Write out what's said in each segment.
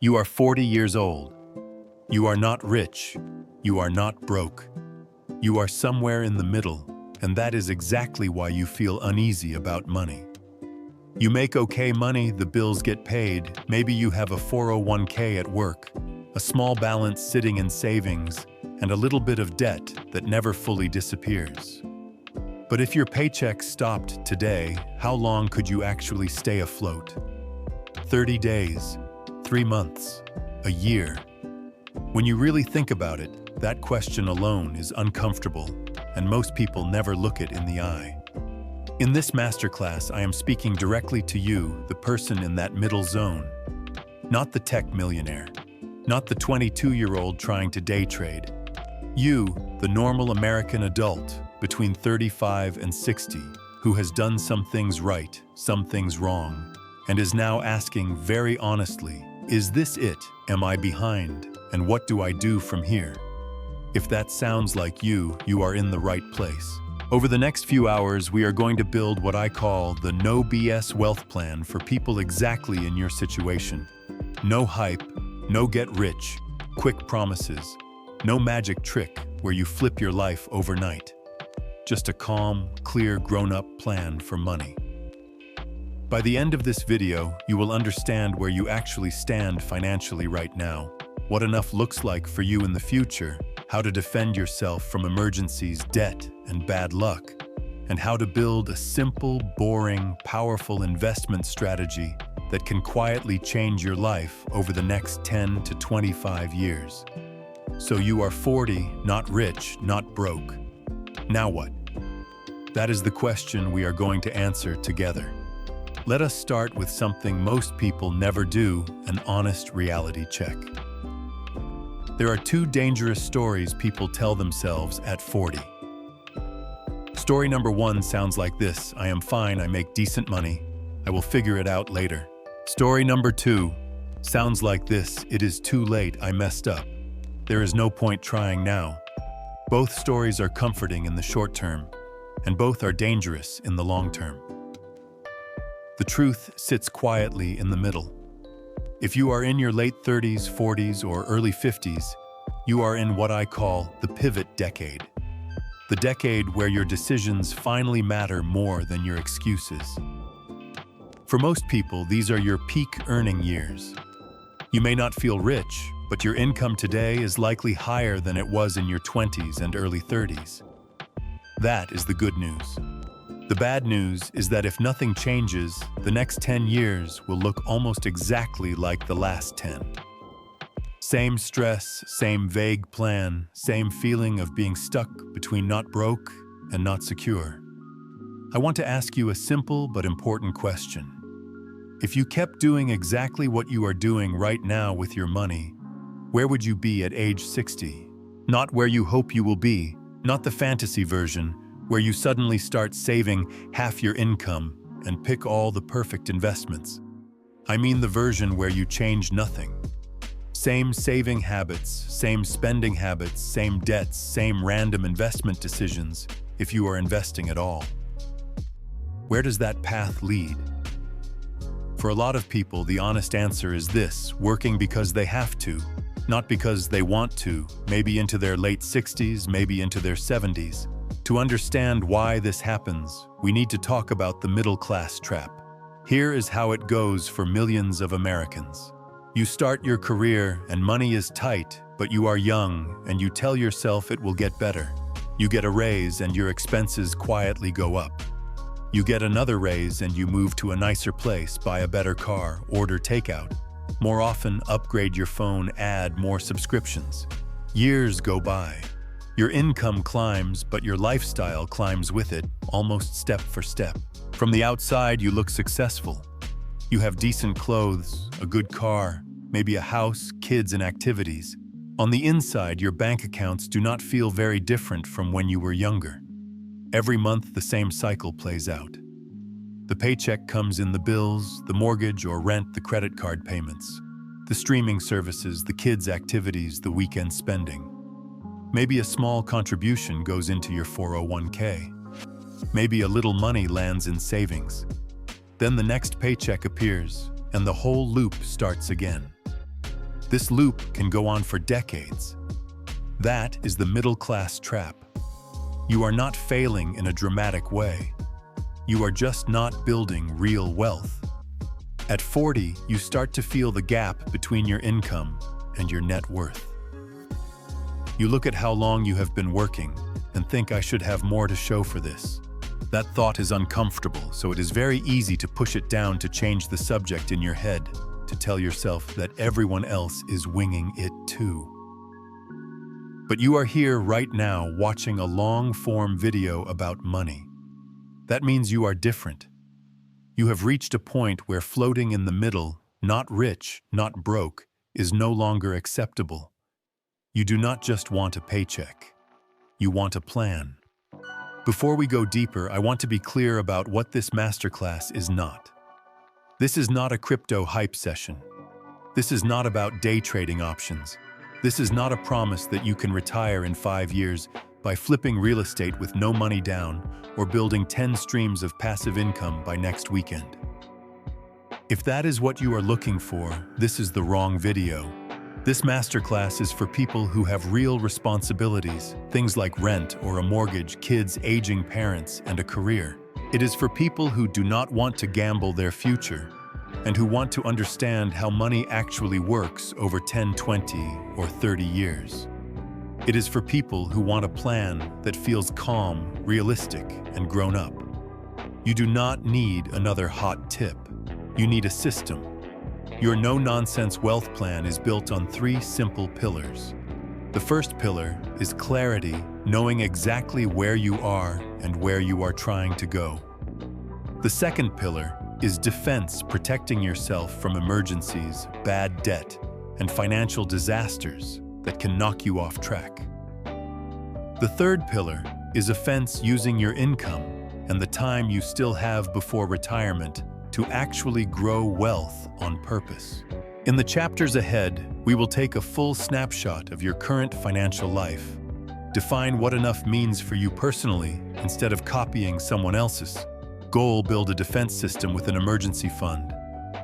You are 40 years old. You are not rich. You are not broke. You are somewhere in the middle, and that is exactly why you feel uneasy about money. You make okay money, the bills get paid, maybe you have a 401k at work, a small balance sitting in savings, and a little bit of debt that never fully disappears. But if your paycheck stopped today, how long could you actually stay afloat? 30 days, 3 months, a year. When you really think about it, that question alone is uncomfortable, and most people never look it in the eye. In this masterclass, I am speaking directly to you, the person in that middle zone. Not the tech millionaire, not the 22-year-old trying to day trade. You, the normal American adult, between 35 and 60, who has done some things right, some things wrong, and is now asking very honestly, is this it? Am I behind? And what do I do from here? If that sounds like you, you are in the right place. Over the next few hours, we are going to build what I call the no BS wealth plan for people exactly in your situation. No hype, no get rich, quick promises, no magic trick where you flip your life overnight. Just a calm, clear, grown-up plan for money. By the end of this video, you will understand where you actually stand financially right now, what enough looks like for you in the future, how to defend yourself from emergencies, debt, and bad luck, and how to build a simple, boring, powerful investment strategy that can quietly change your life over the next 10 to 25 years. So you are 40, not rich, not broke. Now what? That is the question we are going to answer together. Let us start with something most people never do, an honest reality check. There are 2 dangerous stories people tell themselves at 40. Story number 1 sounds like this: I am fine, I make decent money, I will figure it out later. Story number 2 sounds like this: it is too late, I messed up. There is no point trying now. Both stories are comforting in the short term, and both are dangerous in the long term. The truth sits quietly in the middle. If you are in your late 30s, 40s, or early 50s, you are in what I call the pivot decade. The decade where your decisions finally matter more than your excuses. For most people, these are your peak earning years. You may not feel rich, but your income today is likely higher than it was in your 20s and early 30s. That is the good news. The bad news is that if nothing changes, the next 10 years will look almost exactly like the last 10. Same stress, same vague plan, same feeling of being stuck between not broke and not secure. I want to ask you a simple but important question. If you kept doing exactly what you are doing right now with your money, where would you be at age 60? Not where you hope you will be, not the fantasy version, where you suddenly start saving half your income and pick all the perfect investments. I mean the version where you change nothing. Same saving habits, same spending habits, same debts, same random investment decisions, if you are investing at all. Where does that path lead? For a lot of people, the honest answer is this: working because they have to, not because they want to, maybe into their late 60s, maybe into their 70s. To understand why this happens, we need to talk about the middle-class trap. Here is how it goes for millions of Americans. You start your career and money is tight, but you are young and you tell yourself it will get better. You get a raise and your expenses quietly go up. You get another raise and you move to a nicer place, buy a better car, order takeout. More often, upgrade your phone, add more subscriptions. Years go by. Your income climbs, but your lifestyle climbs with it, almost step for step. From the outside, you look successful. You have decent clothes, a good car, maybe a house, kids, and activities. On the inside, your bank accounts do not feel very different from when you were younger. Every month, the same cycle plays out. The paycheck comes in, the bills, the mortgage or rent, the credit card payments, the streaming services, the kids' activities, the weekend spending. Maybe a small contribution goes into your 401k. Maybe a little money lands in savings. Then the next paycheck appears, and the whole loop starts again. This loop can go on for decades. That is the middle-class trap. You are not failing in a dramatic way. You are just not building real wealth. At 40, you start to feel the gap between your income and your net worth. You look at how long you have been working and think, I should have more to show for this. That thought is uncomfortable, so it is very easy to push it down, to change the subject in your head, to tell yourself that everyone else is winging it too. But you are here right now watching a long-form video about money. That means you are different. You have reached a point where floating in the middle, not rich, not broke, is no longer acceptable. You do not just want a paycheck. You want a plan. Before we go deeper, I want to be clear about what this masterclass is not. This is not a crypto hype session. This is not about day trading options. This is not a promise that you can retire in 5 years by flipping real estate with no money down or building 10 streams of passive income by next weekend. If that is what you are looking for, this is the wrong video. This masterclass is for people who have real responsibilities, things like rent or a mortgage, kids, aging parents, and a career. It is for people who do not want to gamble their future and who want to understand how money actually works over 10, 20, or 30 years. It is for people who want a plan that feels calm, realistic, and grown up. You do not need another hot tip. You need a system. Your no-nonsense wealth plan is built on 3 simple pillars. The first pillar is clarity, knowing exactly where you are and where you are trying to go. The second pillar is defense, protecting yourself from emergencies, bad debt, and financial disasters that can knock you off track. The third pillar is offense, using your income and the time you still have before retirement to actually grow wealth on purpose. In the chapters ahead, we will take a full snapshot of your current financial life, define what enough means for you personally instead of copying someone else's, goal, build a defense system with an emergency fund,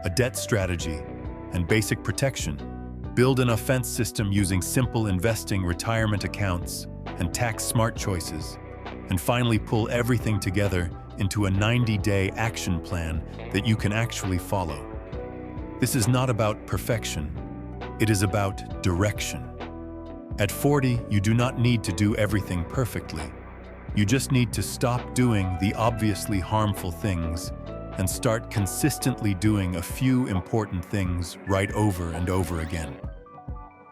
a debt strategy, and basic protection, build an offense system using simple investing, retirement accounts, and tax-smart choices, and finally pull everything together into a 90-day action plan that you can actually follow. This is not about perfection. It is about direction. At 40, you do not need to do everything perfectly. You just need to stop doing the obviously harmful things and start consistently doing a few important things right over and over again.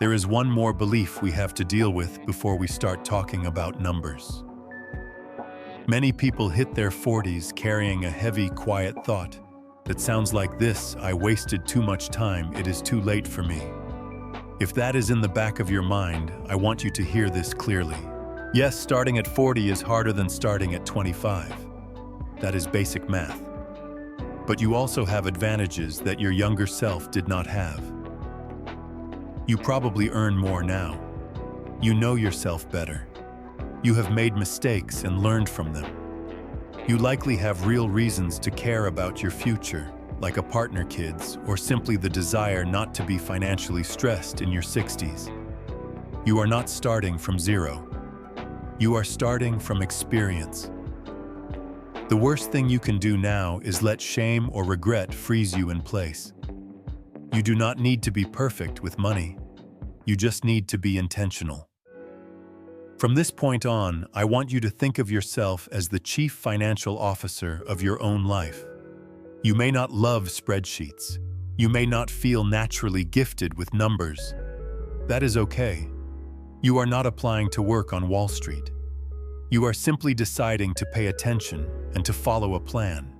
There is one more belief we have to deal with before we start talking about numbers. Many people hit their 40s carrying a heavy, quiet thought that sounds like this: I wasted too much time, it is too late for me. If that is in the back of your mind, I want you to hear this clearly. Yes, starting at 40 is harder than starting at 25. That is basic math. But you also have advantages that your younger self did not have. You probably earn more now. You know yourself better. You have made mistakes and learned from them. You likely have real reasons to care about your future, like a partner, kids, or simply the desire not to be financially stressed in your 60s. You are not starting from zero. You are starting from experience. The worst thing you can do now is let shame or regret freeze you in place. You do not need to be perfect with money. You just need to be intentional. From this point on, I want you to think of yourself as the chief financial officer of your own life. You may not love spreadsheets. You may not feel naturally gifted with numbers. That is okay. You are not applying to work on Wall Street. You are simply deciding to pay attention and to follow a plan.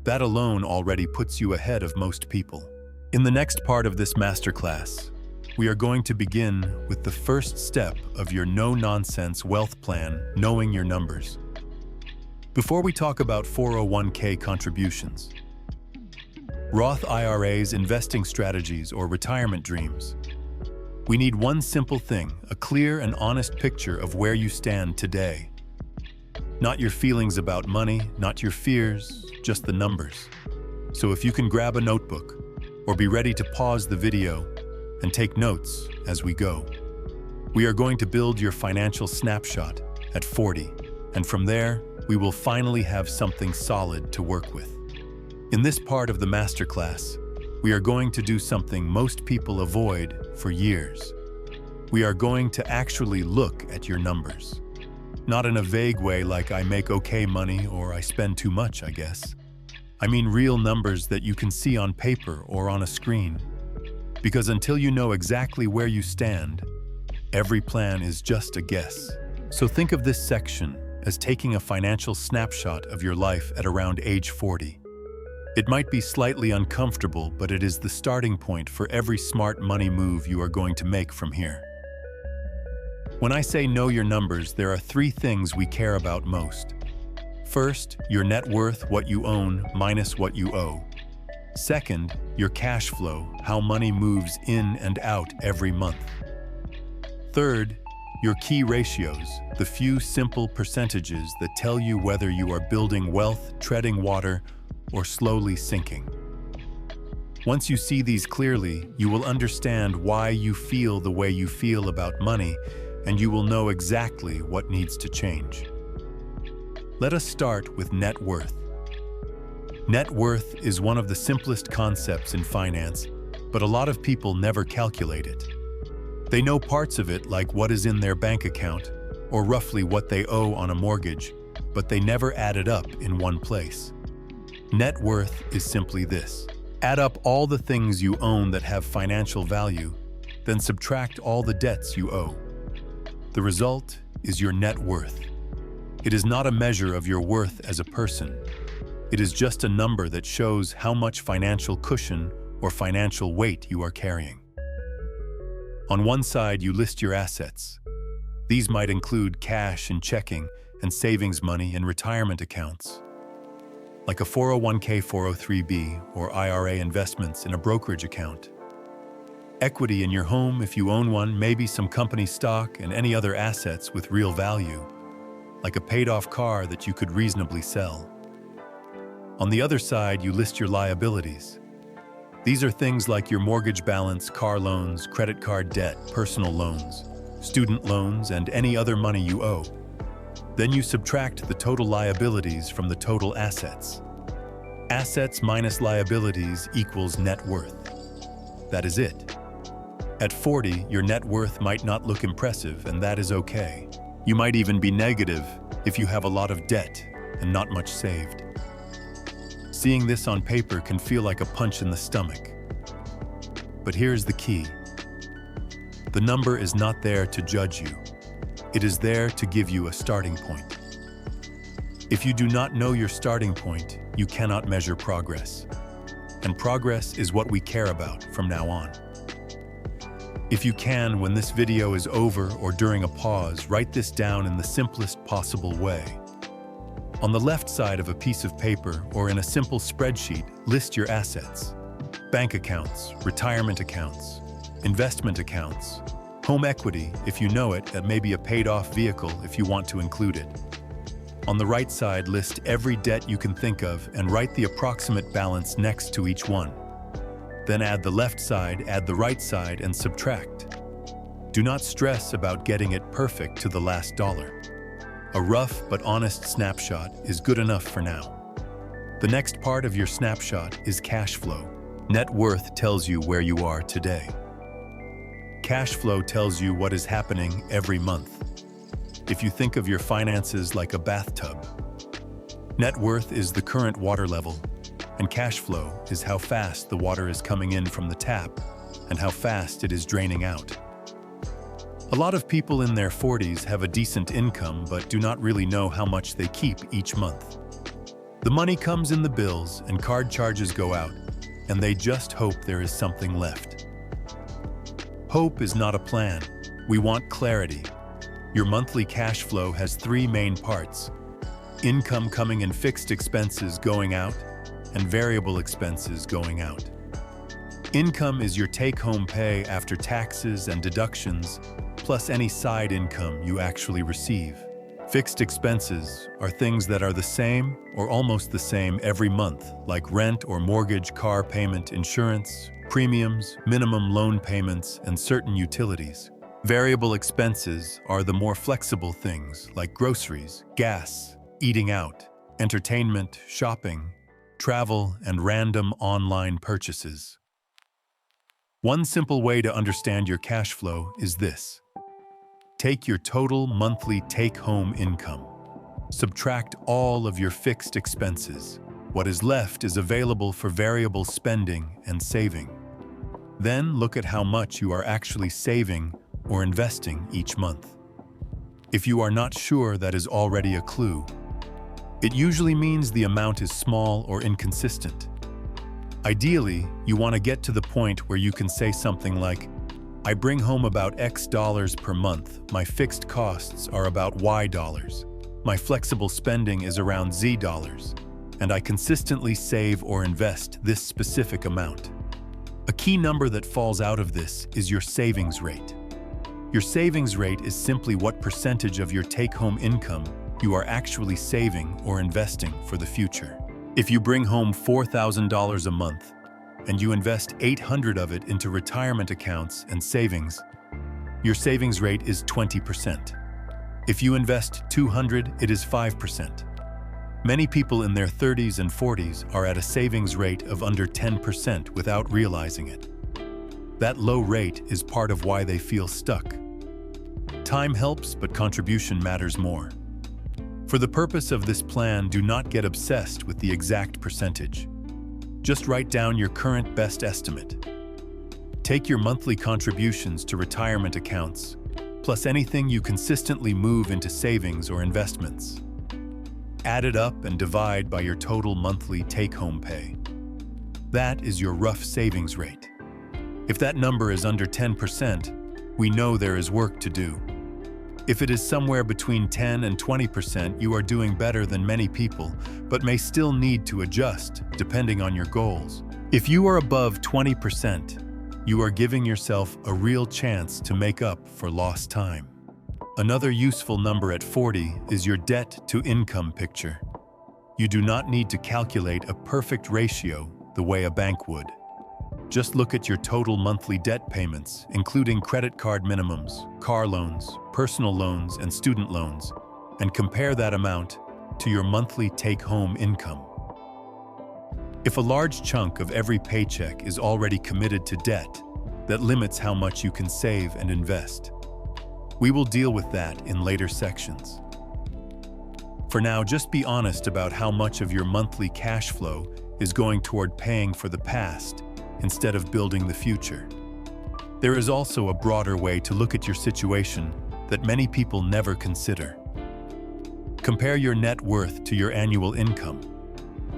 That alone already puts you ahead of most people. In the next part of this masterclass, we are going to begin with the first step of your no-nonsense wealth plan, knowing your numbers. Before we talk about 401k contributions, Roth IRAs, investing strategies, or retirement dreams, we need one simple thing: a clear and honest picture of where you stand today. Not your feelings about money, not your fears, just the numbers. So if you can grab a notebook, or be ready to pause the video and take notes as we go. We are going to build your financial snapshot at 40, and from there, we will finally have something solid to work with. In this part of the masterclass, we are going to do something most people avoid for years. We are going to actually look at your numbers. Not in a vague way like I make okay money or I spend too much, I guess. I mean real numbers that you can see on paper or on a screen. Because until you know exactly where you stand, every plan is just a guess. So think of this section as taking a financial snapshot of your life at around age 40. It might be slightly uncomfortable, but it is the starting point for every smart money move you are going to make from here. When I say know your numbers, there are 3 things we care about most. First, your net worth, what you own minus what you owe. Second, your cash flow, how money moves in and out every month. Third, your key ratios, the few simple percentages that tell you whether you are building wealth, treading water, or slowly sinking. Once you see these clearly, you will understand why you feel the way you feel about money, and you will know exactly what needs to change. Let us start with net worth. Net worth is one of the simplest concepts in finance, but a lot of people never calculate it. They know parts of it, like what is in their bank account, or roughly what they owe on a mortgage, but they never add it up in one place. Net worth is simply this. Add up all the things you own that have financial value, then subtract all the debts you owe. The result is your net worth. It is not a measure of your worth as a person. It is just a number that shows how much financial cushion or financial weight you are carrying. On one side, you list your assets. These might include cash and checking and savings money and retirement accounts, like a 401k, 403b, or IRA investments in a brokerage account. Equity in your home if you own one, maybe some company stock and any other assets with real value, like a paid-off car that you could reasonably sell. On the other side, you list your liabilities. These are things like your mortgage balance, car loans, credit card debt, personal loans, student loans, and any other money you owe. Then you subtract the total liabilities from the total assets. Assets minus liabilities equals net worth. That is it. At 40, your net worth might not look impressive, and that is okay. You might even be negative if you have a lot of debt and not much saved. Seeing this on paper can feel like a punch in the stomach. But here's the key. The number is not there to judge you. It is there to give you a starting point. If you do not know your starting point, you cannot measure progress. And progress is what we care about from now on. If you can, when this video is over or during a pause, write this down in the simplest possible way. On the left side of a piece of paper or in a simple spreadsheet, list your assets. Bank accounts, retirement accounts, investment accounts, home equity, if you know it, that may be a paid-off vehicle if you want to include it. On the right side, list every debt you can think of and write the approximate balance next to each one. Then add the left side, add the right side, and subtract. Do not stress about getting it perfect to the last dollar. A rough but honest snapshot is good enough for now. The next part of your snapshot is cash flow. Net worth tells you where you are today. Cash flow tells you what is happening every month. If you think of your finances like a bathtub, net worth is the current water level, and cash flow is how fast the water is coming in from the tap and how fast it is draining out. A lot of people in their 40s have a decent income but do not really know how much they keep each month. The money comes in the bills and card charges go out, and they just hope there is something left. Hope is not a plan. We want clarity. Your monthly cash flow has 3 main parts: income coming in, fixed expenses going out, and variable expenses going out. Income is your take-home pay after taxes and deductions, plus any side income you actually receive. Fixed expenses are things that are the same or almost the same every month, like rent or mortgage, car payment, insurance, premiums, minimum loan payments, and certain utilities. Variable expenses are the more flexible things like groceries, gas, eating out, entertainment, shopping, travel, and random online purchases. One simple way to understand your cash flow is this. Take your total monthly take-home income. Subtract all of your fixed expenses. What is left is available for variable spending and saving. Then look at how much you are actually saving or investing each month. If you are not sure, that is already a clue. It usually means the amount is small or inconsistent. Ideally, you want to get to the point where you can say something like, I bring home about X dollars per month, my fixed costs are about Y dollars, my flexible spending is around Z dollars, and I consistently save or invest this specific amount. A key number that falls out of this is your savings rate. Your savings rate is simply what percentage of your take-home income you are actually saving or investing for the future. If you bring home $4,000 a month and you invest $800 of it into retirement accounts and savings, your savings rate is 20%. If you invest $200, it is 5%. Many people in their 30s and 40s are at a savings rate of under 10% without realizing it. That low rate is part of why they feel stuck. Time helps, but contribution matters more. For the purpose of this plan, do not get obsessed with the exact percentage. Just write down your current best estimate. Take your monthly contributions to retirement accounts, plus anything you consistently move into savings or investments. Add it up and divide by your total monthly take-home pay. That is your rough savings rate. If that number is under 10%, we know there is work to do. If it is somewhere between 10 and 20%, you are doing better than many people, but may still need to adjust depending on your goals. If you are above 20%, you are giving yourself a real chance to make up for lost time. Another useful number at 40 is your debt-to-income picture. You do not need to calculate a perfect ratio the way a bank would. Just look at your total monthly debt payments, including credit card minimums, car loans, personal loans, and student loans, and compare that amount to your monthly take-home income. If a large chunk of every paycheck is already committed to debt, that limits how much you can save and invest. We will deal with that in later sections. For now, just be honest about how much of your monthly cash flow is going toward paying for the past instead of building the future. There is also a broader way to look at your situation that many people never consider. Compare your net worth to your annual income.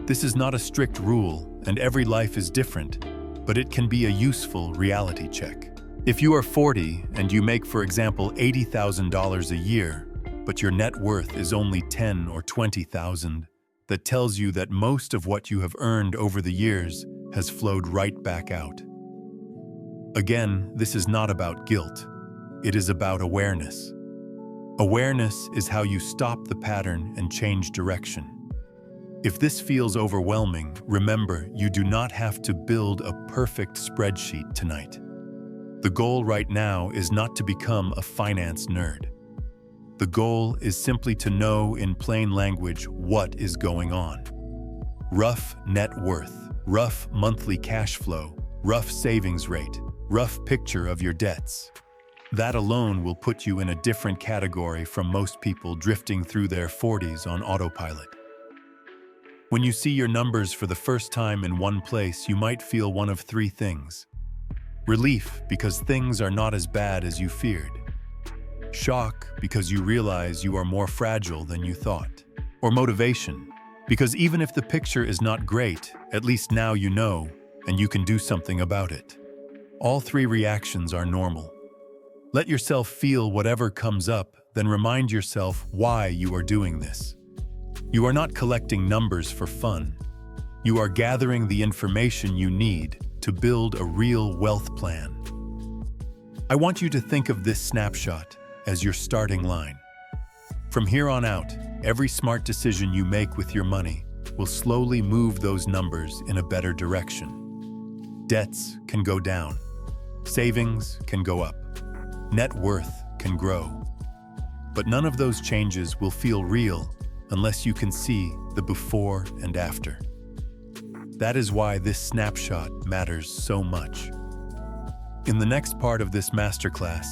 This is not a strict rule, and every life is different, but it can be a useful reality check. If you are 40 and you make, for example, $80,000 a year, but your net worth is only $10,000 or $20,000, that tells you that most of what you have earned over the years has flowed right back out. Again, this is not about guilt. It is about awareness. Awareness is how you stop the pattern and change direction. If this feels overwhelming, remember, you do not have to build a perfect spreadsheet tonight. The goal right now is not to become a finance nerd. The goal is simply to know in plain language what is going on. Rough net worth, rough monthly cash flow, rough savings rate, rough picture of your debts. That alone will put you in a different category from most people drifting through their 40s on autopilot. When you see your numbers for the first time in one place, you might feel one of three things. Relief, because things are not as bad as you feared. Shock, because you realize you are more fragile than you thought. Or motivation, because even if the picture is not great, at least now you know, and you can do something about it. All three reactions are normal. Let yourself feel whatever comes up, then remind yourself why you are doing this. You are not collecting numbers for fun. You are gathering the information you need to build a real wealth plan. I want you to think of this snapshot as your starting line. From here on out, every smart decision you make with your money will slowly move those numbers in a better direction. Debts can go down. Savings can go up. Net worth can grow. But none of those changes will feel real unless you can see the before and after. That is why this snapshot matters so much. In the next part of this masterclass,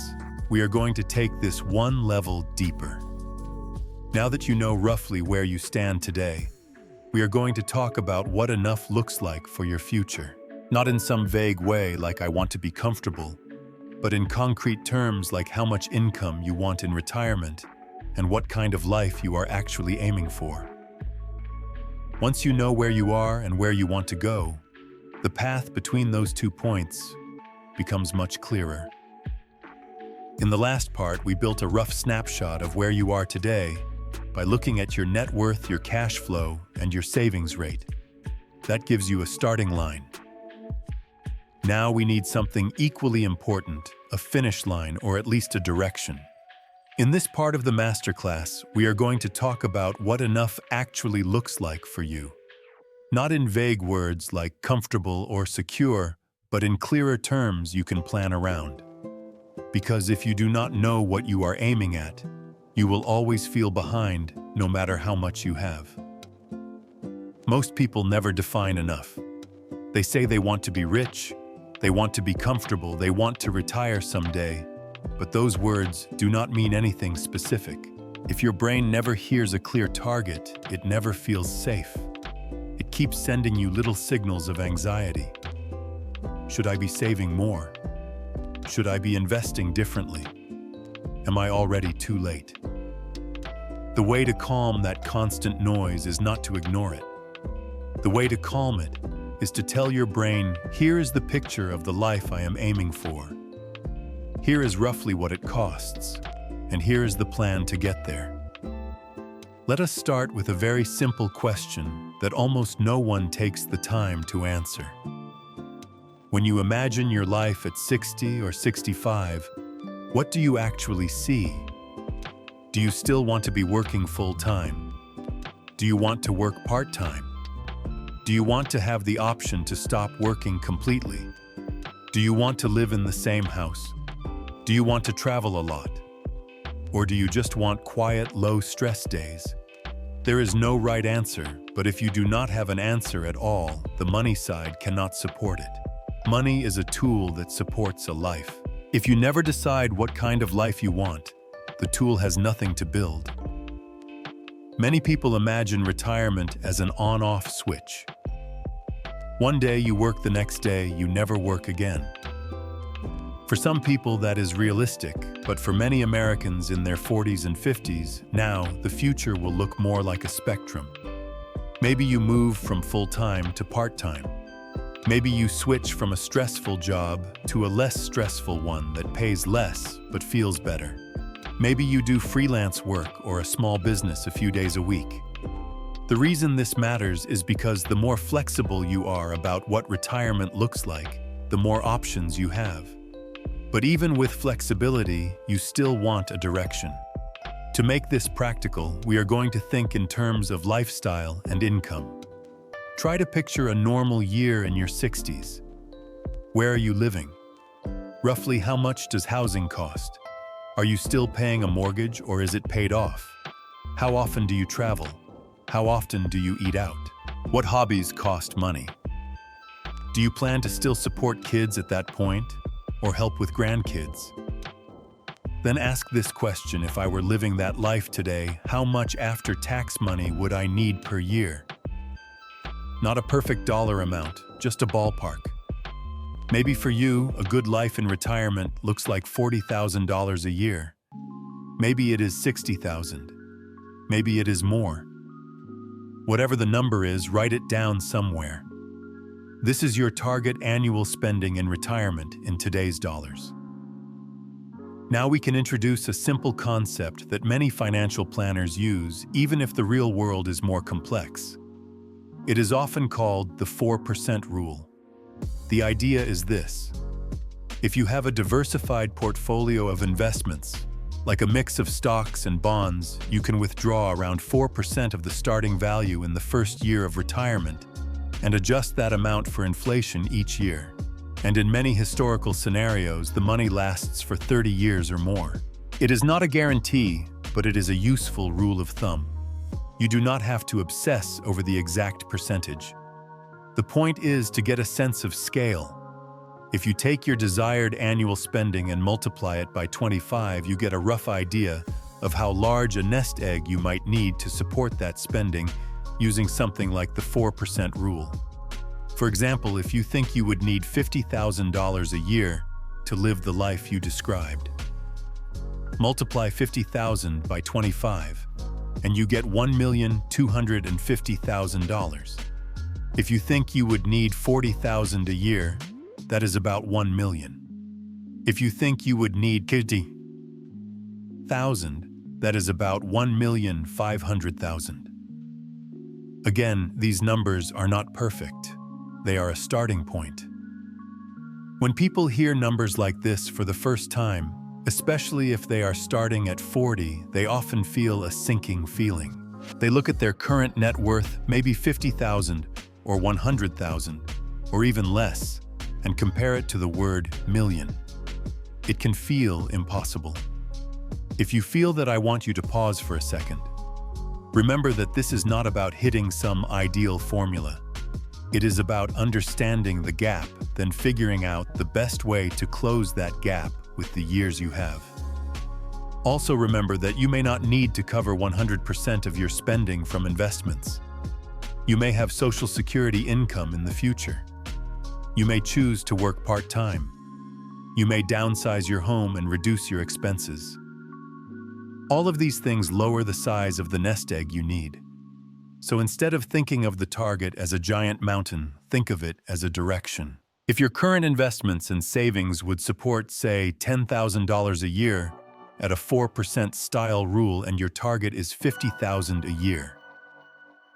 we are going to take this one level deeper. Now that you know roughly where you stand today, we are going to talk about what enough looks like for your future. Not in some vague way like I want to be comfortable, but in concrete terms like how much income you want in retirement and what kind of life you are actually aiming for. Once you know where you are and where you want to go, the path between those 2 points becomes much clearer. In the last part, we built a rough snapshot of where you are today by looking at your net worth, your cash flow, and your savings rate. That gives you a starting line. Now we need something equally important, a finish line or at least a direction. In this part of the masterclass, we are going to talk about what enough actually looks like for you. Not in vague words like comfortable or secure, but in clearer terms you can plan around. Because if you do not know what you are aiming at, you will always feel behind no matter how much you have. Most people never define enough. They say they want to be rich, they want to be comfortable, they want to retire someday, but those words do not mean anything specific. If your brain never hears a clear target, it never feels safe. It keeps sending you little signals of anxiety. Should I be saving more? Should I be investing differently? Am I already too late? The way to calm that constant noise is not to ignore it. The way to calm it is to tell your brain, here is the picture of the life I am aiming for. Here is roughly what it costs, and here is the plan to get there. Let us start with a very simple question that almost no one takes the time to answer. When you imagine your life at 60 or 65, what do you actually see? Do you still want to be working full-time? Do you want to work part-time? Do you want to have the option to stop working completely? Do you want to live in the same house? Do you want to travel a lot? Or do you just want quiet, low-stress days? There is no right answer, but if you do not have an answer at all, the money side cannot support it. Money is a tool that supports a life. If you never decide what kind of life you want, the tool has nothing to build. Many people imagine retirement as an on-off switch. One day you work, the next day you never work again. For some people that is realistic, but for many Americans in their 40s and 50s, now the future will look more like a spectrum. Maybe you move from full-time to part-time. Maybe you switch from a stressful job to a less stressful one that pays less but feels better. Maybe you do freelance work or a small business a few days a week. The reason this matters is because the more flexible you are about what retirement looks like, the more options you have. But even with flexibility, you still want a direction. To make this practical, we are going to think in terms of lifestyle and income. Try to picture a normal year in your 60s. Where are you living? Roughly how much does housing cost? Are you still paying a mortgage or is it paid off? How often do you travel? How often do you eat out? What hobbies cost money? Do you plan to still support kids at that point or help with grandkids? Then ask this question: if I were living that life today, how much after-tax money would I need per year? Not a perfect dollar amount, just a ballpark. Maybe for you, a good life in retirement looks like $40,000 a year. Maybe it is $60,000. Maybe it is more. Whatever the number is, write it down somewhere. This is your target annual spending in retirement in today's dollars. Now we can introduce a simple concept that many financial planners use, even if the real world is more complex. It is often called the 4% rule. The idea is this: if you have a diversified portfolio of investments, like a mix of stocks and bonds, you can withdraw around 4% of the starting value in the first year of retirement and adjust that amount for inflation each year. And in many historical scenarios, the money lasts for 30 years or more. It is not a guarantee, but it is a useful rule of thumb. You do not have to obsess over the exact percentage. The point is to get a sense of scale. If you take your desired annual spending and multiply it by 25, you get a rough idea of how large a nest egg you might need to support that spending using something like the 4% rule. For example, if you think you would need $50,000 a year to live the life you described, multiply 50,000 by 25, and you get $1,250,000. If you think you would need $40,000 a year, that is about $1 million. If you think you would need $50,000, that is about $1,500,000. Again, these numbers are not perfect. They are a starting point. When people hear numbers like this for the first time, especially if they are starting at 40, they often feel a sinking feeling. They look at their current net worth, maybe $50,000 or $100,000 or even less, and compare it to the word million. It can feel impossible. If you feel that, I want you to pause for a second. Remember that this is not about hitting some ideal formula. It is about understanding the gap, then figuring out the best way to close that gap with the years you have. Also remember that you may not need to cover 100% of your spending from investments. You may have Social Security income in the future. You may choose to work part-time. You may downsize your home and reduce your expenses. All of these things lower the size of the nest egg you need. So instead of thinking of the target as a giant mountain, think of it as a direction. If your current investments and savings would support, say, $10,000 a year at a 4% style rule, and your target is $50,000 a year,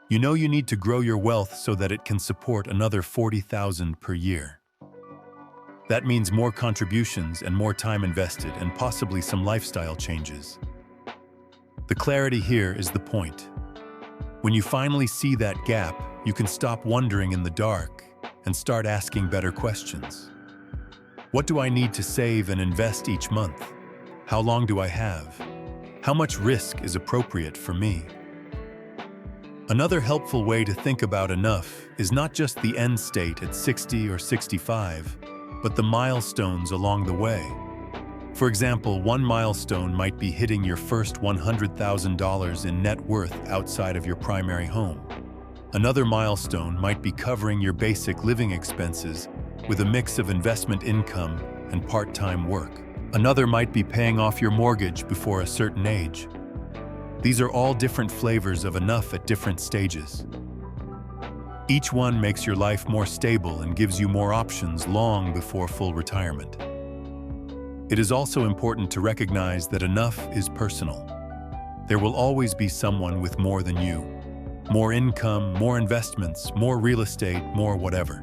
you know you need to grow your wealth so that it can support another $40,000 per year. That means more contributions and more time invested and possibly some lifestyle changes. The clarity here is the point. When you finally see that gap, you can stop wondering in the dark and start asking better questions. What do I need to save and invest each month? How long do I have? How much risk is appropriate for me? Another helpful way to think about enough is not just the end state at 60 or 65, but the milestones along the way. For example, one milestone might be hitting your first $100,000 in net worth outside of your primary home. Another milestone might be covering your basic living expenses with a mix of investment income and part-time work. Another might be paying off your mortgage before a certain age. These are all different flavors of enough at different stages. Each one makes your life more stable and gives you more options long before full retirement. It is also important to recognize that enough is personal. There will always be someone with more than you. More income, more investments, more real estate, more whatever.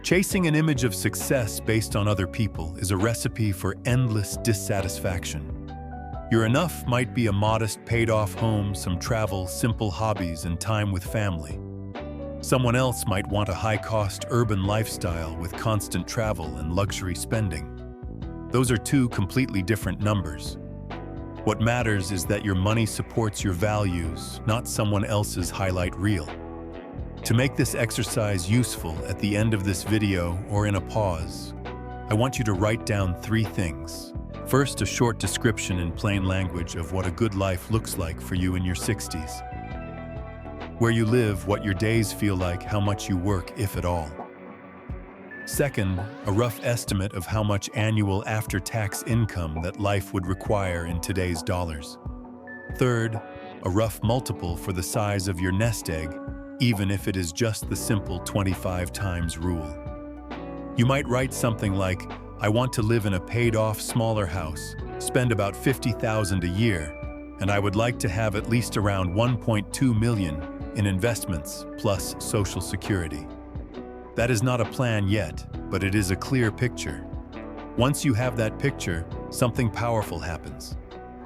Chasing an image of success based on other people is a recipe for endless dissatisfaction. Your enough might be a modest paid-off home, some travel, simple hobbies, and time with family. Someone else might want a high-cost urban lifestyle with constant travel and luxury spending. Those are two completely different numbers. What matters is that your money supports your values, not someone else's highlight reel. To make this exercise useful at the end of this video or in a pause, I want you to write down 3 things. First, a short description in plain language of what a good life looks like for you in your 60s. Where you live, what your days feel like, how much you work, if at all. Second, a rough estimate of how much annual after-tax income that life would require in today's dollars. Third, a rough multiple for the size of your nest egg, even if it is just the simple 25 times rule. You might write something like, I want to live in a paid-off smaller house, spend about $50,000 a year, and I would like to have at least around $1.2 million in investments plus Social Security. That is not a plan yet, but it is a clear picture. Once you have that picture, something powerful happens.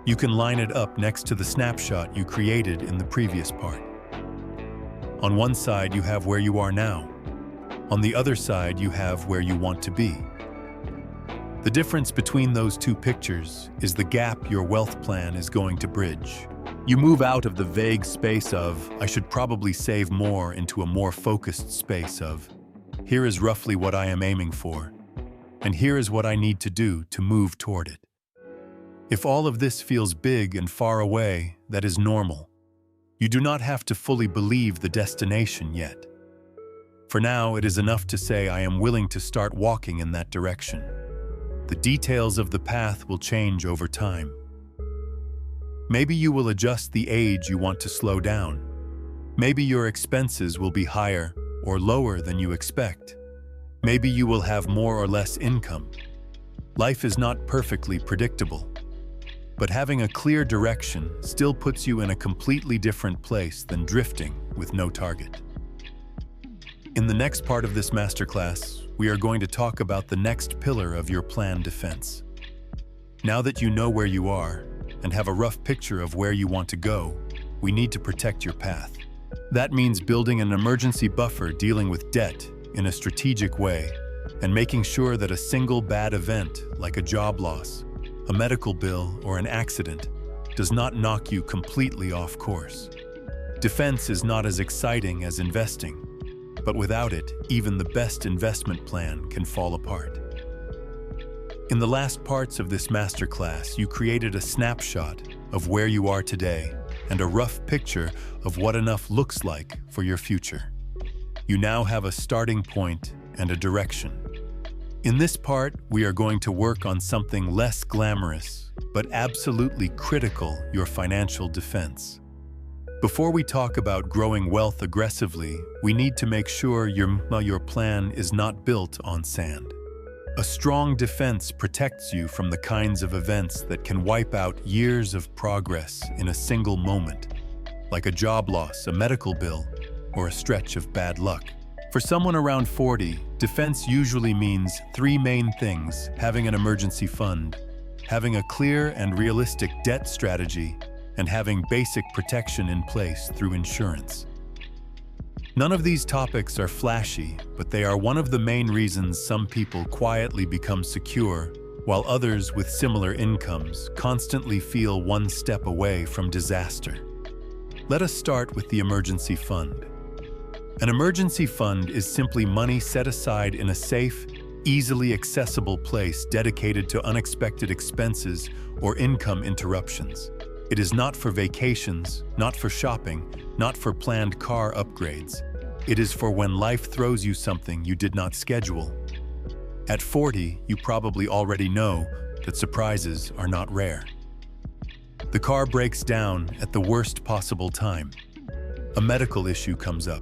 You can line it up next to the snapshot you created in the previous part. On one side, you have where you are now. On the other side, you have where you want to be. The difference between those two pictures is the gap your wealth plan is going to bridge. You move out of the vague space of, I should probably save more, into a more focused space of, here is roughly what I am aiming for, and here is what I need to do to move toward it. If all of this feels big and far away, that is normal. You do not have to fully believe the destination yet. For now, it is enough to say I am willing to start walking in that direction. The details of the path will change over time. Maybe you will adjust the age you want to slow down. Maybe your expenses will be higher or lower than you expect. Maybe you will have more or less income. Life is not perfectly predictable, but having a clear direction still puts you in a completely different place than drifting with no target. In the next part of this masterclass, we are going to talk about the next pillar of your plan defense. Now that you know where you are and have a rough picture of where you want to go, we need to protect your path. That means building an emergency buffer, dealing with debt in a strategic way, and making sure that a single bad event, like a job loss, a medical bill, or an accident, does not knock you completely off course. Defense is not as exciting as investing, but without it, even the best investment plan can fall apart. In the last parts of this masterclass, you created a snapshot of where you are today and a rough picture of what enough looks like for your future. You now have a starting point and a direction. In this part, we are going to work on something less glamorous, but absolutely critical: your financial defense. Before we talk about growing wealth aggressively, we need to make sure your plan is not built on sand. A strong defense protects you from the kinds of events that can wipe out years of progress in a single moment, like a job loss, a medical bill, or a stretch of bad luck. For someone around 40, defense usually means three main things: having an emergency fund, having a clear and realistic debt strategy, and having basic protection in place through insurance. None of these topics are flashy, but they are one of the main reasons some people quietly become secure, while others with similar incomes constantly feel one step away from disaster. Let us start with the emergency fund. An emergency fund is simply money set aside in a safe, easily accessible place dedicated to unexpected expenses or income interruptions. It is not for vacations, not for shopping, not for planned car upgrades. It is for when life throws you something you did not schedule. At 40, you probably already know that surprises are not rare. The car breaks down at the worst possible time. A medical issue comes up.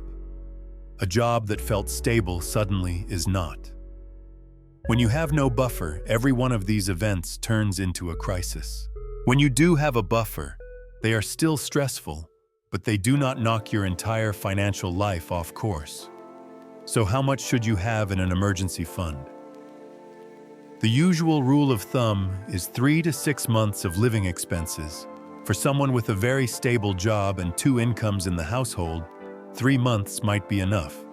A job that felt stable suddenly is not. When you have no buffer, every one of these events turns into a crisis. When you do have a buffer, they are still stressful, but they do not knock your entire financial life off course. So how much should you have in an emergency fund? The usual rule of thumb is 3 to 6 months of living expenses. For someone with a very stable job and 2 incomes in the household, 3 months might be enough.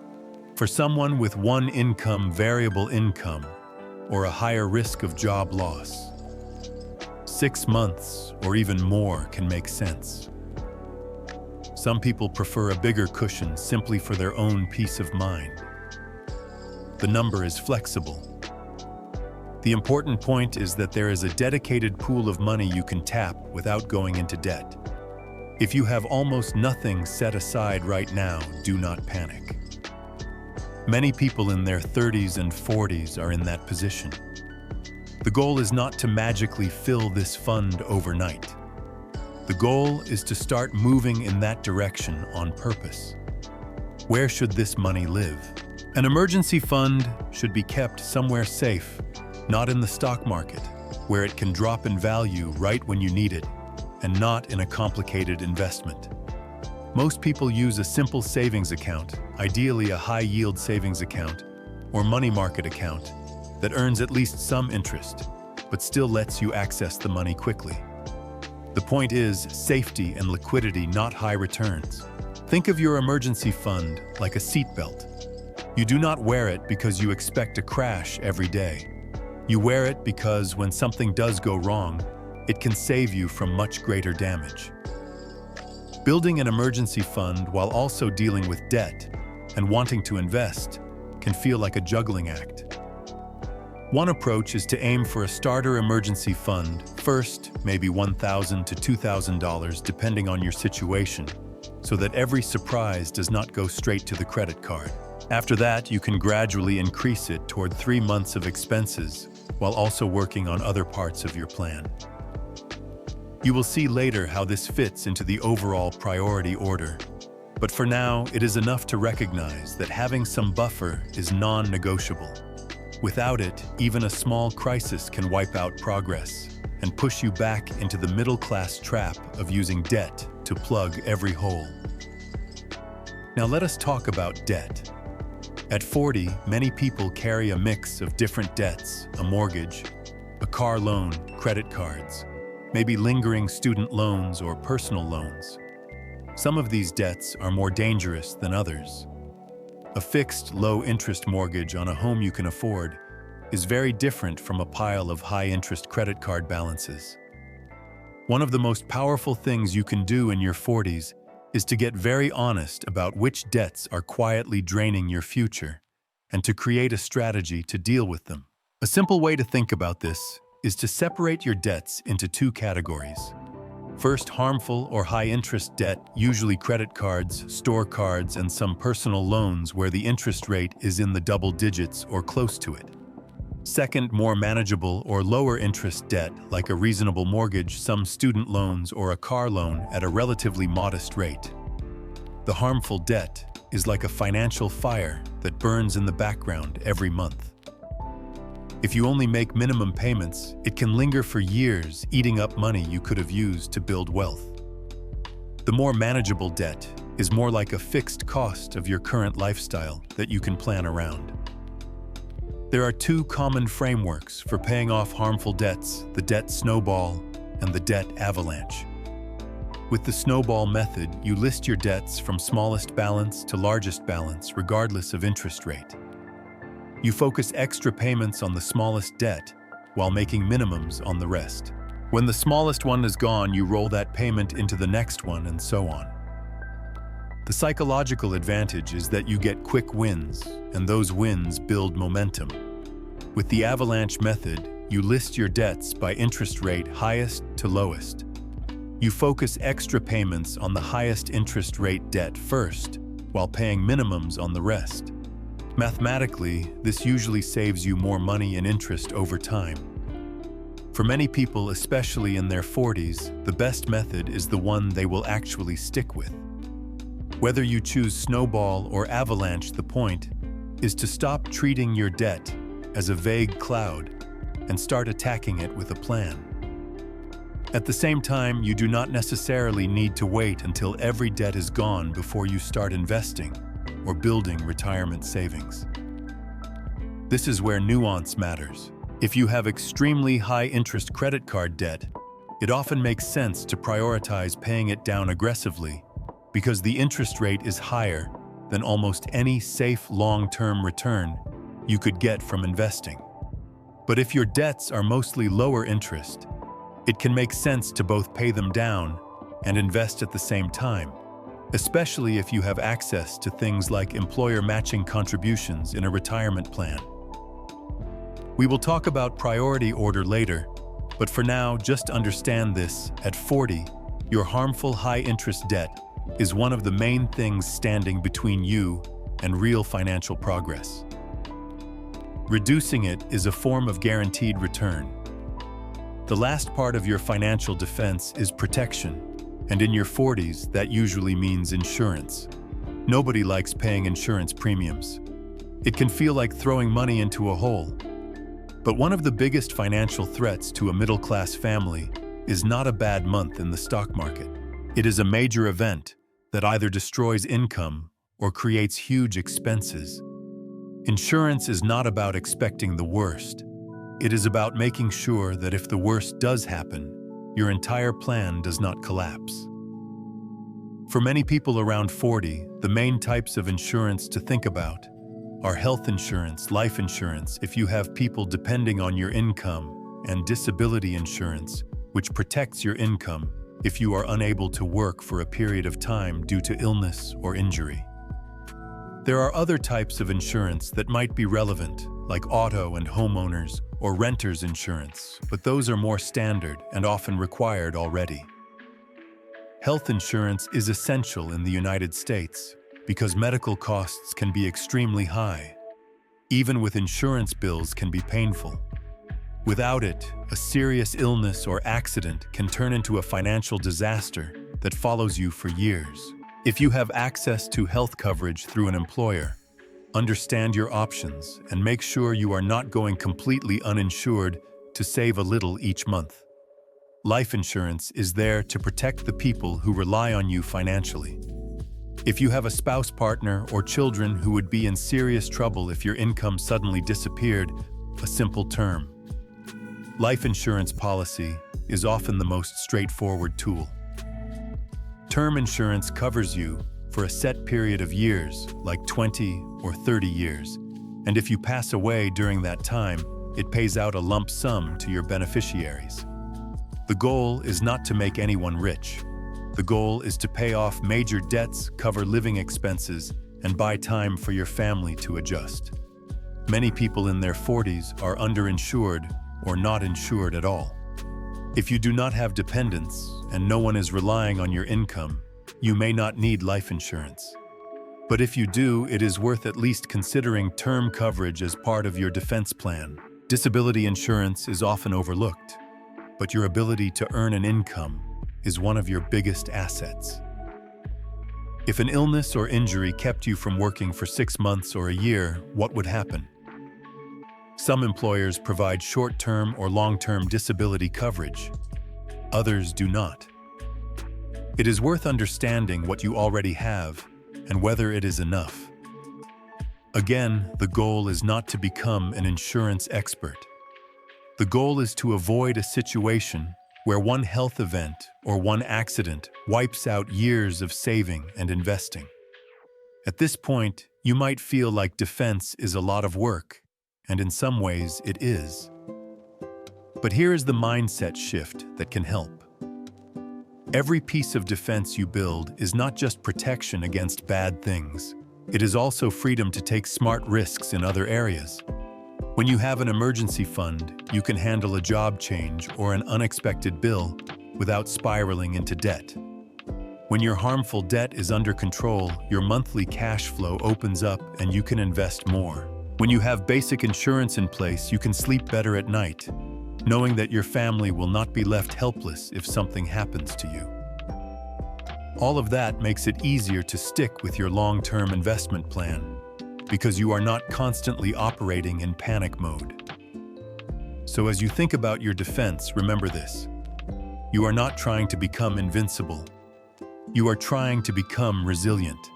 For someone with 1 income, variable income, or a higher risk of job loss, 6 months or even more can make sense. Some people prefer a bigger cushion simply for their own peace of mind. The number is flexible. The important point is that there is a dedicated pool of money you can tap without going into debt. If you have almost nothing set aside right now, do not panic. Many people in their 30s and 40s are in that position. The goal is not to magically fill this fund overnight. The goal is to start moving in that direction on purpose. Where should this money live? An emergency fund should be kept somewhere safe, not in the stock market, where it can drop in value right when you need it, and not in a complicated investment. Most people use a simple savings account, ideally a high-yield savings account or money market account that earns at least some interest, but still lets you access the money quickly. The point is safety and liquidity, not high returns. Think of your emergency fund like a seatbelt. You do not wear it because you expect a crash every day. You wear it because when something does go wrong, it can save you from much greater damage. Building an emergency fund while also dealing with debt and wanting to invest can feel like a juggling act. One approach is to aim for a starter emergency fund first, maybe $1,000 to $2,000 depending on your situation, so that every surprise does not go straight to the credit card. After that, you can gradually increase it toward 3 months of expenses while also working on other parts of your plan. You will see later how this fits into the overall priority order. But for now, it is enough to recognize that having some buffer is non-negotiable. Without it, even a small crisis can wipe out progress and push you back into the middle-class trap of using debt to plug every hole. Now let us talk about debt. At 40, many people carry a mix of different debts: a mortgage, a car loan, credit cards, maybe lingering student loans or personal loans. Some of these debts are more dangerous than others. A fixed, low-interest mortgage on a home you can afford is very different from a pile of high-interest credit card balances. One of the most powerful things you can do in your 40s is to get very honest about which debts are quietly draining your future and to create a strategy to deal with them. A simple way to think about this is to separate your debts into 2 categories. First, harmful or high-interest debt, usually credit cards, store cards, and some personal loans where the interest rate is in the double digits or close to it. Second, more manageable or lower-interest debt, like a reasonable mortgage, some student loans, or a car loan at a relatively modest rate. The harmful debt is like a financial fire that burns in the background every month. If you only make minimum payments, it can linger for years, eating up money you could have used to build wealth. The more manageable debt is more like a fixed cost of your current lifestyle that you can plan around. There are 2 common frameworks for paying off harmful debts: the debt snowball and the debt avalanche. With the snowball method, you list your debts from smallest balance to largest balance, regardless of interest rate. You focus extra payments on the smallest debt while making minimums on the rest. When the smallest one is gone, you roll that payment into the next one, and so on. The psychological advantage is that you get quick wins, and those wins build momentum. With the avalanche method, you list your debts by interest rate, highest to lowest. You focus extra payments on the highest interest rate debt first, while paying minimums on the rest. Mathematically, this usually saves you more money in interest over time. For many people, especially in their 40s, the best method is the one they will actually stick with. Whether you choose snowball or avalanche, the point is to stop treating your debt as a vague cloud and start attacking it with a plan. At the same time, you do not necessarily need to wait until every debt is gone before you start investing or building retirement savings. This is where nuance matters. If you have extremely high-interest credit card debt, it often makes sense to prioritize paying it down aggressively because the interest rate is higher than almost any safe long-term return you could get from investing. But if your debts are mostly lower interest, it can make sense to both pay them down and invest at the same time, especially if you have access to things like employer matching contributions in a retirement plan. We will talk about priority order later, but for now, just understand this: at 40, your harmful high-interest debt is one of the main things standing between you and real financial progress. Reducing it is a form of guaranteed return. The last part of your financial defense is protection, and in your 40s, that usually means insurance. Nobody likes paying insurance premiums. It can feel like throwing money into a hole. But one of the biggest financial threats to a middle-class family is not a bad month in the stock market. It is a major event that either destroys income or creates huge expenses. Insurance is not about expecting the worst. It is about making sure that if the worst does happen, your entire plan does not collapse. For many people around 40, the main types of insurance to think about are health insurance, life insurance if you have people depending on your income, and disability insurance, which protects your income if you are unable to work for a period of time due to illness or injury. There are other types of insurance that might be relevant, like auto and homeowners or renters insurance, but those are more standard and often required already. Health insurance is essential in the United States because medical costs can be extremely high. Even with insurance bills can be painful. Without it, a serious illness or accident can turn into a financial disaster that follows you for years. If you have access to health coverage through an employer, understand your options and make sure you are not going completely uninsured to save a little each month. Life insurance is there to protect the people who rely on you financially. If you have a spouse, partner, or children who would be in serious trouble if your income suddenly disappeared, a simple term. Life insurance policy is often the most straightforward tool. Term insurance covers you for a set period of years, like 20 or 30 years, and if you pass away during that time, it pays out a lump sum to your beneficiaries. The goal is not to make anyone rich. The goal is to pay off major debts, cover living expenses, and buy time for your family to adjust. Many people in their 40s are underinsured or not insured at all. If you do not have dependents and no one is relying on your income, you may not need life insurance. But if you do, it is worth at least considering term coverage as part of your defense plan. Disability insurance is often overlooked, but your ability to earn an income is one of your biggest assets. If an illness or injury kept you from working for 6 months or a year, what would happen? Some employers provide short-term or long-term disability coverage. Others do not. It is worth understanding what you already have and whether it is enough. Again, the goal is not to become an insurance expert. The goal is to avoid a situation where one health event or one accident wipes out years of saving and investing. At this point, you might feel like defense is a lot of work, and in some ways it is. But here is the mindset shift that can help. Every piece of defense you build is not just protection against bad things. It is also freedom to take smart risks in other areas. When you have an emergency fund, you can handle a job change or an unexpected bill without spiraling into debt. When your harmful debt is under control, your monthly cash flow opens up and you can invest more. When you have basic insurance in place, you can sleep better at night, knowing that your family will not be left helpless if something happens to you. All of that makes it easier to stick with your long-term investment plan, because you are not constantly operating in panic mode. So as you think about your defense, remember this. You are not trying to become invincible. You are trying to become resilient.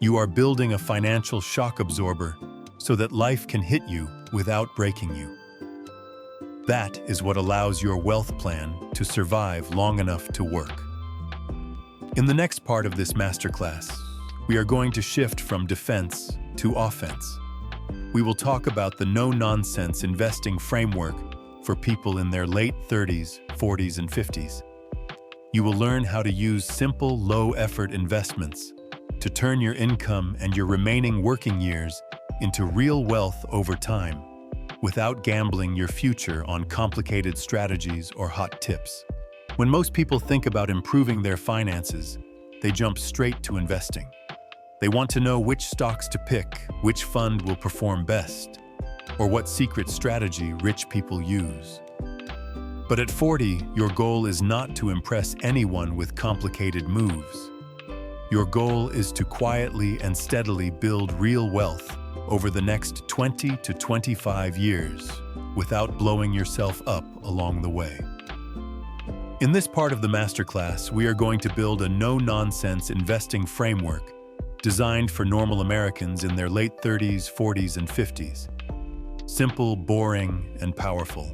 You are building a financial shock absorber so that life can hit you without breaking you. That is what allows your wealth plan to survive long enough to work. In the next part of this masterclass, we are going to shift from defense to offense. We will talk about the no-nonsense investing framework for people in their late 30s, 40s, and 50s. You will learn how to use simple, low-effort investments to turn your income and your remaining working years into real wealth over time, without gambling your future on complicated strategies or hot tips. When most people think about improving their finances, they jump straight to investing. They want to know which stocks to pick, which fund will perform best, or what secret strategy rich people use. But at 40, your goal is not to impress anyone with complicated moves. Your goal is to quietly and steadily build real wealth over the next 20 to 25 years without blowing yourself up along the way. In this part of the masterclass, we are going to build a no-nonsense investing framework designed for normal Americans in their late 30s, 40s, and 50s. Simple, boring, and powerful.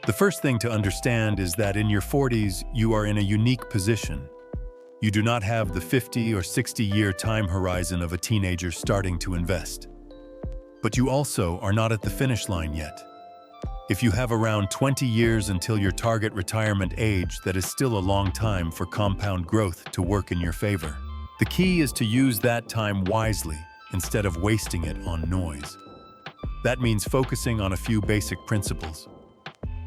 The first thing to understand is that in your 40s, you are in a unique position. You do not have the 50 or 60-year time horizon of a teenager starting to invest. But you also are not at the finish line yet. If you have around 20 years until your target retirement age, that is still a long time for compound growth to work in your favor. The key is to use that time wisely instead of wasting it on noise. That means focusing on a few basic principles.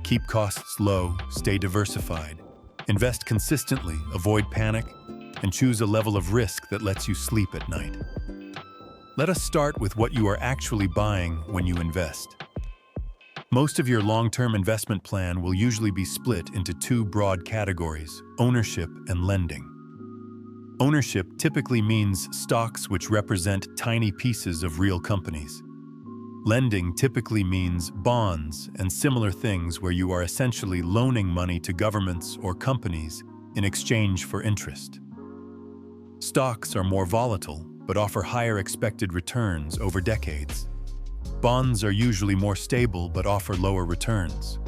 Keep costs low, stay diversified, invest consistently, avoid panic, and choose a level of risk that lets you sleep at night. Let us start with what you are actually buying when you invest. Most of your long-term investment plan will usually be split into two broad categories: ownership and lending. Ownership typically means stocks which represent tiny pieces of real companies. Lending typically means bonds and similar things where you are essentially loaning money to governments or companies in exchange for interest. Stocks are more volatile but offer higher expected returns over decades. Bonds are usually more stable but offer lower returns.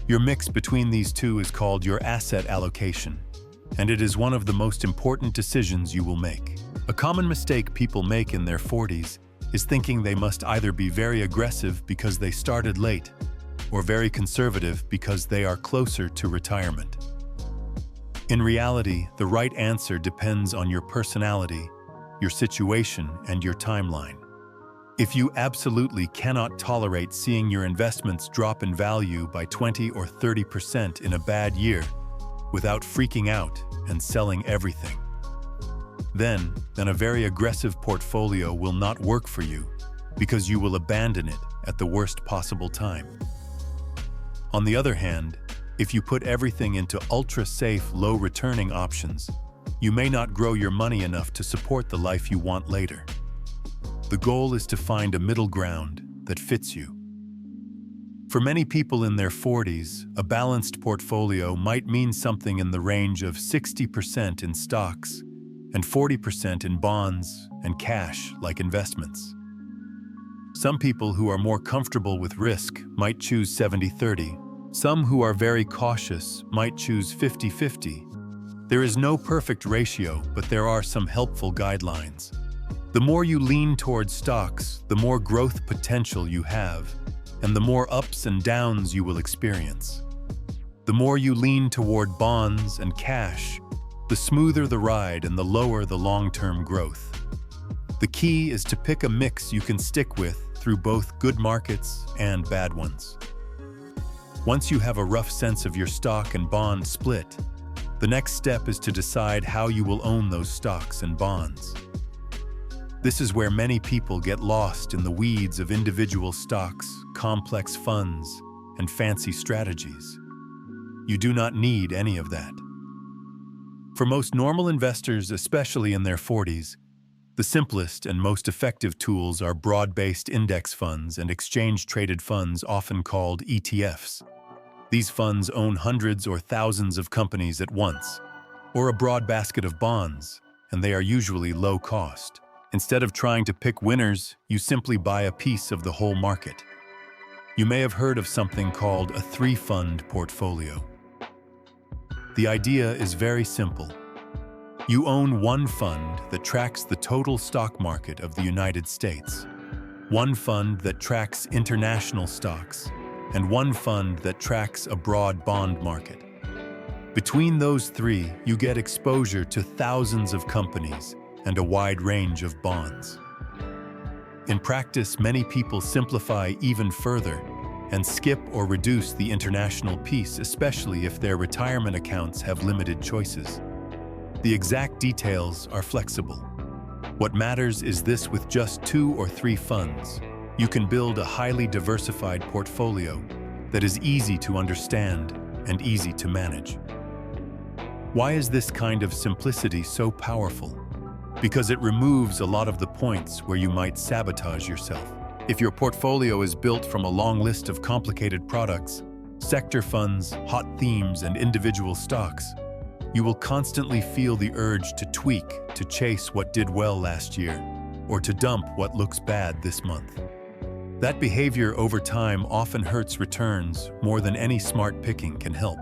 Your mix between these two is called your asset allocation, and it is one of the most important decisions you will make. A common mistake people make in their 40s is thinking they must either be very aggressive because they started late or very conservative because they are closer to retirement. In reality, the right answer depends on your personality, your situation, and your timeline. If you absolutely cannot tolerate seeing your investments drop in value by 20 or 30% in a bad year without freaking out and selling everything, then a very aggressive portfolio will not work for you because you will abandon it at the worst possible time. On the other hand, if you put everything into ultra-safe, low-returning options, you may not grow your money enough to support the life you want later. The goal is to find a middle ground that fits you. For many people in their 40s, a balanced portfolio might mean something in the range of 60% in stocks and 40% in bonds and cash like investments. Some people who are more comfortable with risk might choose 70-30. Some who are very cautious might choose 50-50. There is no perfect ratio, but there are some helpful guidelines. The more you lean towards stocks, the more growth potential you have, and the more ups and downs you will experience. The more you lean toward bonds and cash, the smoother the ride and the lower the long-term growth. The key is to pick a mix you can stick with through both good markets and bad ones. Once you have a rough sense of your stock and bond split, the next step is to decide how you will own those stocks and bonds. This is where many people get lost in the weeds of individual stocks, complex funds, and fancy strategies. You do not need any of that. For most normal investors, especially in their 40s, the simplest and most effective tools are broad-based index funds and exchange-traded funds, often called ETFs. These funds own hundreds or thousands of companies at once, or a broad basket of bonds, and they are usually low cost. Instead of trying to pick winners, you simply buy a piece of the whole market. You may have heard of something called a three-fund portfolio. The idea is very simple. You own one fund that tracks the total stock market of the United States, one fund that tracks international stocks, and one fund that tracks a broad bond market. Between those three, you get exposure to thousands of companies and a wide range of bonds. In practice, many people simplify even further and skip or reduce the international piece, especially if their retirement accounts have limited choices. The exact details are flexible. What matters is this: with just 2 or 3 funds, you can build a highly diversified portfolio that is easy to understand and easy to manage. Why is this kind of simplicity so powerful? Because it removes a lot of the points where you might sabotage yourself. If your portfolio is built from a long list of complicated products, sector funds, hot themes, and individual stocks, you will constantly feel the urge to tweak, to chase what did well last year, or to dump what looks bad this month. That behavior over time often hurts returns more than any smart picking can help.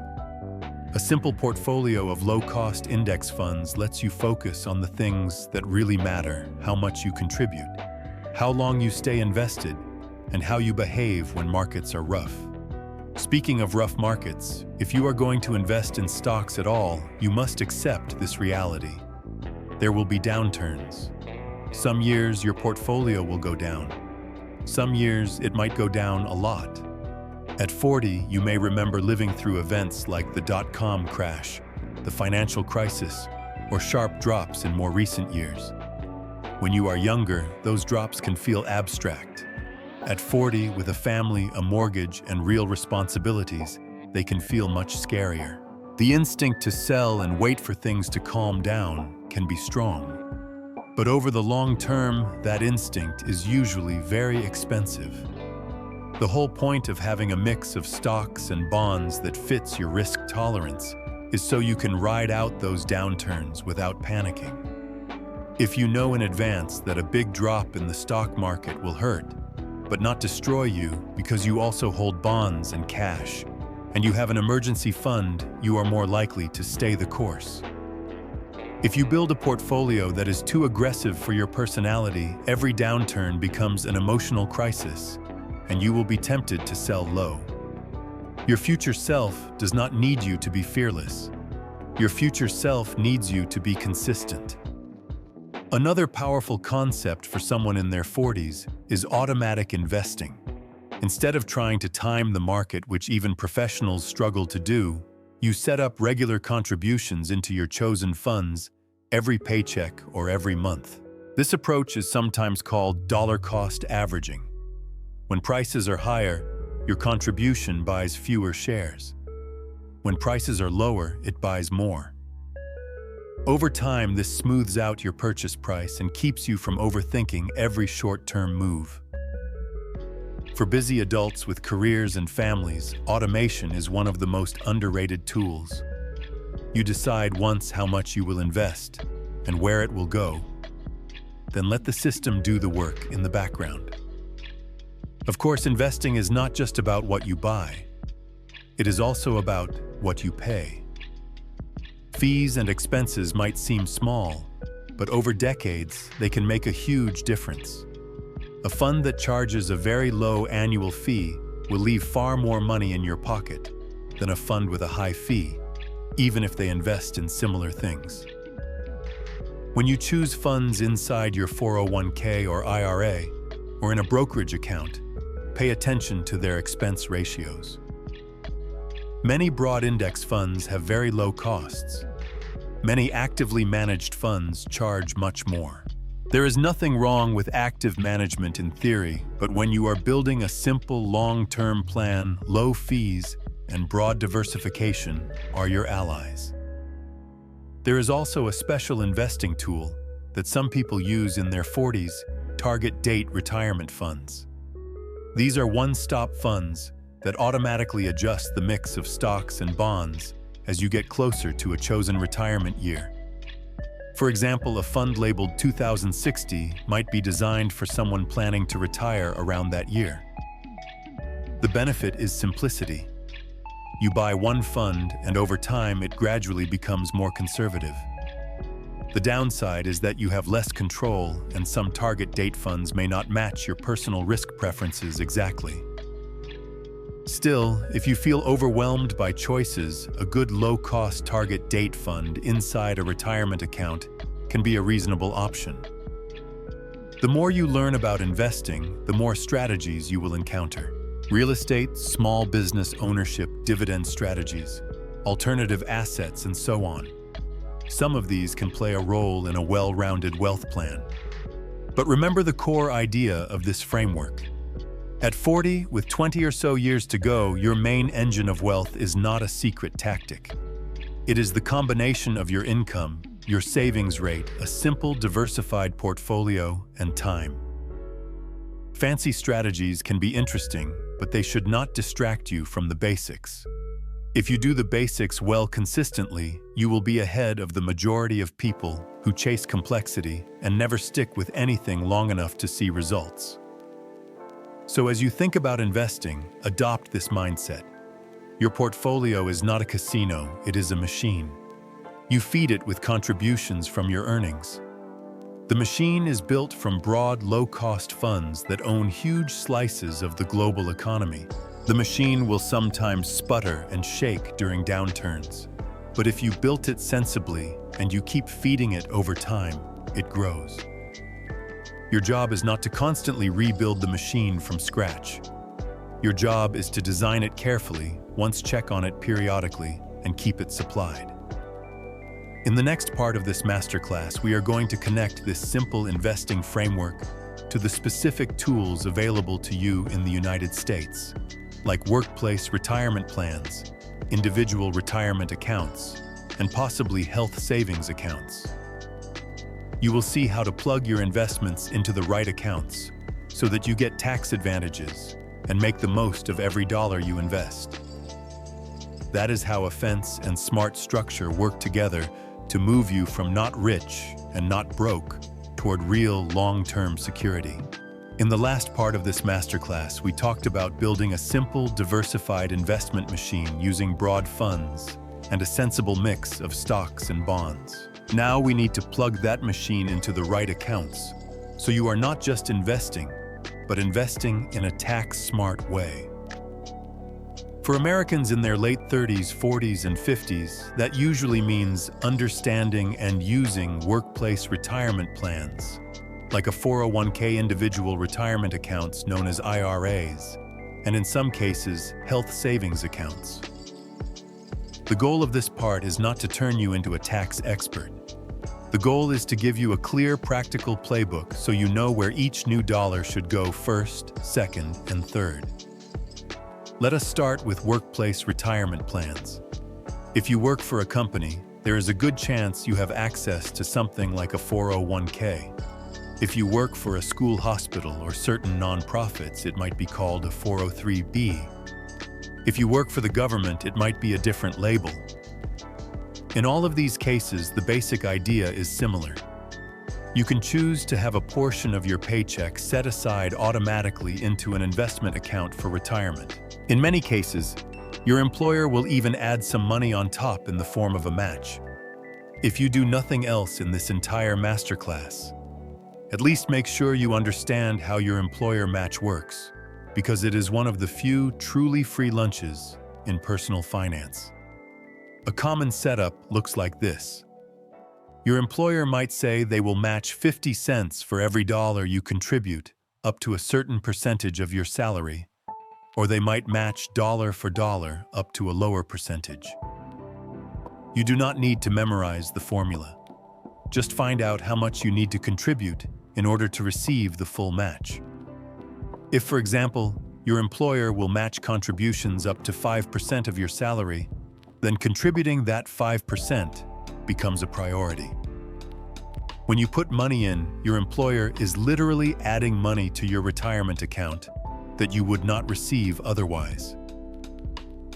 A simple portfolio of low-cost index funds lets you focus on the things that really matter: how much you contribute, how long you stay invested, and how you behave when markets are rough. Speaking of rough markets, if you are going to invest in stocks at all, you must accept this reality. There will be downturns. Some years your portfolio will go down. Some years it might go down a lot. At 40, you may remember living through events like the dot-com crash, the financial crisis, or sharp drops in more recent years. When you are younger, those drops can feel abstract. At 40, with a family, a mortgage, and real responsibilities, they can feel much scarier. The instinct to sell and wait for things to calm down can be strong. But over the long term, that instinct is usually very expensive. The whole point of having a mix of stocks and bonds that fits your risk tolerance is so you can ride out those downturns without panicking. If you know in advance that a big drop in the stock market will hurt, but not destroy you because you also hold bonds and cash, and you have an emergency fund, you are more likely to stay the course. If you build a portfolio that is too aggressive for your personality, every downturn becomes an emotional crisis, and you will be tempted to sell low. Your future self does not need you to be fearless. Your future self needs you to be consistent. Another powerful concept for someone in their 40s is automatic investing. Instead of trying to time the market, which even professionals struggle to do, you set up regular contributions into your chosen funds every paycheck or every month. This approach is sometimes called dollar-cost averaging. When prices are higher, your contribution buys fewer shares. When prices are lower, it buys more. Over time, this smooths out your purchase price and keeps you from overthinking every short-term move. For busy adults with careers and families, automation is one of the most underrated tools. You decide once how much you will invest and where it will go. Then let the system do the work in the background. Of course, investing is not just about what you buy. It is also about what you pay. Fees and expenses might seem small, but over decades, they can make a huge difference. A fund that charges a very low annual fee will leave far more money in your pocket than a fund with a high fee, even if they invest in similar things. When you choose funds inside your 401k or IRA, or in a brokerage account, pay attention to their expense ratios. Many broad index funds have very low costs. Many actively managed funds charge much more. There is nothing wrong with active management in theory, but when you are building a simple long-term plan, low fees and broad diversification are your allies. There is also a special investing tool that some people use in their 40s, target date retirement funds. These are one-stop funds that automatically adjust the mix of stocks and bonds as you get closer to a chosen retirement year. For example, a fund labeled 2060 might be designed for someone planning to retire around that year. The benefit is simplicity. You buy one fund, and over time it gradually becomes more conservative. The downside is that you have less control, and some target date funds may not match your personal risk preferences exactly. Still, if you feel overwhelmed by choices, a good low-cost target date fund inside a retirement account can be a reasonable option. The more you learn about investing, the more strategies you will encounter. Real estate, small business ownership, dividend strategies, alternative assets, and so on. Some of these can play a role in a well-rounded wealth plan. But remember the core idea of this framework. At 40, with 20 or so years to go, your main engine of wealth is not a secret tactic. It is the combination of your income, your savings rate, a simple diversified portfolio, and time. Fancy strategies can be interesting, but they should not distract you from the basics. If you do the basics well consistently, you will be ahead of the majority of people who chase complexity and never stick with anything long enough to see results. So as you think about investing, adopt this mindset. Your portfolio is not a casino, it is a machine. You feed it with contributions from your earnings. The machine is built from broad, low-cost funds that own huge slices of the global economy. The machine will sometimes sputter and shake during downturns. But if you built it sensibly and you keep feeding it over time, it grows. Your job is not to constantly rebuild the machine from scratch. Your job is to design it carefully, once check on it periodically, and keep it supplied. In the next part of this masterclass, we are going to connect this simple investing framework to the specific tools available to you in the United States, like workplace retirement plans, individual retirement accounts, and possibly health savings accounts. You will see how to plug your investments into the right accounts so that you get tax advantages and make the most of every dollar you invest. That is how a fence and smart structure work together to move you from not rich and not broke toward real long-term security. In the last part of this masterclass, we talked about building a simple, diversified investment machine using broad funds and a sensible mix of stocks and bonds. Now we need to plug that machine into the right accounts, so you are not just investing, but investing in a tax-smart way. For Americans in their late 30s, 40s, and 50s, that usually means understanding and using workplace retirement plans, like a 401k individual retirement accounts known as IRAs, and in some cases, health savings accounts. The goal of this part is not to turn you into a tax expert. The goal is to give you a clear, practical playbook so you know where each new dollar should go first, second, and third. Let us start with workplace retirement plans. If you work for a company, there is a good chance you have access to something like a 401k. If you work for a school hospital or certain nonprofits, it might be called a 403b. If you work for the government, it might be a different label. In all of these cases, the basic idea is similar. You can choose to have a portion of your paycheck set aside automatically into an investment account for retirement. In many cases, your employer will even add some money on top in the form of a match. If you do nothing else in this entire masterclass, at least make sure you understand how your employer match works, because it is one of the few truly free lunches in personal finance. A common setup looks like this. Your employer might say they will match 50 cents for every dollar you contribute up to a certain percentage of your salary, or they might match dollar for dollar up to a lower percentage. You do not need to memorize the formula. Just find out how much you need to contribute in order to receive the full match. If, for example, your employer will match contributions up to 5% of your salary, then contributing that 5% becomes a priority. When you put money in, your employer is literally adding money to your retirement account that you would not receive otherwise.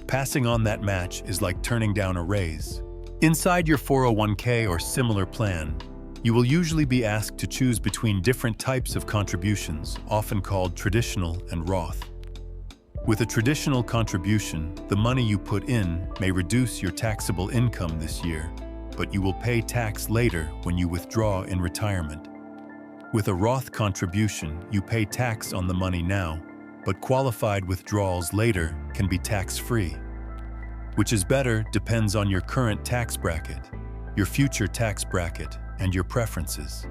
Passing on that match is like turning down a raise. Inside your 401k or similar plan, you will usually be asked to choose between different types of contributions, often called traditional and Roth. With a traditional contribution, the money you put in may reduce your taxable income this year, but you will pay tax later when you withdraw in retirement. With a Roth contribution, you pay tax on the money now, but qualified withdrawals later can be tax-free. Which is better depends on your current tax bracket, your future tax bracket, and your preferences.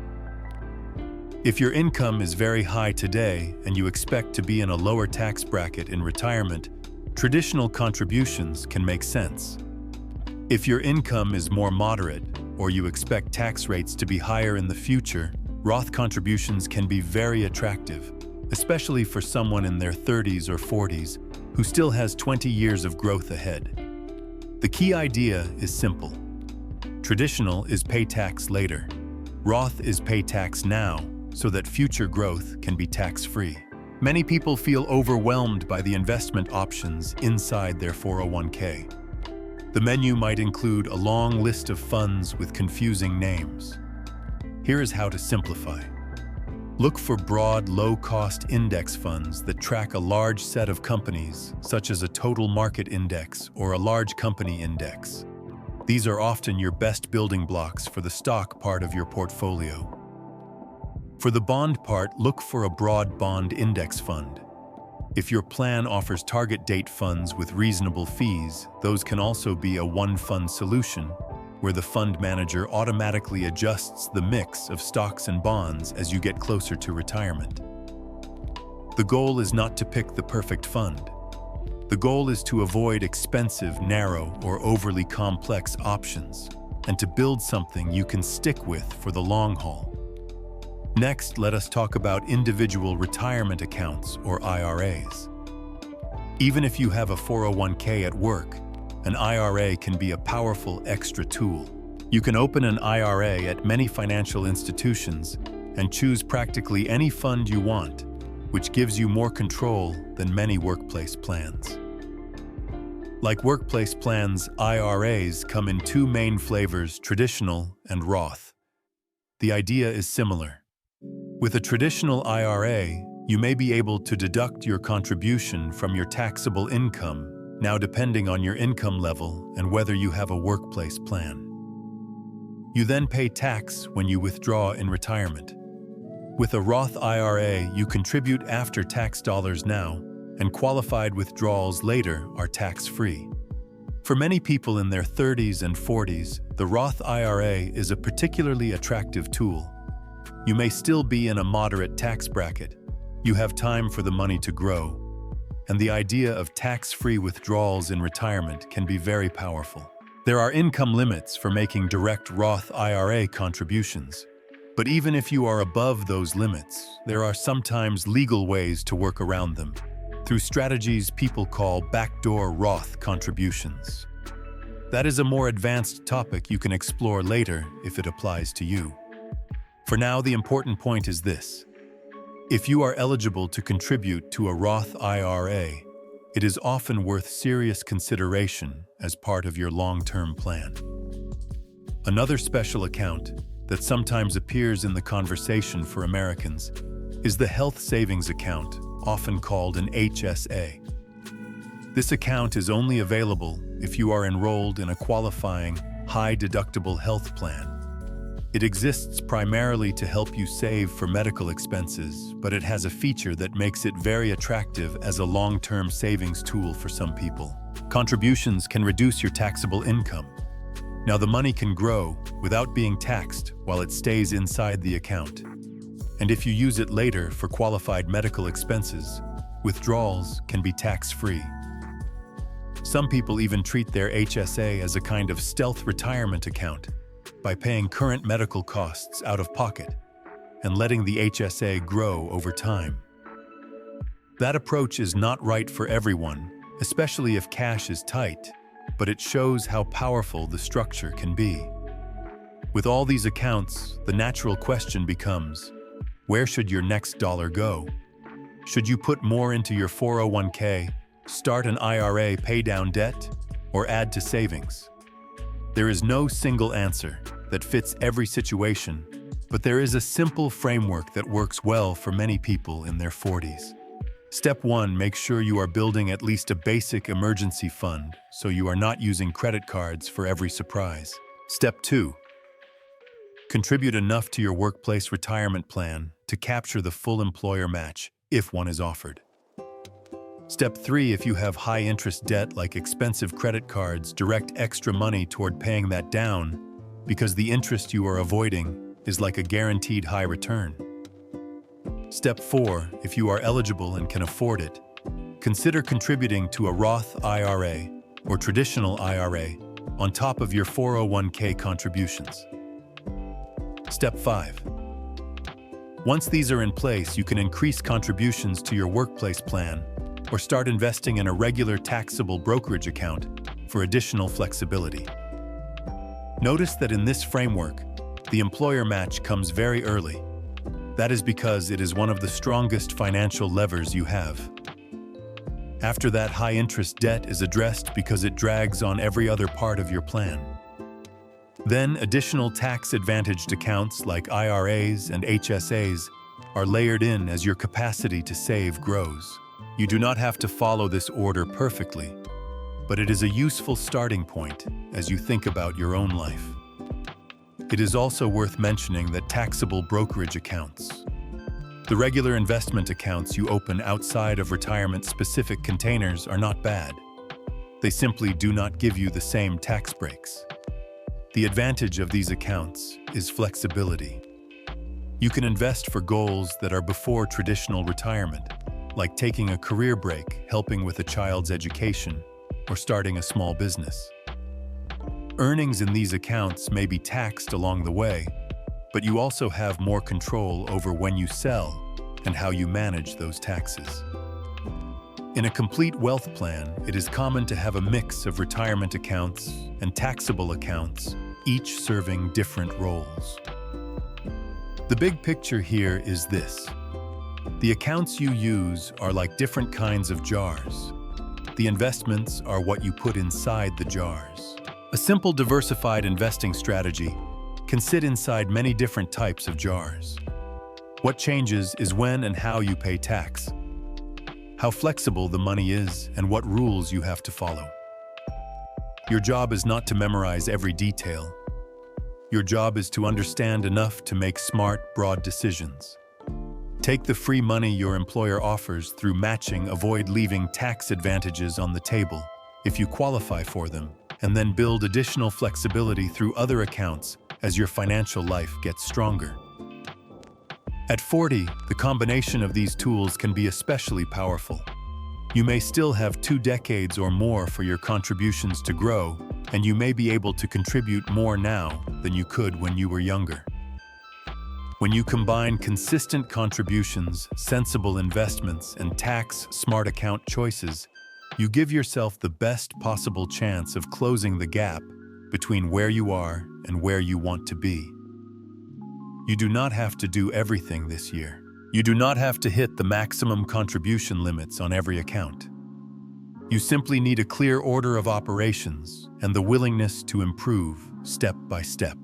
If your income is very high today and you expect to be in a lower tax bracket in retirement, traditional contributions can make sense. If your income is more moderate or you expect tax rates to be higher in the future, Roth contributions can be very attractive, especially for someone in their 30s or 40s who still has 20 years of growth ahead. The key idea is simple. Traditional is pay tax later. Roth is pay tax now so that future growth can be tax-free. Many people feel overwhelmed by the investment options inside their 401k. The menu might include a long list of funds with confusing names. Here is how to simplify. Look for broad, low-cost index funds that track a large set of companies, such as a total market index or a large company index. These are often your best building blocks for the stock part of your portfolio. For the bond part, look for a broad bond index fund. If your plan offers target date funds with reasonable fees, those can also be a one-fund solution, where the fund manager automatically adjusts the mix of stocks and bonds as you get closer to retirement. The goal is not to pick the perfect fund. The goal is to avoid expensive, narrow, or overly complex options, and to build something you can stick with for the long haul. Next, let us talk about individual retirement accounts, or IRAs. Even if you have a 401k at work, an IRA can be a powerful extra tool. You can open an IRA at many financial institutions and choose practically any fund you want, which gives you more control than many workplace plans. Like workplace plans, IRAs come in two main flavors, traditional and Roth. The idea is similar. With a traditional IRA, you may be able to deduct your contribution from your taxable income, now depending on your income level and whether you have a workplace plan. You then pay tax when you withdraw in retirement. With a Roth IRA, you contribute after-tax dollars now, and qualified withdrawals later are tax-free. For many people in their 30s and 40s, the Roth IRA is a particularly attractive tool. You may still be in a moderate tax bracket. You have time for the money to grow, and the idea of tax-free withdrawals in retirement can be very powerful. There are income limits for making direct Roth IRA contributions, but even if you are above those limits, there are sometimes legal ways to work around them, through strategies people call backdoor Roth contributions. That is a more advanced topic you can explore later if it applies to you. For now, the important point is this. If you are eligible to contribute to a Roth IRA, it is often worth serious consideration as part of your long-term plan. Another special account that sometimes appears in the conversation for Americans is the health savings account, often called an HSA. This account is only available if you are enrolled in a qualifying, high-deductible health plan. It exists primarily to help you save for medical expenses, but it has a feature that makes it very attractive as a long-term savings tool for some people. Contributions can reduce your taxable income. Now, the money can grow without being taxed while it stays inside the account. And if you use it later for qualified medical expenses, withdrawals can be tax-free. Some people even treat their HSA as a kind of stealth retirement account, by paying current medical costs out of pocket and letting the HSA grow over time. That approach is not right for everyone, especially if cash is tight, but it shows how powerful the structure can be. With all these accounts, the natural question becomes, where should your next dollar go? Should you put more into your 401k, start an IRA, pay down debt, or add to savings? There is no single answer that fits every situation, but there is a simple framework that works well for many people in their 40s. Step 1, make sure you are building at least a basic emergency fund so you are not using credit cards for every surprise. Step 2, contribute enough to your workplace retirement plan to capture the full employer match if one is offered. Step 3, if you have high-interest debt like expensive credit cards, direct extra money toward paying that down because the interest you are avoiding is like a guaranteed high return. Step 4, if you are eligible and can afford it, consider contributing to a Roth IRA or traditional IRA on top of your 401k contributions. Step 5. Once these are in place, you can increase contributions to your workplace plan or start investing in a regular taxable brokerage account for additional flexibility. Notice that in this framework, the employer match comes very early. That is because it is one of the strongest financial levers you have. After that, high-interest debt is addressed because it drags on every other part of your plan. Then, additional tax-advantaged accounts like IRAs and HSAs are layered in as your capacity to save grows. You do not have to follow this order perfectly, but it is a useful starting point as you think about your own life. It is also worth mentioning that taxable brokerage accounts, the regular investment accounts you open outside of retirement-specific containers, are not bad. They simply do not give you the same tax breaks. The advantage of these accounts is flexibility. You can invest for goals that are before traditional retirement, like taking a career break, helping with a child's education, or starting a small business. Earnings in these accounts may be taxed along the way, but you also have more control over when you sell and how you manage those taxes. In a complete wealth plan, it is common to have a mix of retirement accounts and taxable accounts, each serving different roles. The big picture here is this. The accounts you use are like different kinds of jars. The investments are what you put inside the jars. A simple diversified investing strategy can sit inside many different types of jars. What changes is when and how you pay tax, how flexible the money is, and what rules you have to follow. Your job is not to memorize every detail. Your job is to understand enough to make smart, broad decisions. Take the free money your employer offers through matching, avoid leaving tax advantages on the table if you qualify for them, and then build additional flexibility through other accounts as your financial life gets stronger. At 40, the combination of these tools can be especially powerful. You may still have 2 decades or more for your contributions to grow, and you may be able to contribute more now than you could when you were younger. When you combine consistent contributions, sensible investments, and tax-smart account choices, you give yourself the best possible chance of closing the gap between where you are and where you want to be. You do not have to do everything this year. You do not have to hit the maximum contribution limits on every account. You simply need a clear order of operations and the willingness to improve step by step.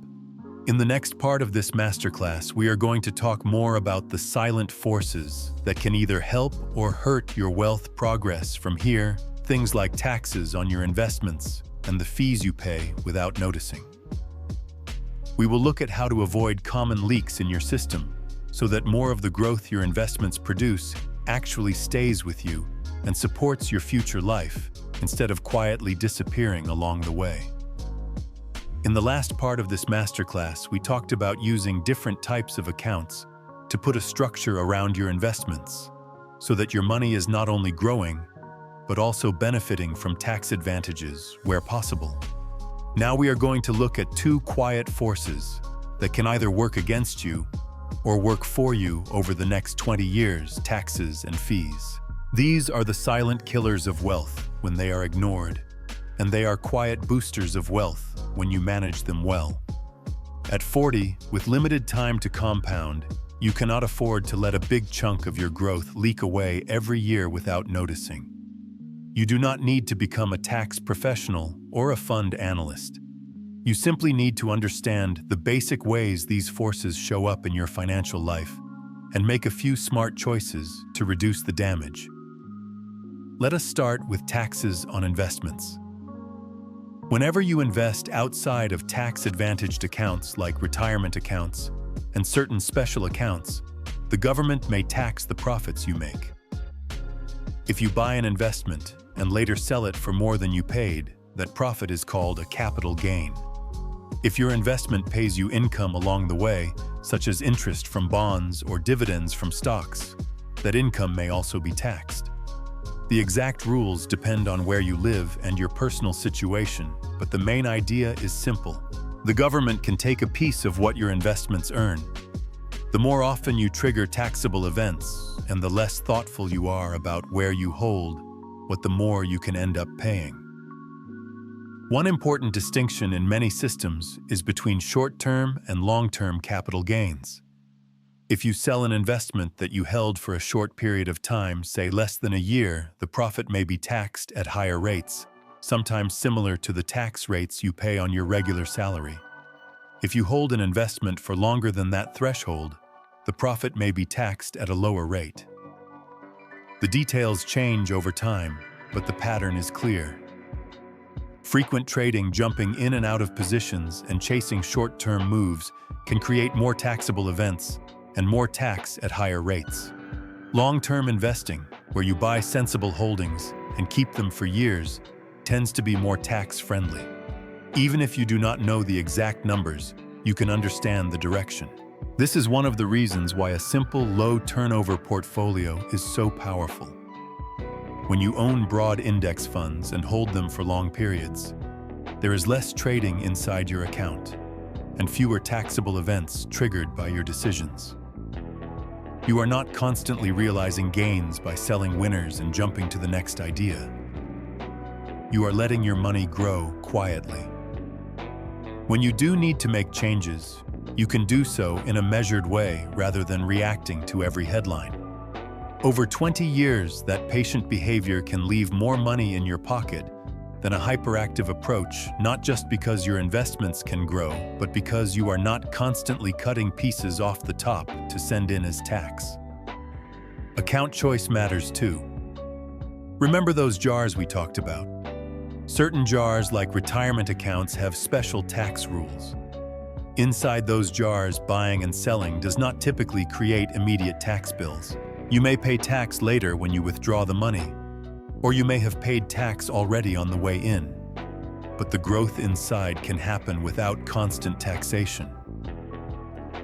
In the next part of this masterclass, we are going to talk more about the silent forces that can either help or hurt your wealth progress from here, things like taxes on your investments and the fees you pay without noticing. We will look at how to avoid common leaks in your system so that more of the growth your investments produce actually stays with you and supports your future life instead of quietly disappearing along the way. In the last part of this masterclass, we talked about using different types of accounts to put a structure around your investments so that your money is not only growing, but also benefiting from tax advantages where possible. Now we are going to look at 2 quiet forces that can either work against you or work for you over the next 20 years, taxes and fees. These are the silent killers of wealth when they are ignored, and they are quiet boosters of wealth when you manage them well. At 40, with limited time to compound, you cannot afford to let a big chunk of your growth leak away every year without noticing. You do not need to become a tax professional or a fund analyst. You simply need to understand the basic ways these forces show up in your financial life and make a few smart choices to reduce the damage. Let us start with taxes on investments. Whenever you invest outside of tax-advantaged accounts like retirement accounts and certain special accounts, the government may tax the profits you make. If you buy an investment and later sell it for more than you paid, that profit is called a capital gain. If your investment pays you income along the way, such as interest from bonds or dividends from stocks, that income may also be taxed. The exact rules depend on where you live and your personal situation, but the main idea is simple. The government can take a piece of what your investments earn. The more often you trigger taxable events, and the less thoughtful you are about where you hold, the more you can end up paying. One important distinction in many systems is between short-term and long-term capital gains. If you sell an investment that you held for a short period of time, say less than a year, the profit may be taxed at higher rates, sometimes similar to the tax rates you pay on your regular salary. If you hold an investment for longer than that threshold, the profit may be taxed at a lower rate. The details change over time, but the pattern is clear. Frequent trading, jumping in and out of positions, and chasing short-term moves can create more taxable events and more tax at higher rates. Long-term investing, where you buy sensible holdings and keep them for years, tends to be more tax-friendly. Even if you do not know the exact numbers, you can understand the direction. This is one of the reasons why a simple, low-turnover portfolio is so powerful. When you own broad index funds and hold them for long periods, there is less trading inside your account and fewer taxable events triggered by your decisions. You are not constantly realizing gains by selling winners and jumping to the next idea. You are letting your money grow quietly. When you do need to make changes, you can do so in a measured way rather than reacting to every headline. Over 20 years, that patient behavior can leave more money in your pocket than a hyperactive approach, not just because your investments can grow, but because you are not constantly cutting pieces off the top to send in as tax. Account choice matters too. Remember those jars we talked about? Certain jars, like retirement accounts, have special tax rules. Inside those jars, buying and selling does not typically create immediate tax bills. You may pay tax later when you withdraw the money, or you may have paid tax already on the way in. But the growth inside can happen without constant taxation.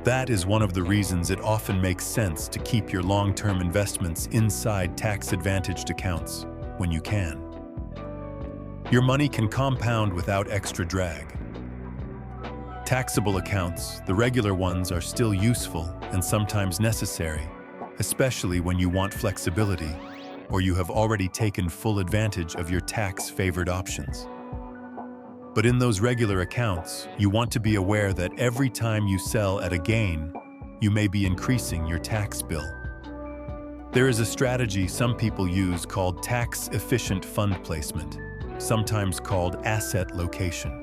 That is one of the reasons it often makes sense to keep your long-term investments inside tax-advantaged accounts when you can. Your money can compound without extra drag. Taxable accounts, the regular ones, are still useful and sometimes necessary, especially when you want flexibility or you have already taken full advantage of your tax-favored options. But in those regular accounts, you want to be aware that every time you sell at a gain, you may be increasing your tax bill. There is a strategy some people use called tax-efficient fund placement, sometimes called asset location.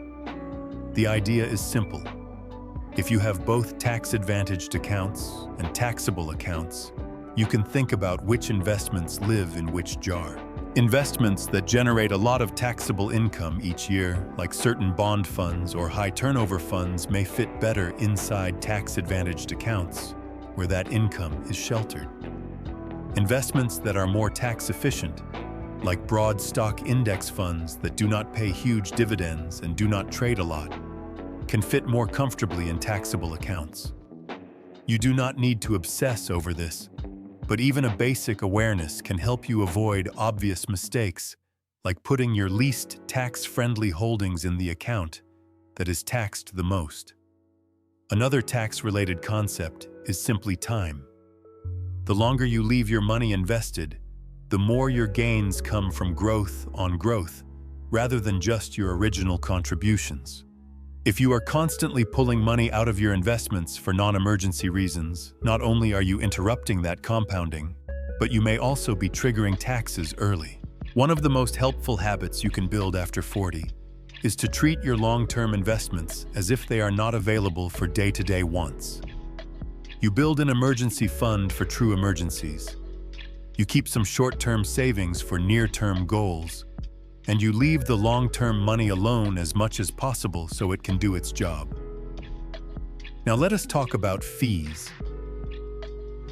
The idea is simple. If you have both tax-advantaged accounts and taxable accounts, you can think about which investments live in which jar. Investments that generate a lot of taxable income each year, like certain bond funds or high-turnover funds, may fit better inside tax-advantaged accounts, where that income is sheltered. Investments that are more tax-efficient, like broad stock index funds that do not pay huge dividends and do not trade a lot, can fit more comfortably in taxable accounts. You do not need to obsess over this, but even a basic awareness can help you avoid obvious mistakes, like putting your least tax-friendly holdings in the account that is taxed the most. Another tax-related concept is simply time. The longer you leave your money invested, the more your gains come from growth on growth, rather than just your original contributions. If you are constantly pulling money out of your investments for non-emergency reasons, not only are you interrupting that compounding, but you may also be triggering taxes early. One of the most helpful habits you can build after 40 is to treat your long-term investments as if they are not available for day-to-day wants. You build an emergency fund for true emergencies. You keep some short-term savings for near-term goals, and you leave the long-term money alone as much as possible so it can do its job. Now let us talk about fees.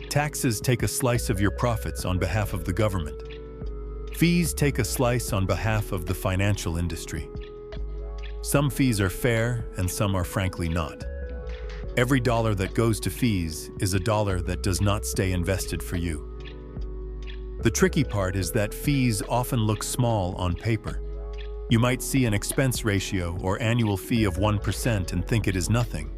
Taxes take a slice of your profits on behalf of the government. Fees take a slice on behalf of the financial industry. Some fees are fair and some are frankly not. Every dollar that goes to fees is a dollar that does not stay invested for you. The tricky part is that fees often look small on paper. You might see an expense ratio or annual fee of 1% and think it is nothing.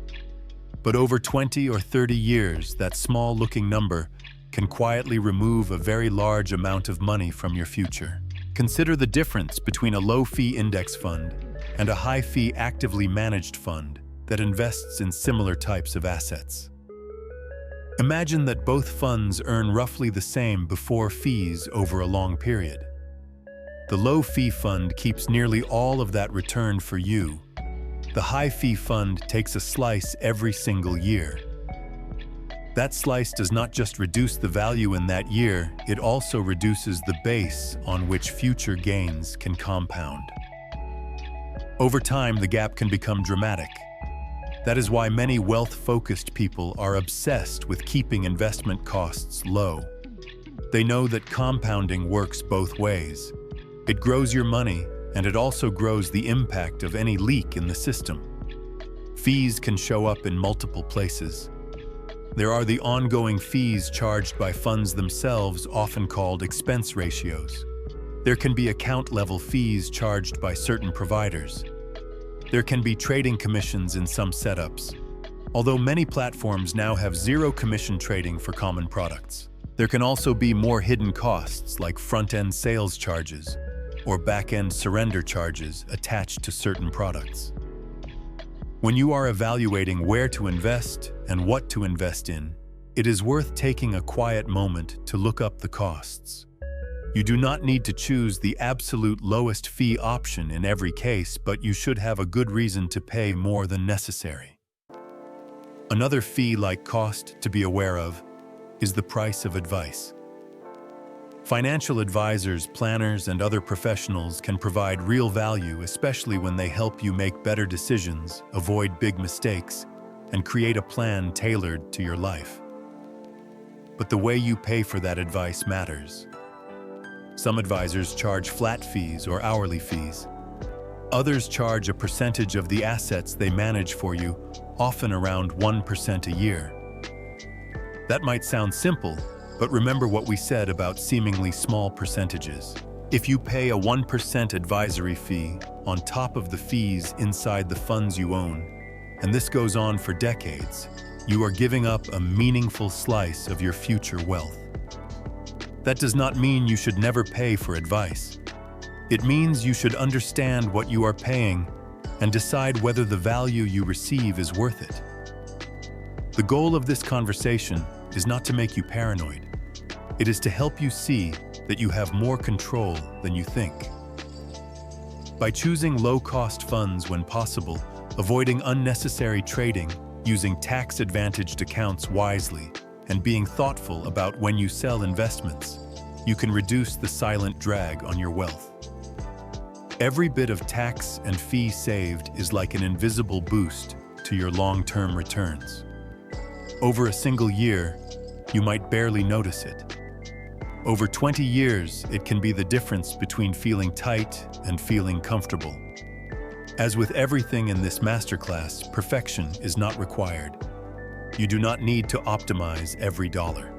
But over 20 or 30 years, that small-looking number can quietly remove a very large amount of money from your future. Consider the difference between a low-fee index fund and a high-fee actively managed fund that invests in similar types of assets. Imagine that both funds earn roughly the same before fees over a long period. The low-fee fund keeps nearly all of that return for you. The high-fee fund takes a slice every single year. That slice does not just reduce the value in that year, it also reduces the base on which future gains can compound. Over time, the gap can become dramatic. That is why many wealth-focused people are obsessed with keeping investment costs low. They know that compounding works both ways. It grows your money, and it also grows the impact of any leak in the system. Fees can show up in multiple places. There are the ongoing fees charged by funds themselves, often called expense ratios. There can be account-level fees charged by certain providers. There can be trading commissions in some setups. Although many platforms now have zero commission trading for common products, there can also be more hidden costs like front-end sales charges or back-end surrender charges attached to certain products. When you are evaluating where to invest and what to invest in, it is worth taking a quiet moment to look up the costs. You do not need to choose the absolute lowest fee option in every case, but you should have a good reason to pay more than necessary. Another fee-like cost to be aware of is the price of advice. Financial advisors, planners, and other professionals can provide real value, especially when they help you make better decisions, avoid big mistakes, and create a plan tailored to your life. But the way you pay for that advice matters. Some advisors charge flat fees or hourly fees. Others charge a percentage of the assets they manage for you, often around 1% a year. That might sound simple, but remember what we said about seemingly small percentages. If you pay a 1% advisory fee on top of the fees inside the funds you own, and this goes on for decades, you are giving up a meaningful slice of your future wealth. That does not mean you should never pay for advice. It means you should understand what you are paying and decide whether the value you receive is worth it. The goal of this conversation is not to make you paranoid. It is to help you see that you have more control than you think. By choosing low-cost funds when possible, avoiding unnecessary trading, using tax-advantaged accounts wisely, and being thoughtful about when you sell investments, you can reduce the silent drag on your wealth. Every bit of tax and fee saved is like an invisible boost to your long-term returns. Over a single year, you might barely notice it. Over 20 years, it can be the difference between feeling tight and feeling comfortable. As with everything in this masterclass, perfection is not required. You do not need to optimize every dollar.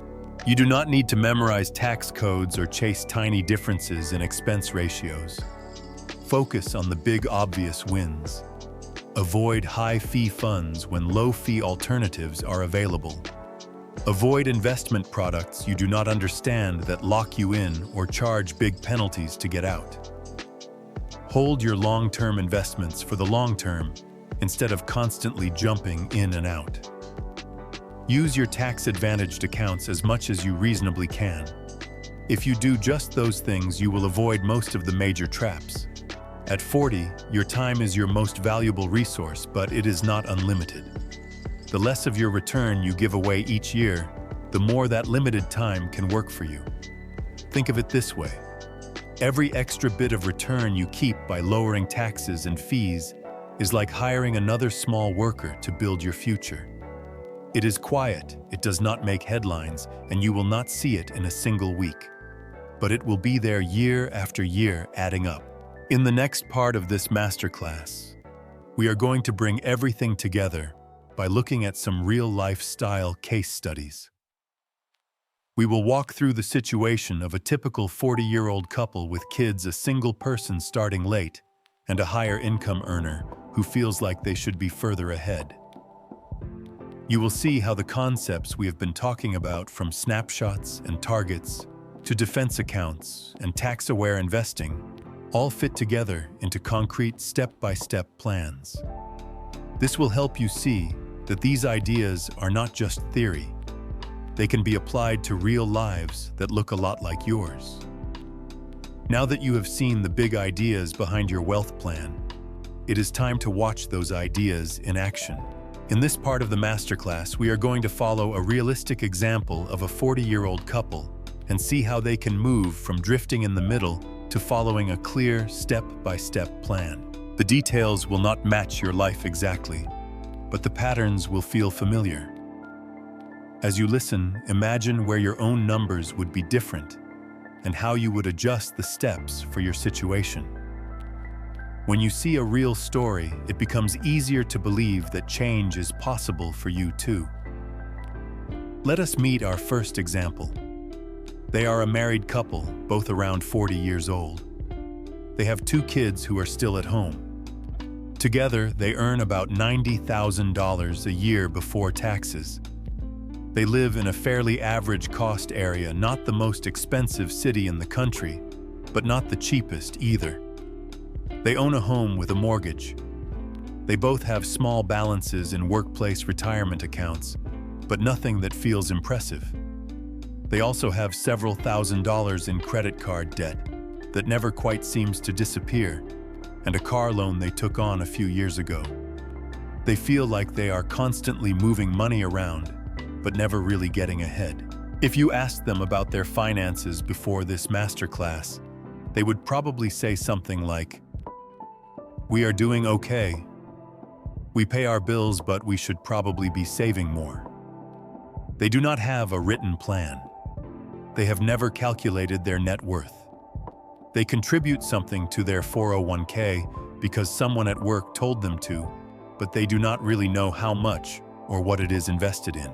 You do not need to memorize tax codes or chase tiny differences in expense ratios. Focus on the big obvious wins. Avoid high-fee funds when low-fee alternatives are available. Avoid investment products you do not understand that lock you in or charge big penalties to get out. Hold your long-term investments for the long term instead of constantly jumping in and out. Use your tax-advantaged accounts as much as you reasonably can. If you do just those things, you will avoid most of the major traps. At 40, your time is your most valuable resource, but it is not unlimited. The less of your return you give away each year, the more that limited time can work for you. Think of it this way. Every extra bit of return you keep by lowering taxes and fees is like hiring another small worker to build your future. It is quiet, it does not make headlines, and you will not see it in a single week. But it will be there year after year, adding up. In the next part of this masterclass, we are going to bring everything together by looking at some real-life style case studies. We will walk through the situation of a typical 40-year-old couple with kids, a single person starting late, and a higher income earner who feels like they should be further ahead. You will see how the concepts we have been talking about, from snapshots and targets to defense accounts and tax-aware investing, all fit together into concrete step-by-step plans. This will help you see that these ideas are not just theory. They can be applied to real lives that look a lot like yours. Now that you have seen the big ideas behind your wealth plan, it is time to watch those ideas in action. In this part of the masterclass, we are going to follow a realistic example of a 40-year-old couple and see how they can move from drifting in the middle to following a clear, step-by-step plan. The details will not match your life exactly, but the patterns will feel familiar. As you listen, imagine where your own numbers would be different and how you would adjust the steps for your situation. When you see a real story, it becomes easier to believe that change is possible for you too. Let us meet our first example. They are a married couple, both around 40 years old. They have 2 kids who are still at home. Together, they earn about $90,000 a year before taxes. They live in a fairly average cost area, not the most expensive city in the country, but not the cheapest either. They own a home with a mortgage. They both have small balances in workplace retirement accounts, but nothing that feels impressive. They also have several $1,000s in credit card debt that never quite seems to disappear, and a car loan they took on a few years ago. They feel like they are constantly moving money around, but never really getting ahead. If you asked them about their finances before this masterclass, they would probably say something like, "We are doing okay. We pay our bills, but we should probably be saving more." They do not have a written plan. They have never calculated their net worth. They contribute something to their 401k because someone at work told them to, but they do not really know how much or what it is invested in.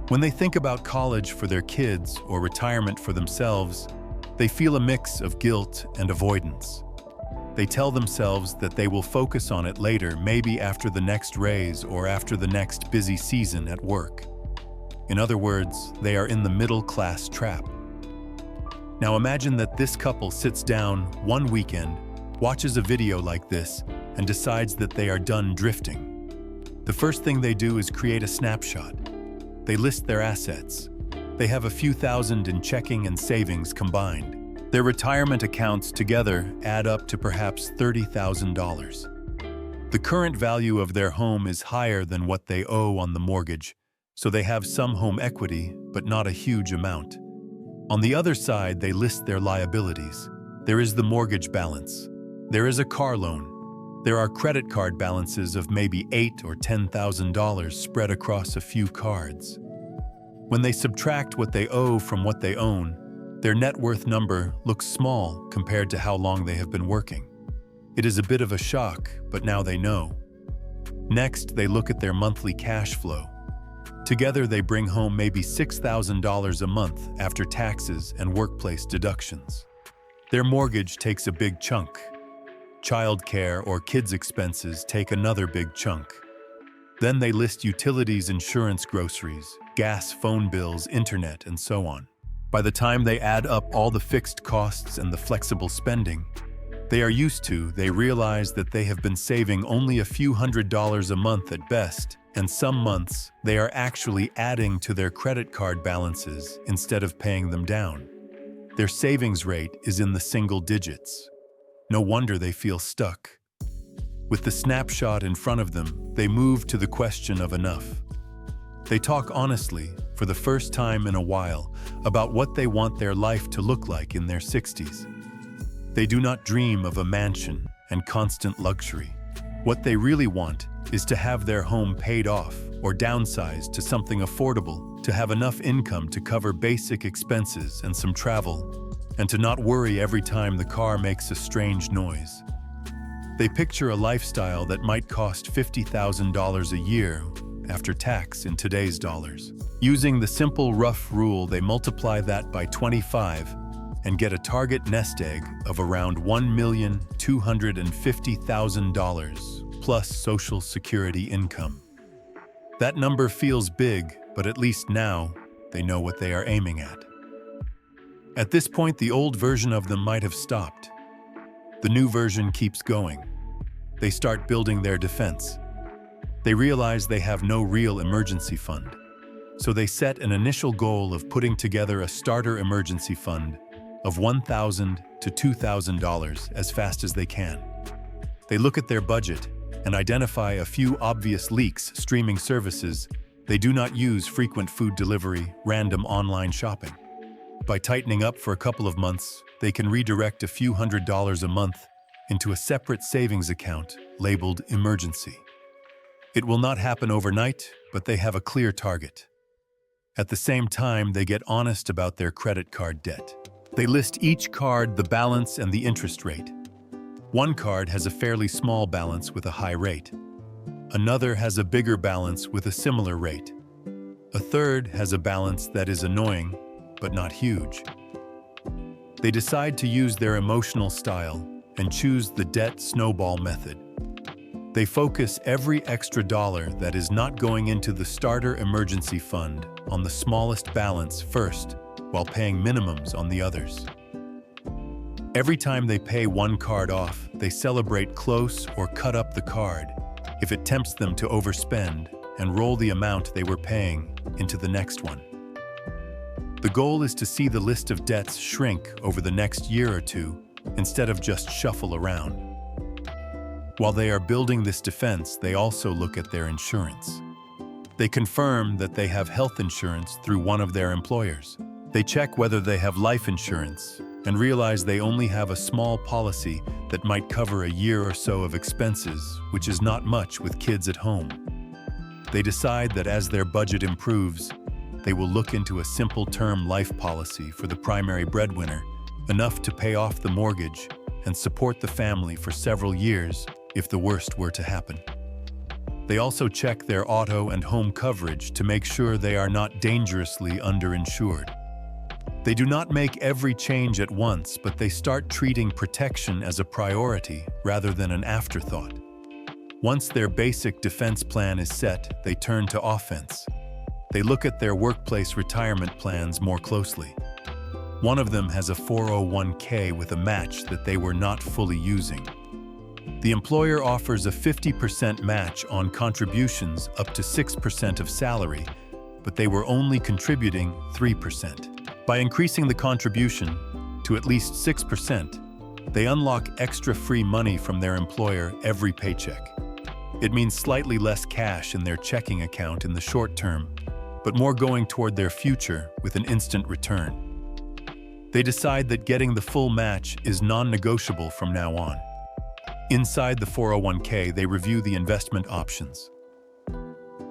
When they think about college for their kids or retirement for themselves, they feel a mix of guilt and avoidance. They tell themselves that they will focus on it later, maybe after the next raise or after the next busy season at work. In other words, they are in the middle-class trap. Now imagine that this couple sits down one weekend, watches a video like this, and decides that they are done drifting. The first thing they do is create a snapshot. They list their assets. They have a few thousand in checking and savings combined. Their retirement accounts together add up to perhaps $30,000. The current value of their home is higher than what they owe on the mortgage, so they have some home equity, but not a huge amount. On the other side, they list their liabilities. There is the mortgage balance. There is a car loan. There are credit card balances of maybe $8,000 or $10,000 spread across a few cards. When they subtract what they owe from what they own, their net worth number looks small compared to how long they have been working. It is a bit of a shock, but now they know. Next, they look at their monthly cash flow. Together, they bring home maybe $6,000 a month after taxes and workplace deductions. Their mortgage takes a big chunk. Childcare or kids' expenses take another big chunk. Then they list utilities, insurance, groceries, gas, phone bills, internet, and so on. By the time they add up all the fixed costs and the flexible spending they realize that they have been saving only a few $100s a month at best, and some months they are actually adding to their credit card balances instead of paying them down. Their savings rate is in the single digits. No wonder they feel stuck. With the snapshot in front of them, they move to the question of enough. They talk honestly, for the first time in a while, about what they want their life to look like in their 60s. They do not dream of a mansion and constant luxury. What they really want is to have their home paid off or downsized to something affordable, to have enough income to cover basic expenses and some travel, and to not worry every time the car makes a strange noise. They picture a lifestyle that might cost $50,000 a year after tax in today's dollars. Using the simple rough rule, they multiply that by 25 and get a target nest egg of around $1,250,000 plus Social Security income. That number feels big, but at least now they know what they are aiming at. At this point, the old version of them might have stopped. The new version keeps going. They start building their defense. They realize they have no real emergency fund, so they set an initial goal of putting together a starter emergency fund of $1,000 to $2,000 as fast as they can. They look at their budget and identify a few obvious leaks. Streaming services, they do not use frequent food delivery, random online shopping. By tightening up for a couple of months, they can redirect a few $100s a month into a separate savings account labeled emergency. It will not happen overnight, but they have a clear target. At the same time, they get honest about their credit card debt. They list each card, the balance, and the interest rate. One card has a fairly small balance with a high rate. Another has a bigger balance with a similar rate. A third has a balance that is annoying, but not huge. They decide to use their emotional style and choose the debt snowball method. They focus every extra dollar that is not going into the starter emergency fund on the smallest balance first, while paying minimums on the others. Every time they pay one card off, they celebrate close or cut up the card if it tempts them to overspend and roll the amount they were paying into the next one. The goal is to see the list of debts shrink over the next year or two instead of just shuffle around. While they are building this defense, they also look at their insurance. They confirm that they have health insurance through one of their employers. They check whether they have life insurance and realize they only have a small policy that might cover a year or so of expenses, which is not much with kids at home. They decide that as their budget improves, they will look into a simple term life policy for the primary breadwinner, enough to pay off the mortgage and support the family for several years if the worst were to happen. They also check their auto and home coverage to make sure they are not dangerously underinsured. They do not make every change at once, but they start treating protection as a priority rather than an afterthought. Once their basic defense plan is set, they turn to offense. They look at their workplace retirement plans more closely. One of them has a 401k with a match that they were not fully using. The employer offers a 50% match on contributions up to 6% of salary, but they were only contributing 3%. By increasing the contribution to at least 6%, they unlock extra free money from their employer every paycheck. It means slightly less cash in their checking account in the short term, but more going toward their future with an instant return. They decide that getting the full match is non-negotiable from now on. Inside the 401k, they review the investment options.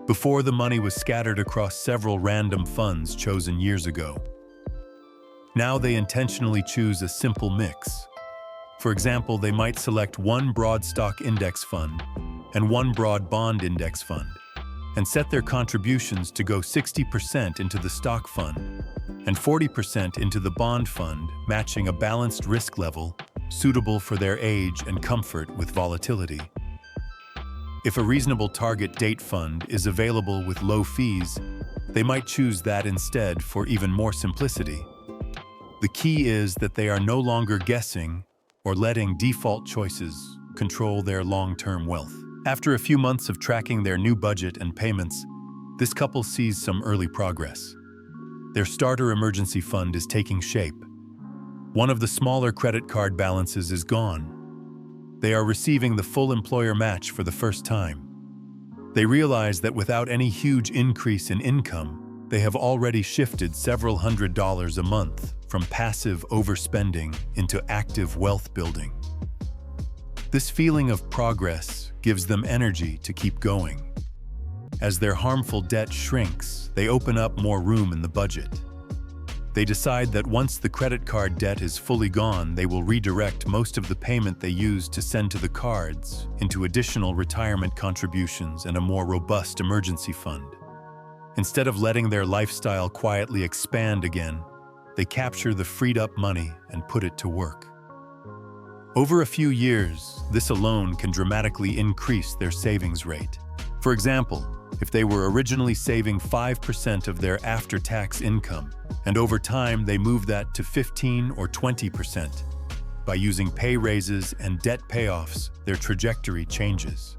Before, the money was scattered across several random funds chosen years ago. Now they intentionally choose a simple mix. For example, they might select one broad stock index fund and one broad bond index fund, and set their contributions to go 60% into the stock fund and 40% into the bond fund, matching a balanced risk level suitable for their age and comfort with volatility. If a reasonable target date fund is available with low fees, they might choose that instead for even more simplicity. The key is that they are no longer guessing or letting default choices control their long-term wealth. After a few months of tracking their new budget and payments, this couple sees some early progress. Their starter emergency fund is taking shape. One of the smaller credit card balances is gone. They are receiving the full employer match for the first time. They realize that without any huge increase in income, they have already shifted several $100s a month from passive overspending into active wealth building. This feeling of progress gives them energy to keep going. As their harmful debt shrinks, they open up more room in the budget. They decide that once the credit card debt is fully gone, they will redirect most of the payment they use to send to the cards into additional retirement contributions and a more robust emergency fund. Instead of letting their lifestyle quietly expand again, they capture the freed-up money and put it to work. Over a few years, this alone can dramatically increase their savings rate. For example, if they were originally saving 5% of their after-tax income, and over time they move that to 15 or 20%, by using pay raises and debt payoffs, their trajectory changes.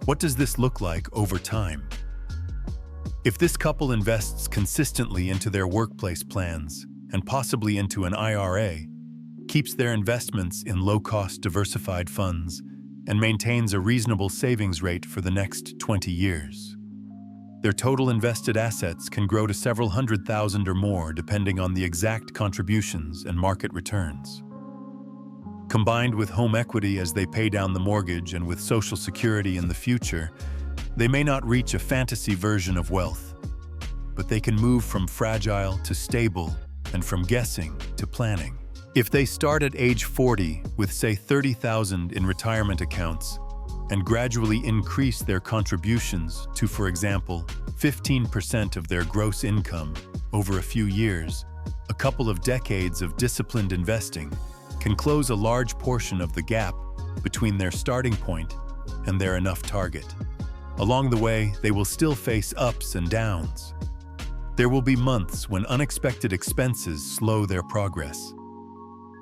What does this look like over time? If this couple invests consistently into their workplace plans, and possibly into an IRA, keeps their investments in low-cost diversified funds, and maintains a reasonable savings rate for the next 20 years. Their total invested assets can grow to several $100,000 or more depending on the exact contributions and market returns. Combined with home equity as they pay down the mortgage and with Social Security in the future, they may not reach a fantasy version of wealth, but they can move from fragile to stable and from guessing to planning. If they start at age 40 with, say, $30,000 in retirement accounts and gradually increase their contributions to, for example, 15% of their gross income over a few years, a couple of decades of disciplined investing can close a large portion of the gap between their starting point and their enough target. Along the way, they will still face ups and downs. There will be months when unexpected expenses slow their progress.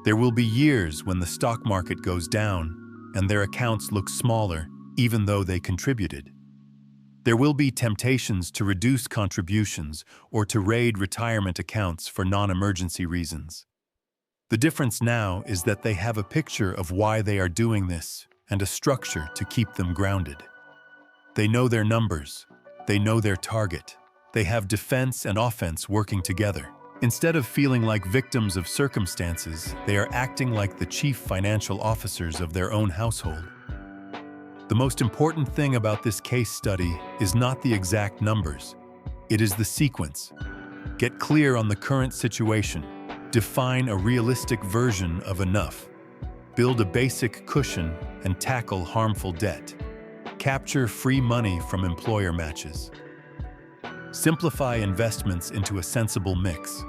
There will be years when the stock market goes down and their accounts look smaller even though they contributed. There will be temptations to reduce contributions or to raid retirement accounts for non-emergency reasons. The difference now is that they have a picture of why they are doing this and a structure to keep them grounded. They know their numbers, they know their target, they have defense and offense working together. Instead of feeling like victims of circumstances, they are acting like the chief financial officers of their own household. The most important thing about this case study is not the exact numbers. It is the sequence. Get clear on the current situation. Define a realistic version of enough. Build a basic cushion and tackle harmful debt. Capture free money from employer matches. Simplify investments into a sensible mix.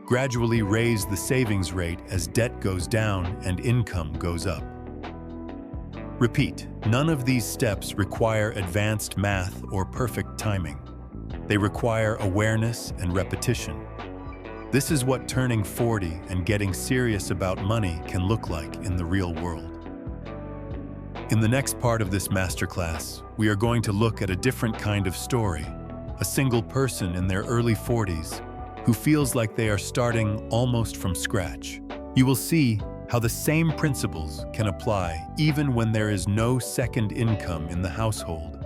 Gradually raise the savings rate as debt goes down and income goes up. Repeat, none of these steps require advanced math or perfect timing. They require awareness and repetition. This is what turning 40 and getting serious about money can look like in the real world. In the next part of this masterclass, we are going to look at a different kind of story, a single person in their early 40s who feels like they are starting almost from scratch. You will see how the same principles can apply even when there is no second income in the household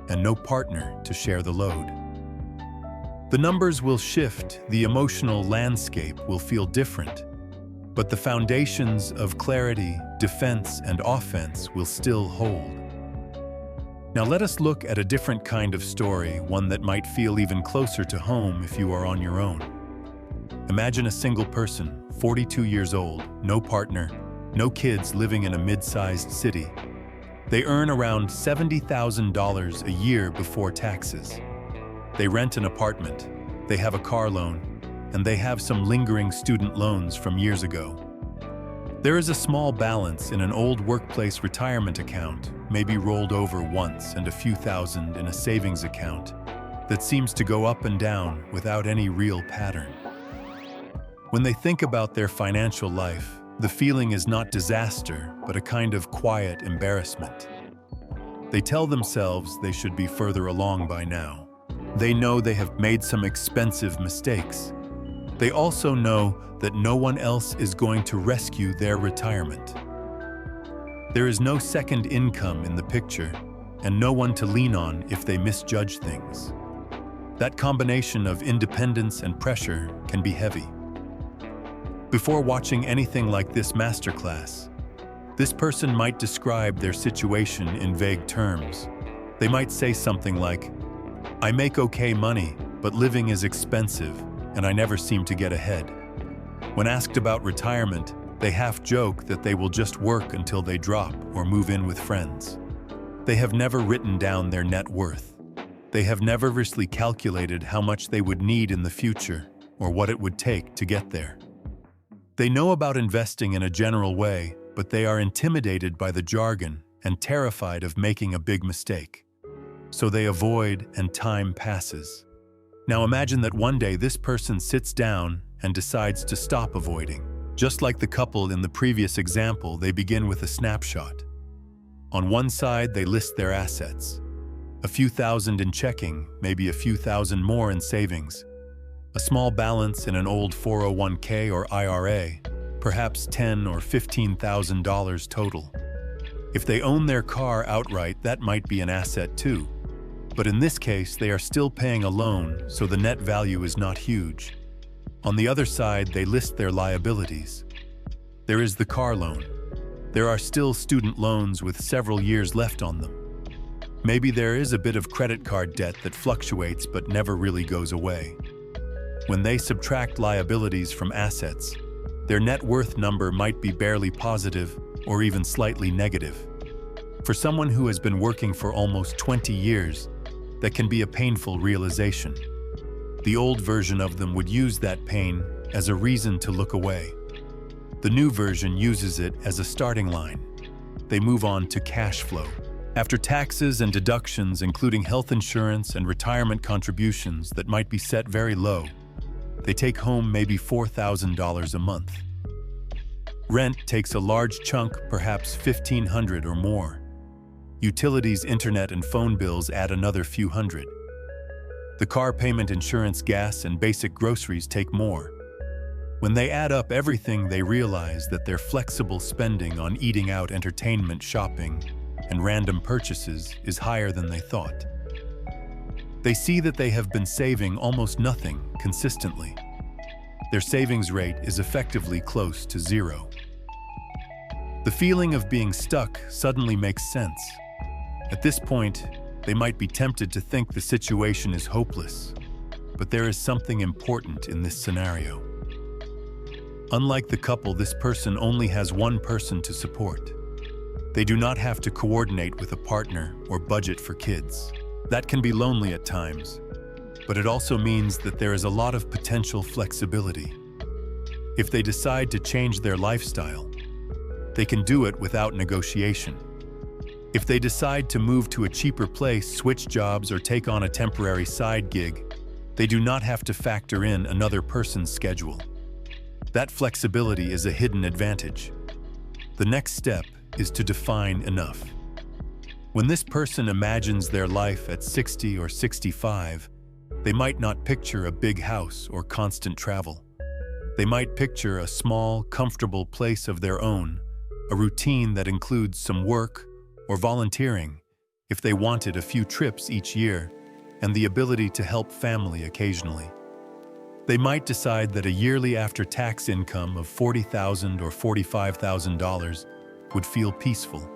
and no partner to share the load. The numbers will shift, the emotional landscape will feel different, but the foundations of clarity, defense, and offense will still hold. Now let us look at a different kind of story, one that might feel even closer to home if you are on your own. Imagine a single person, 42 years old, no partner, no kids, living in a mid-sized city. They earn around $70,000 a year before taxes. They rent an apartment, they have a car loan, and they have some lingering student loans from years ago. There is a small balance in an old workplace retirement account, maybe rolled over once, and a few thousand in a savings account that seems to go up and down without any real pattern. When they think about their financial life, the feeling is not disaster, but a kind of quiet embarrassment. They tell themselves they should be further along by now. They know they have made some expensive mistakes. They also know that no one else is going to rescue their retirement. There is no second income in the picture, and no one to lean on if they misjudge things. That combination of independence and pressure can be heavy. Before watching anything like this masterclass, this person might describe their situation in vague terms. They might say something like, "I make okay money, but living is expensive, and I never seem to get ahead." When asked about retirement, they half joke that they will just work until they drop or move in with friends. They have never written down their net worth. They have never rigorously calculated how much they would need in the future or what it would take to get there. They know about investing in a general way, but they are intimidated by the jargon and terrified of making a big mistake. So they avoid, and time passes. Now imagine that one day this person sits down and decides to stop avoiding. Just like the couple in the previous example, they begin with a snapshot. On one side, they list their assets. A few thousand in checking, maybe a few thousand more in savings. A small balance in an old 401k or IRA, perhaps $10,000 or $15,000 total. If they own their car outright, that might be an asset too. But in this case, they are still paying a loan, so the net value is not huge. On the other side, they list their liabilities. There is the car loan. There are still student loans with several years left on them. Maybe there is a bit of credit card debt that fluctuates but never really goes away. When they subtract liabilities from assets, their net worth number might be barely positive or even slightly negative. For someone who has been working for almost 20 years, that can be a painful realization. The old version of them would use that pain as a reason to look away. The new version uses it as a starting line. They move on to cash flow. After taxes and deductions, including health insurance and retirement contributions that might be set very low, they take home maybe $4,000 a month. Rent takes a large chunk, perhaps $1,500 or more. Utilities, internet, and phone bills add another few hundred. The car payment, insurance, gas, and basic groceries take more. When they add up everything, they realize that their flexible spending on eating out, entertainment, shopping, and random purchases is higher than they thought. They see that they have been saving almost nothing consistently. Their savings rate is effectively close to zero. The feeling of being stuck suddenly makes sense. At this point, they might be tempted to think the situation is hopeless, but there is something important in this scenario. Unlike the couple, this person only has one person to support. They do not have to coordinate with a partner or budget for kids. That can be lonely at times, but it also means that there is a lot of potential flexibility. If they decide to change their lifestyle, they can do it without negotiation. If they decide to move to a cheaper place, switch jobs, or take on a temporary side gig, they do not have to factor in another person's schedule. That flexibility is a hidden advantage. The next step is to define enough. When this person imagines their life at 60 or 65, they might not picture a big house or constant travel. They might picture a small, comfortable place of their own, a routine that includes some work or volunteering if they wanted a few trips each year, and the ability to help family occasionally. They might decide that a yearly after-tax income of $40,000 or $45,000 would feel peaceful.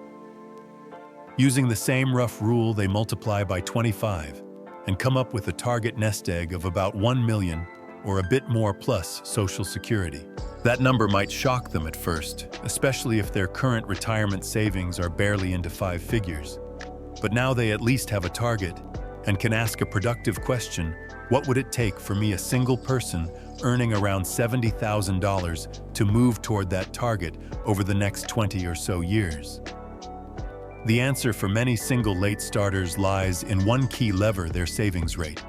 Using the same rough rule, they multiply by 25 and come up with a target nest egg of about 1 million or a bit more plus Social Security. That number might shock them at first, especially if their current retirement savings are barely into 5 figures. But now they at least have a target and can ask a productive question: what would it take for me, a single person earning around $70,000, to move toward that target over the next 20 or so years? The answer for many single late starters lies in one key lever: their savings rate.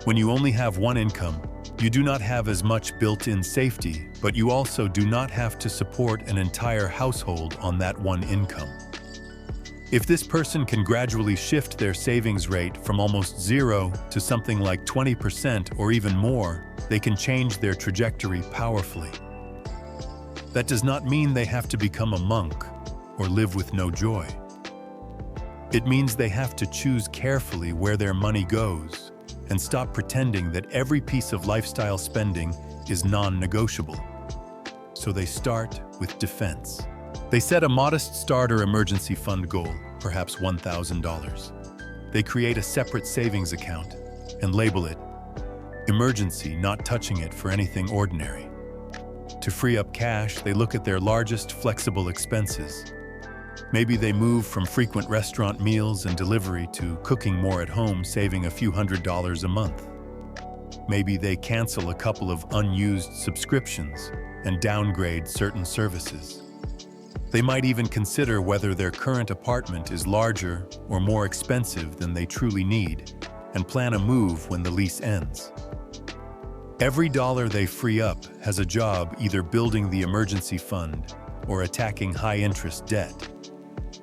When you only have one income, you do not have as much built-in safety, but you also do not have to support an entire household on that one income. If this person can gradually shift their savings rate from almost zero to something like 20% or even more, they can change their trajectory powerfully. That does not mean they have to become a monk or live with no joy. It means they have to choose carefully where their money goes and stop pretending that every piece of lifestyle spending is non-negotiable. So they start with defense. They set a modest starter emergency fund goal, perhaps $1,000. They create a separate savings account and label it emergency, not touching it for anything ordinary. To free up cash, they look at their largest flexible expenses. Maybe they move from frequent restaurant meals and delivery to cooking more at home, saving a few $100s a month. Maybe they cancel a couple of unused subscriptions and downgrade certain services. They might even consider whether their current apartment is larger or more expensive than they truly need, and plan a move when the lease ends. Every dollar they free up has a job either building the emergency fund or attacking high-interest debt.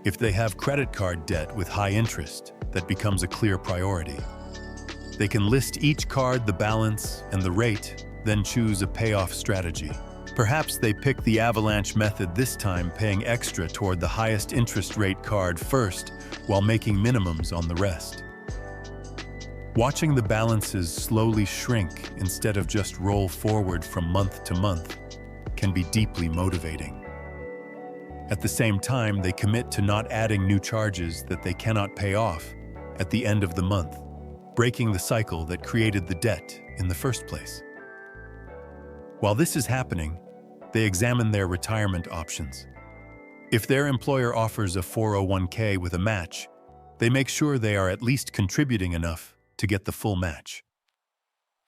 If they have credit card debt with high interest, that becomes a clear priority. They can list each card, the balance, and the rate, then choose a payoff strategy. Perhaps they pick the avalanche method this time, paying extra toward the highest interest rate card first while making minimums on the rest. Watching the balances slowly shrink instead of just roll forward from month to month can be deeply motivating. At the same time, they commit to not adding new charges that they cannot pay off at the end of the month, breaking the cycle that created the debt in the first place. While this is happening, they examine their retirement options. If their employer offers a 401k with a match, they make sure they are at least contributing enough to get the full match.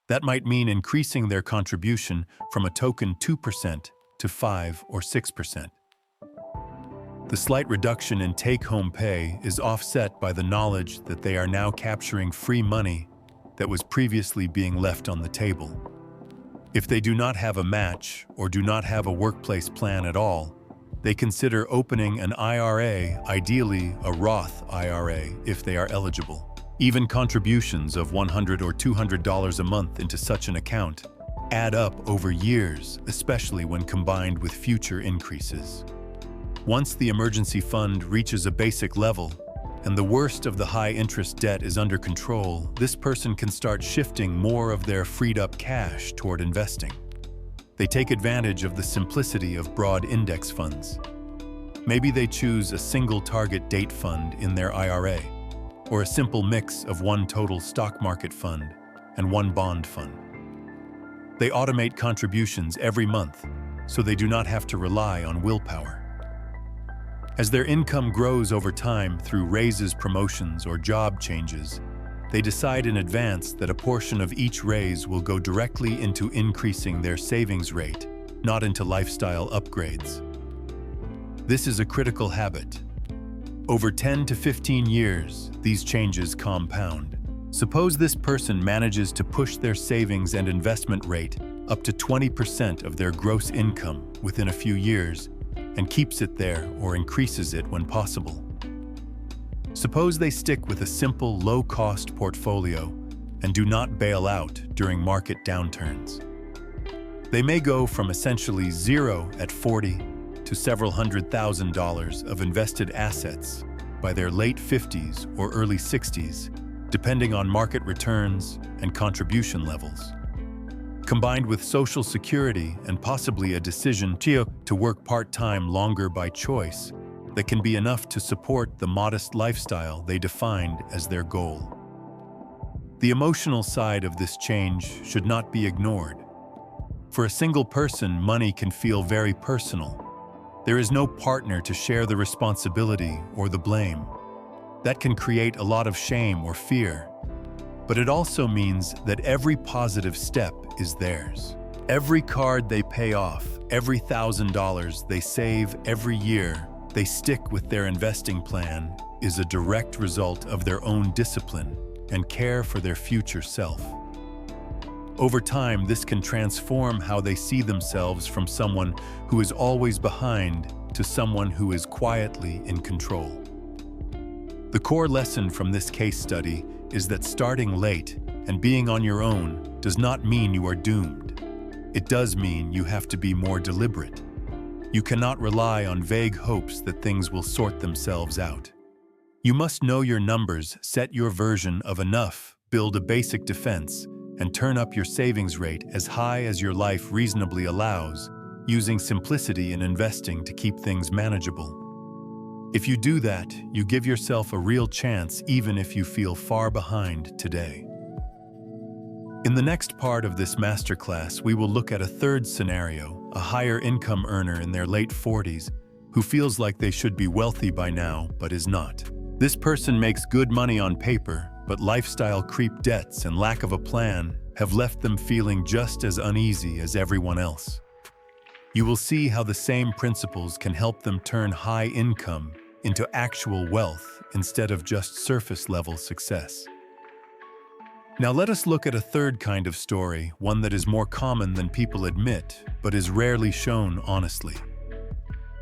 That might mean increasing their contribution from a token 2% to 5 or 6%. The slight reduction in take-home pay is offset by the knowledge that they are now capturing free money that was previously being left on the table. If they do not have a match or do not have a workplace plan at all, they consider opening an IRA, ideally a Roth IRA, if they are eligible. Even contributions of $100 or $200 a month into such an account add up over years, especially when combined with future increases. Once the emergency fund reaches a basic level and the worst of the high-interest debt is under control, this person can start shifting more of their freed-up cash toward investing. They take advantage of the simplicity of broad index funds. Maybe they choose a single target date fund in their IRA, or a simple mix of one total stock market fund and one bond fund. They automate contributions every month, so they do not have to rely on willpower. As their income grows over time through raises, promotions, or job changes, they decide in advance that a portion of each raise will go directly into increasing their savings rate, not into lifestyle upgrades. This is a critical habit. Over 10 to 15 years, these changes compound. Suppose this person manages to push their savings and investment rate up to 20% of their gross income within a few years, and keeps it there or increases it when possible. Suppose they stick with a simple, low-cost portfolio and do not bail out during market downturns. They may go from essentially zero at 40 to several $100,000 of invested assets by their late 50s or early 60s, depending on market returns and contribution levels. Combined with Social Security and possibly a decision to work part-time longer by choice, that can be enough to support the modest lifestyle they defined as their goal. The emotional side of this change should not be ignored. For a single person, money can feel very personal. There is no partner to share the responsibility or the blame. That can create a lot of shame or fear. But it also means that every positive step is theirs. Every card they pay off, every $1,000 they save every year they stick with their investing plan is a direct result of their own discipline and care for their future self. Over time, this can transform how they see themselves from someone who is always behind to someone who is quietly in control. The core lesson from this case study is that starting late and being on your own does not mean you are doomed. It does mean you have to be more deliberate. You cannot rely on vague hopes that things will sort themselves out. You must know your numbers, set your version of enough, build a basic defense, and turn up your savings rate as high as your life reasonably allows, using simplicity in investing to keep things manageable. If you do that, you give yourself a real chance even if you feel far behind today. In the next part of this masterclass, we will look at a third scenario, a higher income earner in their late 40s who feels like they should be wealthy by now but is not. This person makes good money on paper, but lifestyle creep, debts, and lack of a plan have left them feeling just as uneasy as everyone else. You will see how the same principles can help them turn high income into actual wealth instead of just surface-level success. Now let us look at a third kind of story, one that is more common than people admit, but is rarely shown honestly.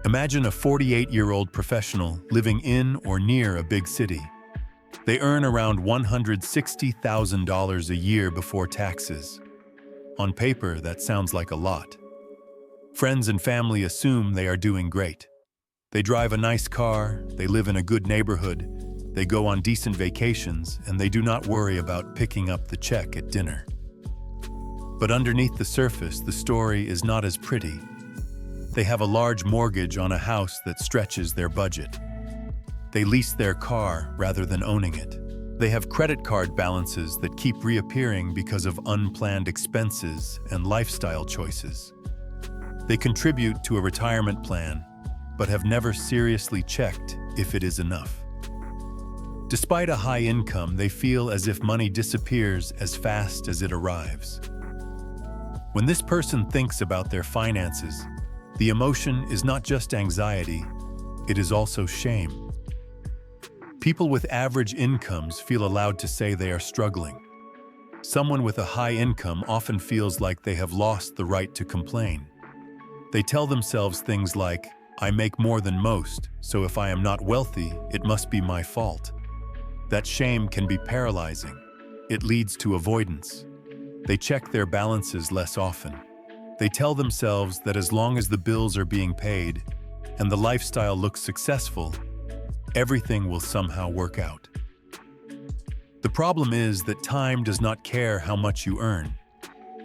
Imagine a 48-year-old professional living in or near a big city. They earn around $160,000 a year before taxes. On paper, that sounds like a lot. Friends and family assume they are doing great. They drive a nice car, they live in a good neighborhood, they go on decent vacations, and they do not worry about picking up the check at dinner. But underneath the surface, the story is not as pretty. They have a large mortgage on a house that stretches their budget. They lease their car rather than owning it. They have credit card balances that keep reappearing because of unplanned expenses and lifestyle choices. They contribute to a retirement plan, but have never seriously checked if it is enough. Despite a high income, they feel as if money disappears as fast as it arrives. When this person thinks about their finances, the emotion is not just anxiety, it is also shame. People with average incomes feel allowed to say they are struggling. Someone with a high income often feels like they have lost the right to complain. They tell themselves things like, "I make more than most, so if I am not wealthy, it must be my fault." That shame can be paralyzing. It leads to avoidance. They check their balances less often. They tell themselves that as long as the bills are being paid and the lifestyle looks successful, everything will somehow work out. The problem is that time does not care how much you earn.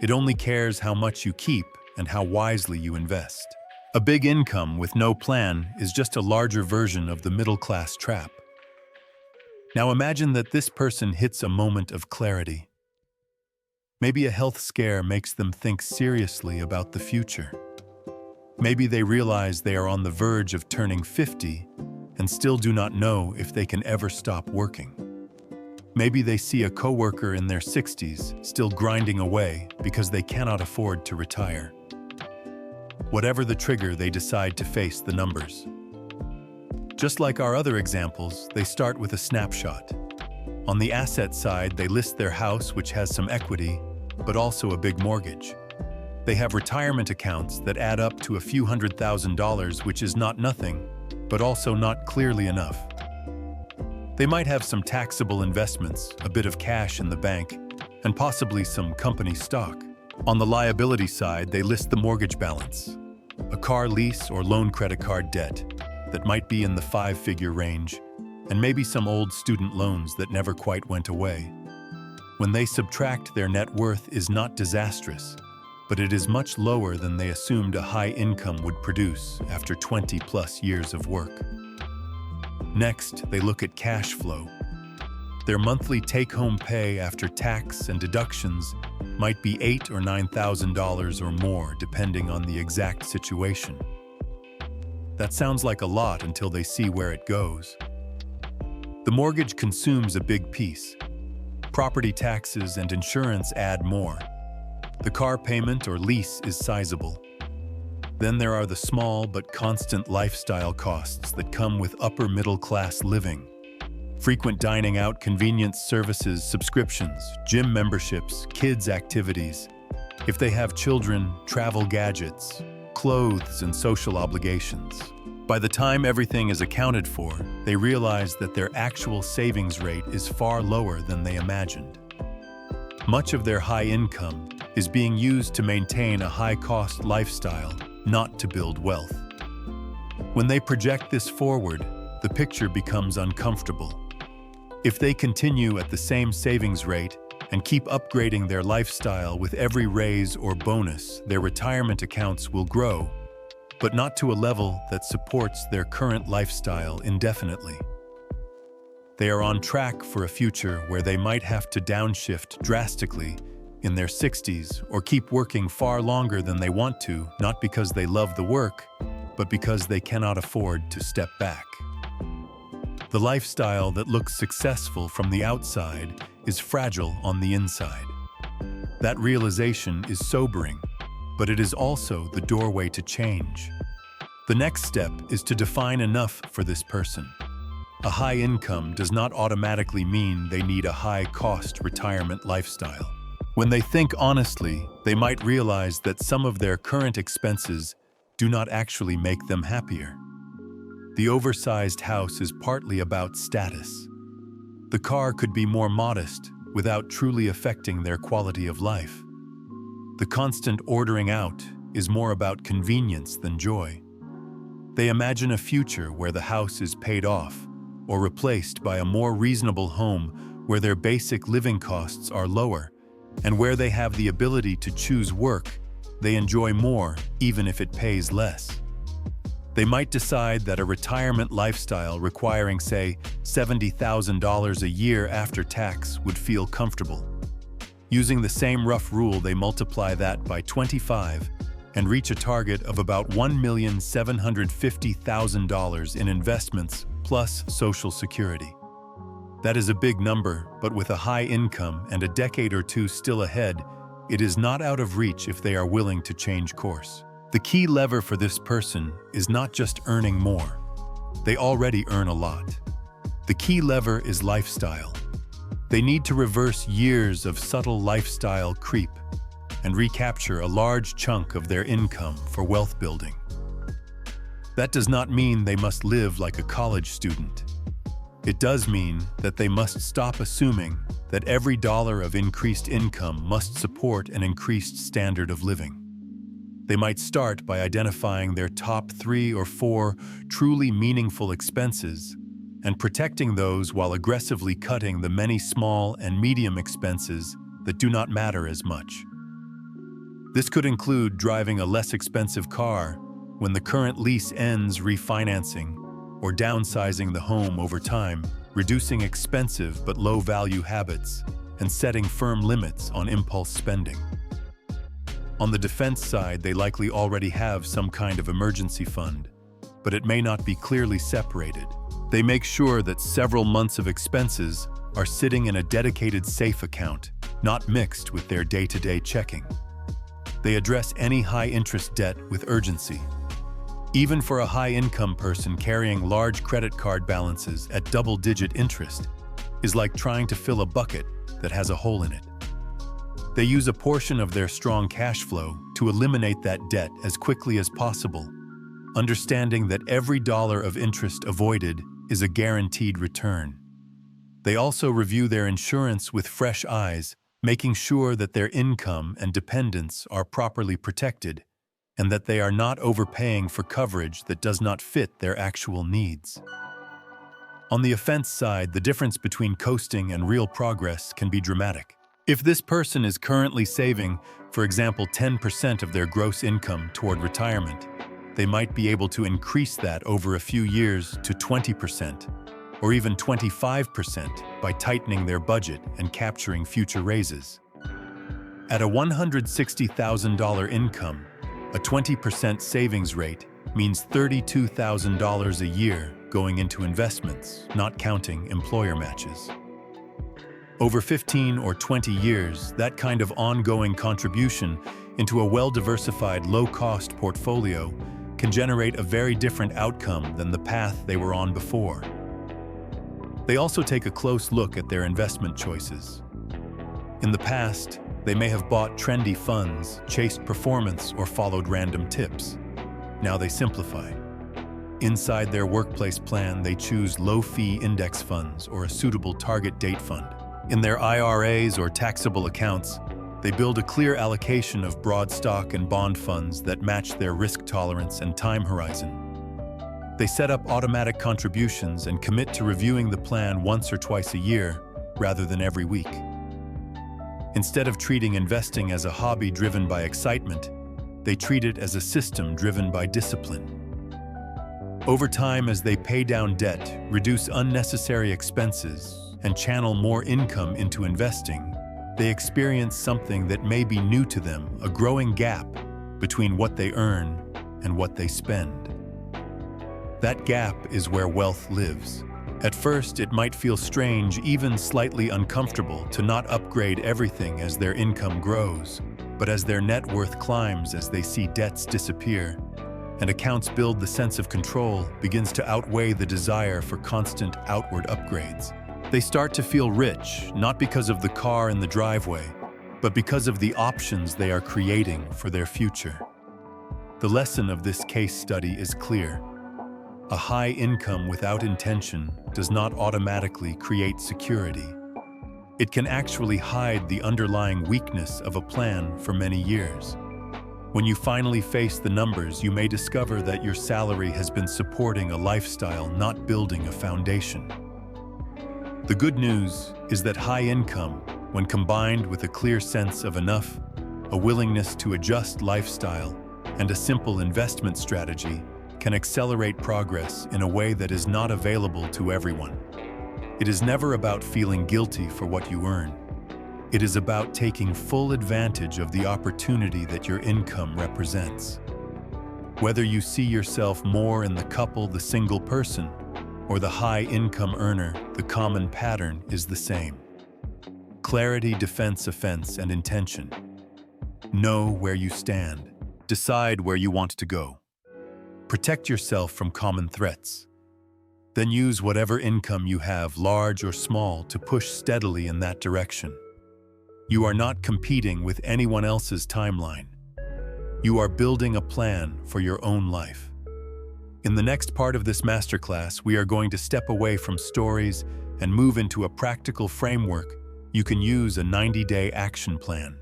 It only cares how much you keep and how wisely you invest. A big income with no plan is just a larger version of the middle-class trap. Now imagine that this person hits a moment of clarity. Maybe a health scare makes them think seriously about the future. Maybe they realize they are on the verge of turning 50 and still do not know if they can ever stop working. Maybe they see a coworker in their 60s still grinding away because they cannot afford to retire. Whatever the trigger, they decide to face the numbers. Just like our other examples, they start with a snapshot. On the asset side, they list their house, which has some equity, but also a big mortgage. They have retirement accounts that add up to a few $100,000, which is not nothing, but also not clearly enough. They might have some taxable investments, a bit of cash in the bank, and possibly some company stock. On the liability side, they list the mortgage balance, a car lease or loan credit card debt that might be in the 5-figure range, and maybe some old student loans that never quite went away. When they subtract, their net worth is not disastrous, but it is much lower than they assumed a high income would produce after 20+ years of work. Next, they look at cash flow. Their monthly take-home pay after tax and deductions might be $8,000 or $9,000 or more, depending on the exact situation. That sounds like a lot until they see where it goes. The mortgage consumes a big piece. Property taxes and insurance add more. The car payment or lease is sizable. Then there are the small but constant lifestyle costs that come with upper middle-class living. Frequent dining out, convenience services, subscriptions, gym memberships, kids' activities. If they have children, travel gadgets, clothes, and social obligations. By the time everything is accounted for, they realize that their actual savings rate is far lower than they imagined. Much of their high income is being used to maintain a high-cost lifestyle, not to build wealth. When they project this forward, the picture becomes uncomfortable. If they continue at the same savings rate and keep upgrading their lifestyle with every raise or bonus, their retirement accounts will grow, but not to a level that supports their current lifestyle indefinitely. They are on track for a future where they might have to downshift drastically in their 60s or keep working far longer than they want to, not because they love the work, but because they cannot afford to step back. The lifestyle that looks successful from the outside is fragile on the inside. That realization is sobering, but it is also the doorway to change. The next step is to define enough for this person. A high income does not automatically mean they need a high-cost retirement lifestyle. When they think honestly, they might realize that some of their current expenses do not actually make them happier. The oversized house is partly about status. The car could be more modest without truly affecting their quality of life. The constant ordering out is more about convenience than joy. They imagine a future where the house is paid off or replaced by a more reasonable home where their basic living costs are lower and where they have the ability to choose work they enjoy more even if it pays less. They might decide that a retirement lifestyle requiring, say, $70,000 a year after tax would feel comfortable. Using the same rough rule, they multiply that by 25 and reach a target of about $1,750,000 in investments plus Social Security. That is a big number, but with a high income and a decade or two still ahead, it is not out of reach if they are willing to change course. The key lever for this person is not just earning more. They already earn a lot. The key lever is lifestyle. They need to reverse years of subtle lifestyle creep and recapture a large chunk of their income for wealth building. That does not mean they must live like a college student. It does mean that they must stop assuming that every dollar of increased income must support an increased standard of living. They might start by identifying their top 3 or 4 truly meaningful expenses and protecting those while aggressively cutting the many small and medium expenses that do not matter as much. This could include driving a less expensive car when the current lease ends, refinancing, or downsizing the home over time, reducing expensive but low-value habits, and setting firm limits on impulse spending. On the defense side, they likely already have some kind of emergency fund, but it may not be clearly separated. They make sure that several months of expenses are sitting in a dedicated safe account, not mixed with their day-to-day checking. They address any high-interest debt with urgency. Even for a high-income person, carrying large credit card balances at double-digit interest is like trying to fill a bucket that has a hole in it. They use a portion of their strong cash flow to eliminate that debt as quickly as possible, understanding that every dollar of interest avoided is a guaranteed return. They also review their insurance with fresh eyes, making sure that their income and dependents are properly protected and that they are not overpaying for coverage that does not fit their actual needs. On the offense side, the difference between coasting and real progress can be dramatic. If this person is currently saving, for example, 10% of their gross income toward retirement, they might be able to increase that over a few years to 20% or even 25% by tightening their budget and capturing future raises. At a $160,000 income, a 20% savings rate means $32,000 a year going into investments, not counting employer matches. Over 15 or 20 years, that kind of ongoing contribution into a well-diversified, low-cost portfolio can generate a very different outcome than the path they were on before. They also take a close look at their investment choices. In the past, they may have bought trendy funds, chased performance, or followed random tips. Now they simplify. Inside their workplace plan, they choose low-fee index funds or a suitable target date fund. In their IRAs or taxable accounts, they build a clear allocation of broad stock and bond funds that match their risk tolerance and time horizon. They set up automatic contributions and commit to reviewing the plan once or twice a year, rather than every week. Instead of treating investing as a hobby driven by excitement, they treat it as a system driven by discipline. Over time, as they pay down debt, reduce unnecessary expenses, and channel more income into investing, they experience something that may be new to them, a growing gap between what they earn and what they spend. That gap is where wealth lives. At first, it might feel strange, even slightly uncomfortable, to not upgrade everything as their income grows. But as their net worth climbs, as they see debts disappear, and accounts build, the sense of control begins to outweigh the desire for constant outward upgrades. They start to feel rich, not because of the car in the driveway, but because of the options they are creating for their future. The lesson of this case study is clear. A high income without intention does not automatically create security. It can actually hide the underlying weakness of a plan for many years. When you finally face the numbers, you may discover that your salary has been supporting a lifestyle, not building a foundation. The good news is that high income, when combined with a clear sense of enough, a willingness to adjust lifestyle, and a simple investment strategy, can accelerate progress in a way that is not available to everyone. It is never about feeling guilty for what you earn. It is about taking full advantage of the opportunity that your income represents. Whether you see yourself more in the couple, the single person, or the high-income earner, the common pattern is the same. Clarity, defense, offense, and intention. Know where you stand. Decide where you want to go. Protect yourself from common threats. Then use whatever income you have, large or small, to push steadily in that direction. You are not competing with anyone else's timeline. You are building a plan for your own life. In the next part of this masterclass, we are going to step away from stories and move into a practical framework you can use, a 90-day action plan.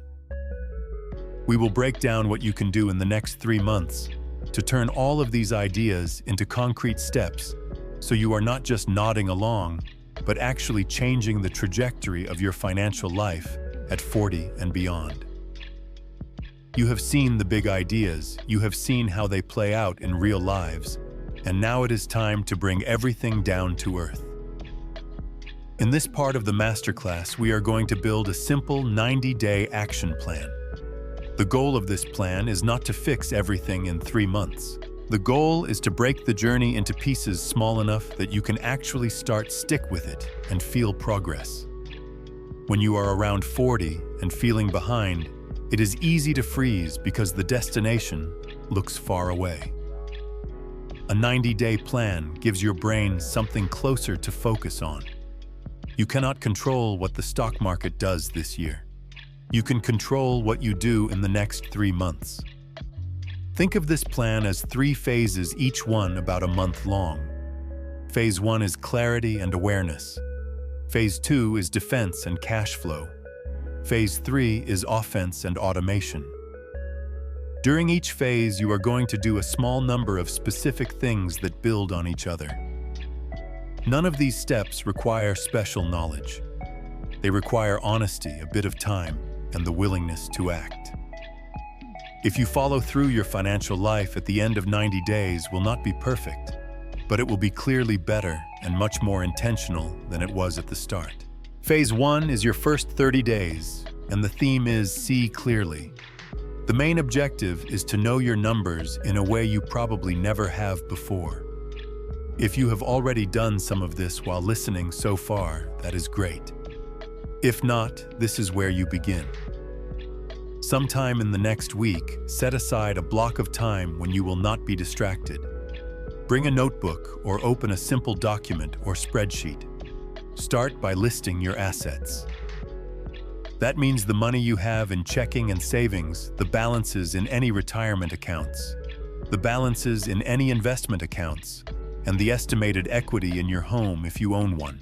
We will break down what you can do in the next 3 months to turn all of these ideas into concrete steps, so you are not just nodding along, but actually changing the trajectory of your financial life at 40 and beyond. You have seen the big ideas, you have seen how they play out in real lives, and now it is time to bring everything down to earth. In this part of the masterclass, we are going to build a simple 90-day action plan. The goal of this plan is not to fix everything in 3 months. The goal is to break the journey into pieces small enough that you can actually stick with it, and feel progress. When you are around 40 and feeling behind, it is easy to freeze because the destination looks far away. A 90-day plan gives your brain something closer to focus on. You cannot control what the stock market does this year. You can control what you do in the next 3 months. Think of this plan as 3 phases, each one about a month long. Phase 1 is clarity and awareness. Phase 2 is defense and cash flow. Phase 3 is offense and automation. During each phase, you are going to do a small number of specific things that build on each other. None of these steps require special knowledge. They require honesty, a bit of time, and the willingness to act. If you follow through, your financial life at the end of 90 days will not be perfect, but it will be clearly better and much more intentional than it was at the start. Phase 1 is your first 30 days, and the theme is see clearly. The main objective is to know your numbers in a way you probably never have before. If you have already done some of this while listening so far, that is great. If not, this is where you begin. Sometime in the next week, set aside a block of time when you will not be distracted. Bring a notebook or open a simple document or spreadsheet. Start by listing your assets. That means the money you have in checking and savings, the balances in any retirement accounts, the balances in any investment accounts, and the estimated equity in your home if you own one.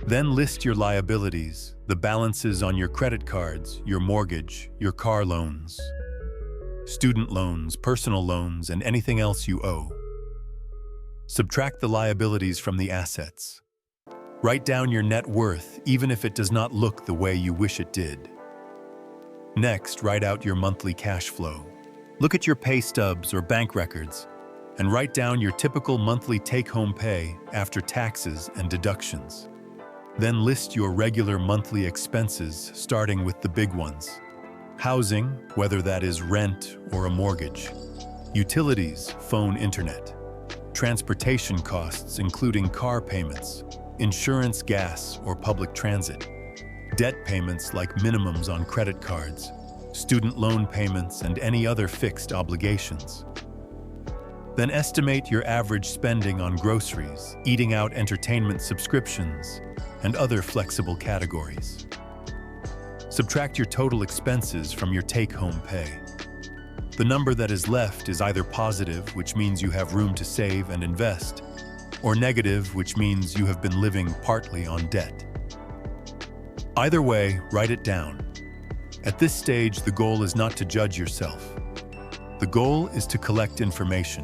Then list your liabilities, the balances on your credit cards, your mortgage, your car loans, student loans, personal loans, and anything else you owe. Subtract the liabilities from the assets. Write down your net worth, even if it does not look the way you wish it did. Next, write out your monthly cash flow. Look at your pay stubs or bank records, and write down your typical monthly take-home pay after taxes and deductions. Then list your regular monthly expenses, starting with the big ones. Housing, whether that is rent or a mortgage. Utilities, phone, internet. Transportation costs, including car payments. Insurance, gas, or public transit. Debt payments like minimums on credit cards. Student loan payments and any other fixed obligations. Then estimate your average spending on groceries, eating out, entertainment subscriptions, and other flexible categories. Subtract your total expenses from your take-home pay. The number that is left is either positive, which means you have room to save and invest, or negative, which means you have been living partly on debt. Either way, write it down. At this stage, the goal is not to judge yourself. The goal is to collect information.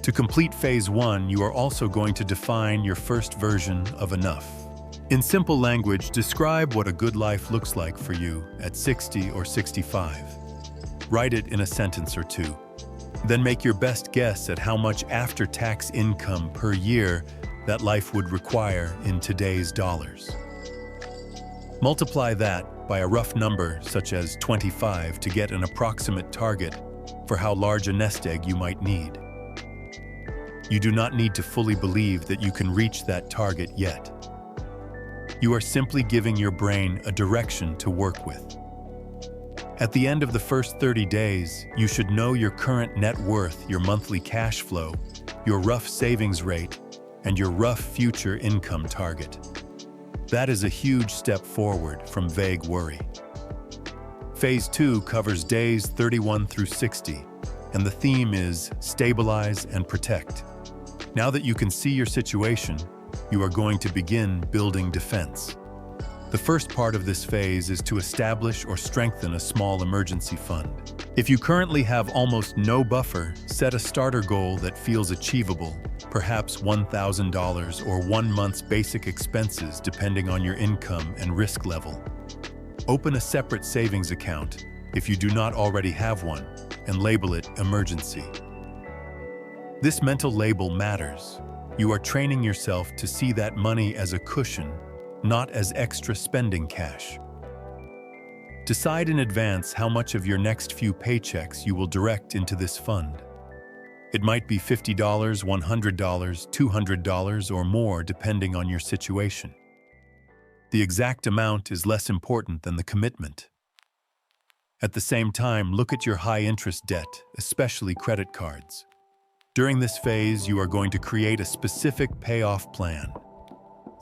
To complete phase 1, you are also going to define your first version of enough. In simple language, describe what a good life looks like for you at 60 or 65. Write it in a sentence or two. Then make your best guess at how much after-tax income per year that life would require in today's dollars. Multiply that by a rough number such as 25 to get an approximate target for how large a nest egg you might need. You do not need to fully believe that you can reach that target yet. You are simply giving your brain a direction to work with. At the end of the first 30 days, you should know your current net worth, your monthly cash flow, your rough savings rate, and your rough future income target. That is a huge step forward from vague worry. Phase 2 covers days 31 through 60, and the theme is stabilize and protect. Now that you can see your situation, you are going to begin building defense. The first part of this phase is to establish or strengthen a small emergency fund. If you currently have almost no buffer, set a starter goal that feels achievable, perhaps $1,000 or 1 month's basic expenses depending on your income and risk level. Open a separate savings account, if you do not already have one, and label it emergency. This mental label matters. You are training yourself to see that money as a cushion, not as extra spending cash. Decide in advance how much of your next few paychecks you will direct into this fund. It might be $50, $100, $200, or more depending on your situation. The exact amount is less important than the commitment. At the same time, look at your high-interest debt, especially credit cards. During this phase, you are going to create a specific payoff plan.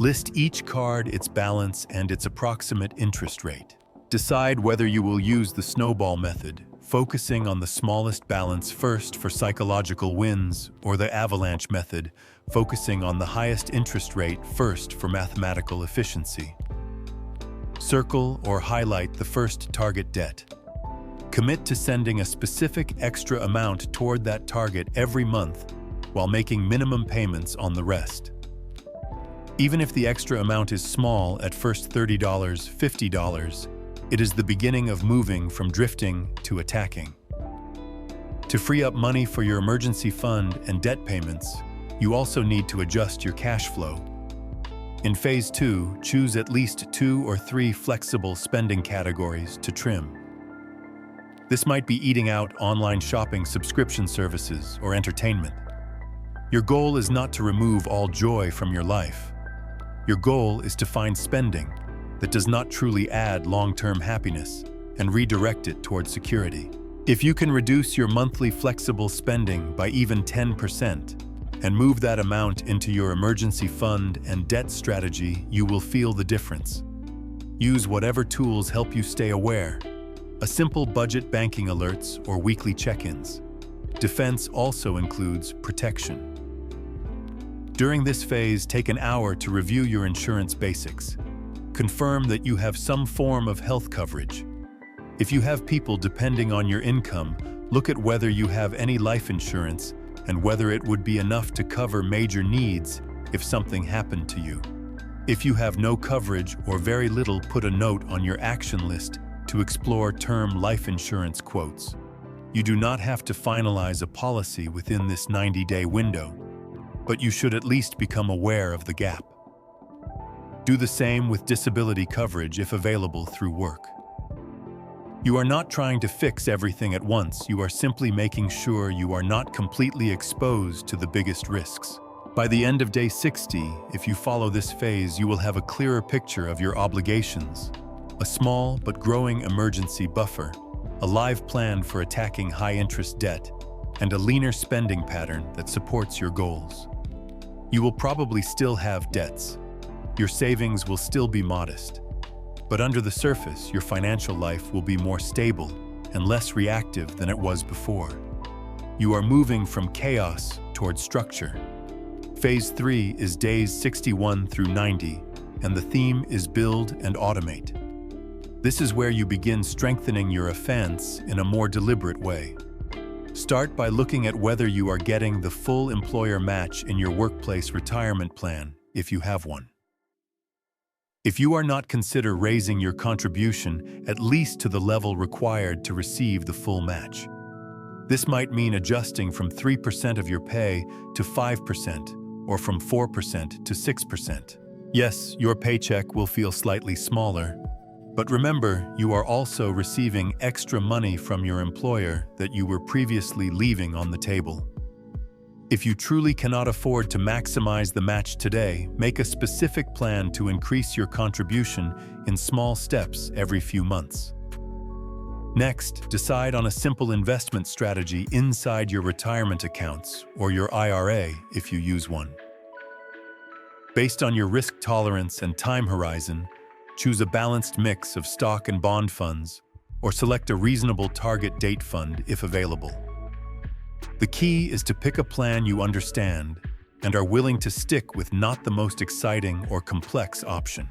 List each card, its balance, and its approximate interest rate. Decide whether you will use the snowball method, focusing on the smallest balance first for psychological wins, or the avalanche method, focusing on the highest interest rate first for mathematical efficiency. Circle or highlight the first target debt. Commit to sending a specific extra amount toward that target every month while making minimum payments on the rest. Even if the extra amount is small at first $30, $50, it is the beginning of moving from drifting to attacking. To free up money for your emergency fund and debt payments, you also need to adjust your cash flow. In phase 2, choose at least 2 or 3 flexible spending categories to trim. This might be eating out, online shopping, subscription services, or entertainment. Your goal is not to remove all joy from your life. Your goal is to find spending that does not truly add long-term happiness and redirect it toward security. If you can reduce your monthly flexible spending by even 10% and move that amount into your emergency fund and debt strategy, you will feel the difference. Use whatever tools help you stay aware. A simple budget, banking alerts, or weekly check-ins. Defense also includes protection. During this phase, take an hour to review your insurance basics. Confirm that you have some form of health coverage. If you have people depending on your income, look at whether you have any life insurance and whether it would be enough to cover major needs if something happened to you. If you have no coverage or very little, put a note on your action list to explore term life insurance quotes. You do not have to finalize a policy within this 90-day window, but you should at least become aware of the gap. Do the same with disability coverage if available through work. You are not trying to fix everything at once, you are simply making sure you are not completely exposed to the biggest risks. By the end of day 60, if you follow this phase, you will have a clearer picture of your obligations, a small but growing emergency buffer, a live plan for attacking high-interest debt, and a leaner spending pattern that supports your goals. You will probably still have debts. Your savings will still be modest. But under the surface, your financial life will be more stable and less reactive than it was before. You are moving from chaos toward structure. Phase 3 is days 61 through 90, and the theme is build and automate. This is where you begin strengthening your offense in a more deliberate way. Start by looking at whether you are getting the full employer match in your workplace retirement plan, if you have one. If you are not, consider raising your contribution at least to the level required to receive the full match. This might mean adjusting from 3% of your pay to 5% or from 4% to 6%. Yes, your paycheck will feel slightly smaller, but remember, you are also receiving extra money from your employer that you were previously leaving on the table. If you truly cannot afford to maximize the match today, make a specific plan to increase your contribution in small steps every few months. Next, decide on a simple investment strategy inside your retirement accounts or your IRA if you use one. Based on your risk tolerance and time horizon, choose a balanced mix of stock and bond funds or select a reasonable target date fund if available. The key is to pick a plan you understand and are willing to stick with, not the most exciting or complex option.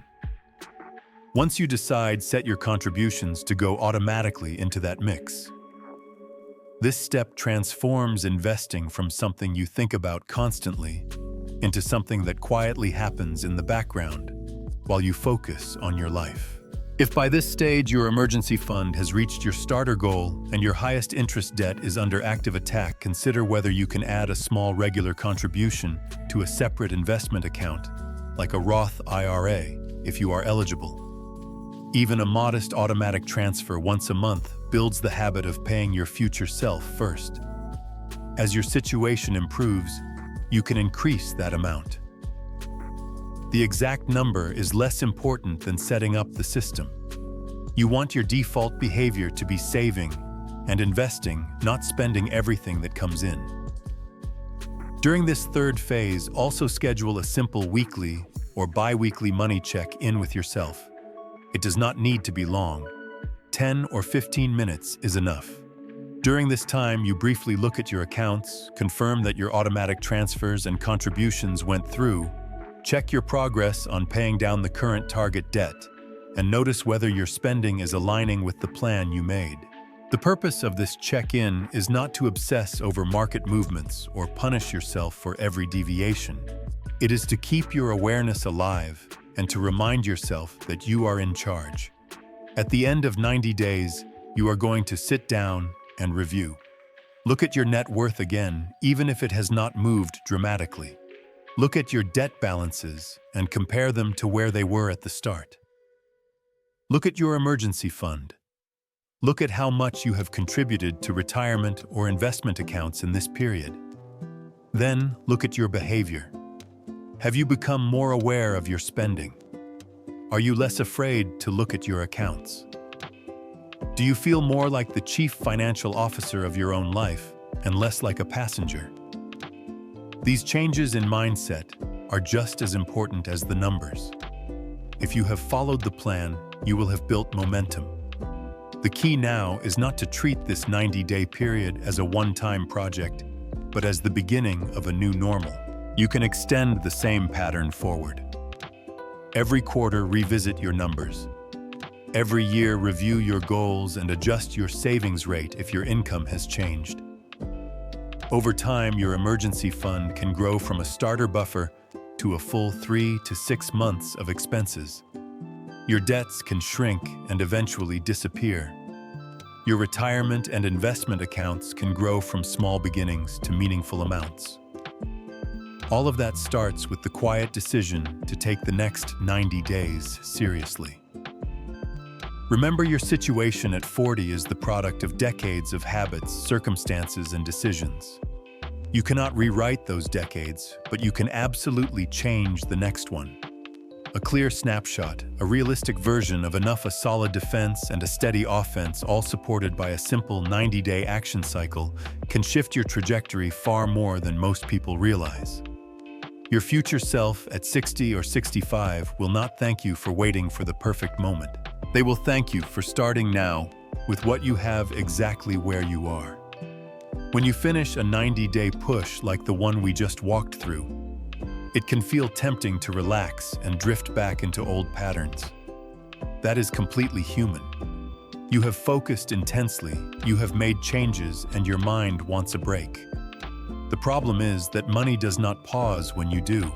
Once you decide, set your contributions to go automatically into that mix. This step transforms investing from something you think about constantly into something that quietly happens in the background while you focus on your life. If by this stage your emergency fund has reached your starter goal and your highest interest debt is under active attack, consider whether you can add a small regular contribution to a separate investment account, like a Roth IRA, if you are eligible. Even a modest automatic transfer once a month builds the habit of paying your future self first. As your situation improves, you can increase that amount. The exact number is less important than setting up the system. You want your default behavior to be saving and investing, not spending everything that comes in. During this third phase, also schedule a simple weekly or bi-weekly money check-in with yourself. It does not need to be long. 10 or 15 minutes is enough. During this time, you briefly look at your accounts, confirm that your automatic transfers and contributions went through, check your progress on paying down the current target debt, and notice whether your spending is aligning with the plan you made. The purpose of this check-in is not to obsess over market movements or punish yourself for every deviation. It is to keep your awareness alive and to remind yourself that you are in charge. At the end of 90 days, you are going to sit down and review. Look at your net worth again, even if it has not moved dramatically. Look at your debt balances and compare them to where they were at the start. Look at your emergency fund. Look at how much you have contributed to retirement or investment accounts in this period. Then look at your behavior. Have you become more aware of your spending? Are you less afraid to look at your accounts? Do you feel more like the chief financial officer of your own life and less like a passenger? These changes in mindset are just as important as the numbers. If you have followed the plan, you will have built momentum. The key now is not to treat this 90-day period as a one-time project, but as the beginning of a new normal. You can extend the same pattern forward. Every quarter, revisit your numbers. Every year, review your goals and adjust your savings rate if your income has changed. Over time, your emergency fund can grow from a starter buffer to a full 3 to 6 months of expenses. Your debts can shrink and eventually disappear. Your retirement and investment accounts can grow from small beginnings to meaningful amounts. All of that starts with the quiet decision to take the next 90 days seriously. Remember, your situation at 40 is the product of decades of habits, circumstances, and decisions. You cannot rewrite those decades, but you can absolutely change the next one. A clear snapshot, a realistic version of enough, a solid defense, and a steady offense, all supported by a simple 90-day action cycle, can shift your trajectory far more than most people realize. Your future self at 60 or 65 will not thank you for waiting for the perfect moment. They will thank you for starting now with what you have exactly where you are. When you finish a 90-day push like the one we just walked through, it can feel tempting to relax and drift back into old patterns. That is completely human. You have focused intensely, you have made changes, and your mind wants a break. The problem is that money does not pause when you do.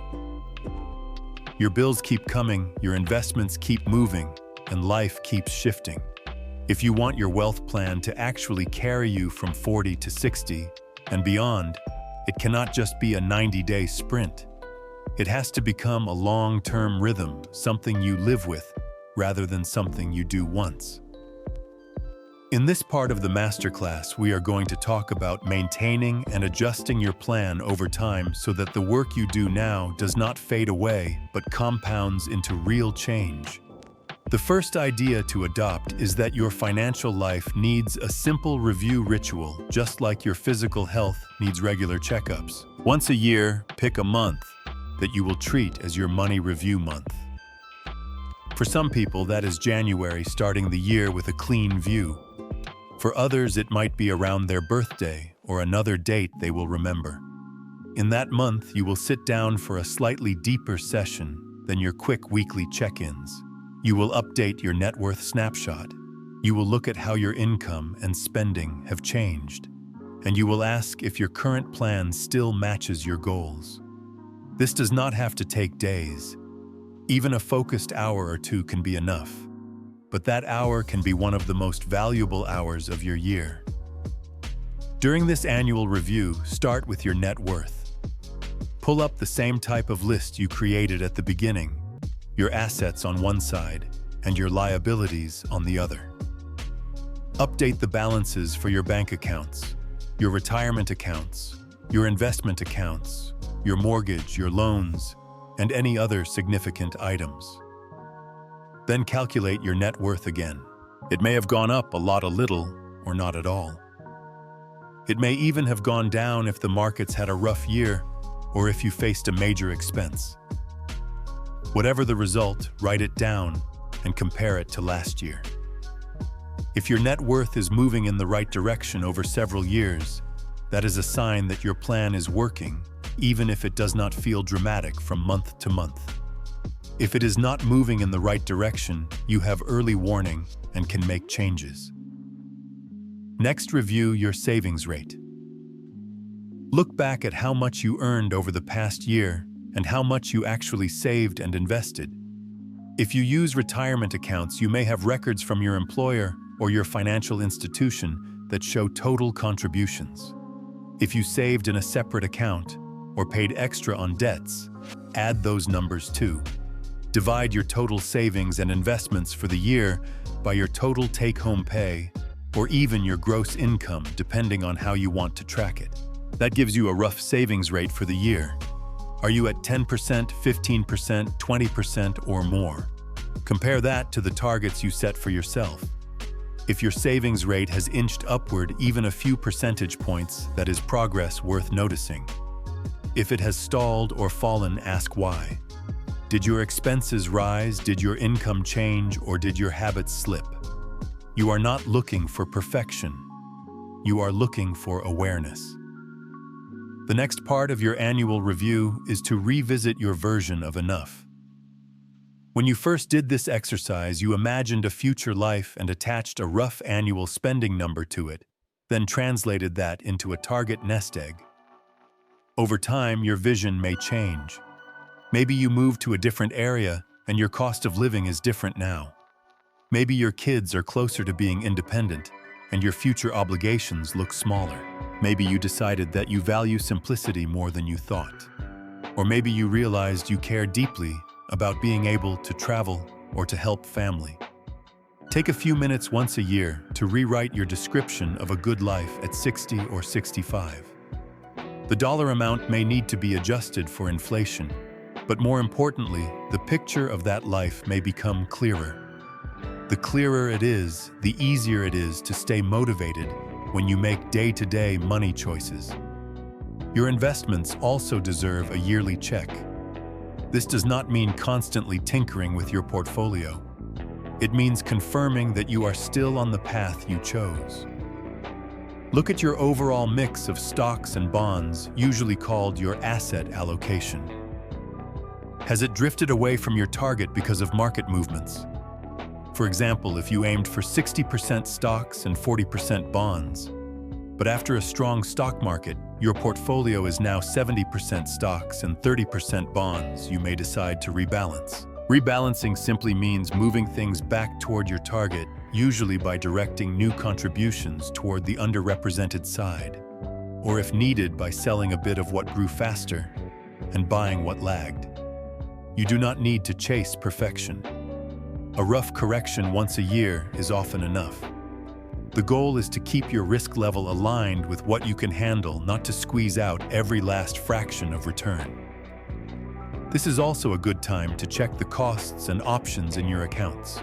Your bills keep coming, your investments keep moving, and life keeps shifting. If you want your wealth plan to actually carry you from 40 to 60 and beyond, it cannot just be a 90-day sprint. It has to become a long-term rhythm, something you live with, rather than something you do once. In this part of the masterclass, we are going to talk about maintaining and adjusting your plan over time so that the work you do now does not fade away but compounds into real change. The first idea to adopt is that your financial life needs a simple review ritual, just like your physical health needs regular checkups. Once a year, pick a month that you will treat as your money review month. For some people, that is January, starting the year with a clean view. For others, it might be around their birthday or another date they will remember. In that month, you will sit down for a slightly deeper session than your quick weekly check-ins. You will update your net worth snapshot. You will look at how your income and spending have changed. And you will ask if your current plan still matches your goals. This does not have to take days. Even a focused hour or two can be enough. But that hour can be one of the most valuable hours of your year. During this annual review, start with your net worth. Pull up the same type of list you created at the beginning, your assets on one side and your liabilities on the other. Update the balances for your bank accounts, your retirement accounts, your investment accounts, your mortgage, your loans, and any other significant items. Then calculate your net worth again. It may have gone up a little, or not at all. It may even have gone down if the markets had a rough year or if you faced a major expense. Whatever the result, write it down and compare it to last year. If your net worth is moving in the right direction over several years, that is a sign that your plan is working, even if it does not feel dramatic from month to month. If it is not moving in the right direction, you have early warning and can make changes. Next, review your savings rate. Look back at how much you earned over the past year and how much you actually saved and invested. If you use retirement accounts, you may have records from your employer or your financial institution that show total contributions. If you saved in a separate account or paid extra on debts, add those numbers too. Divide your total savings and investments for the year by your total take-home pay or even your gross income, depending on how you want to track it. That gives you a rough savings rate for the year. Are you at 10%, 15%, 20%, or more? Compare that to the targets you set for yourself. If your savings rate has inched upward even a few percentage points, that is progress worth noticing. If it has stalled or fallen, ask why. Did your expenses rise? Did your income change? Or did your habits slip? You are not looking for perfection. You are looking for awareness. The next part of your annual review is to revisit your version of enough. When you first did this exercise, you imagined a future life and attached a rough annual spending number to it, then translated that into a target nest egg. Over time, your vision may change. Maybe you moved to a different area and your cost of living is different now. Maybe your kids are closer to being independent and your future obligations look smaller. Maybe you decided that you value simplicity more than you thought. Or maybe you realized you care deeply about being able to travel or to help family. Take a few minutes once a year to rewrite your description of a good life at 60 or 65. The dollar amount may need to be adjusted for inflation, but more importantly, the picture of that life may become clearer. The clearer it is, the easier it is to stay motivated when you make day-to-day money choices. Your investments also deserve a yearly check. This does not mean constantly tinkering with your portfolio. It means confirming that you are still on the path you chose. Look at your overall mix of stocks and bonds, usually called your asset allocation. Has it drifted away from your target because of market movements? For example, if you aimed for 60% stocks and 40% bonds, but after a strong stock market, your portfolio is now 70% stocks and 30% bonds, you may decide to rebalance. Rebalancing simply means moving things back toward your target, usually by directing new contributions toward the underrepresented side, or if needed, by selling a bit of what grew faster and buying what lagged. You do not need to chase perfection. A rough correction once a year is often enough. The goal is to keep your risk level aligned with what you can handle, not to squeeze out every last fraction of return. This is also a good time to check the costs and options in your accounts.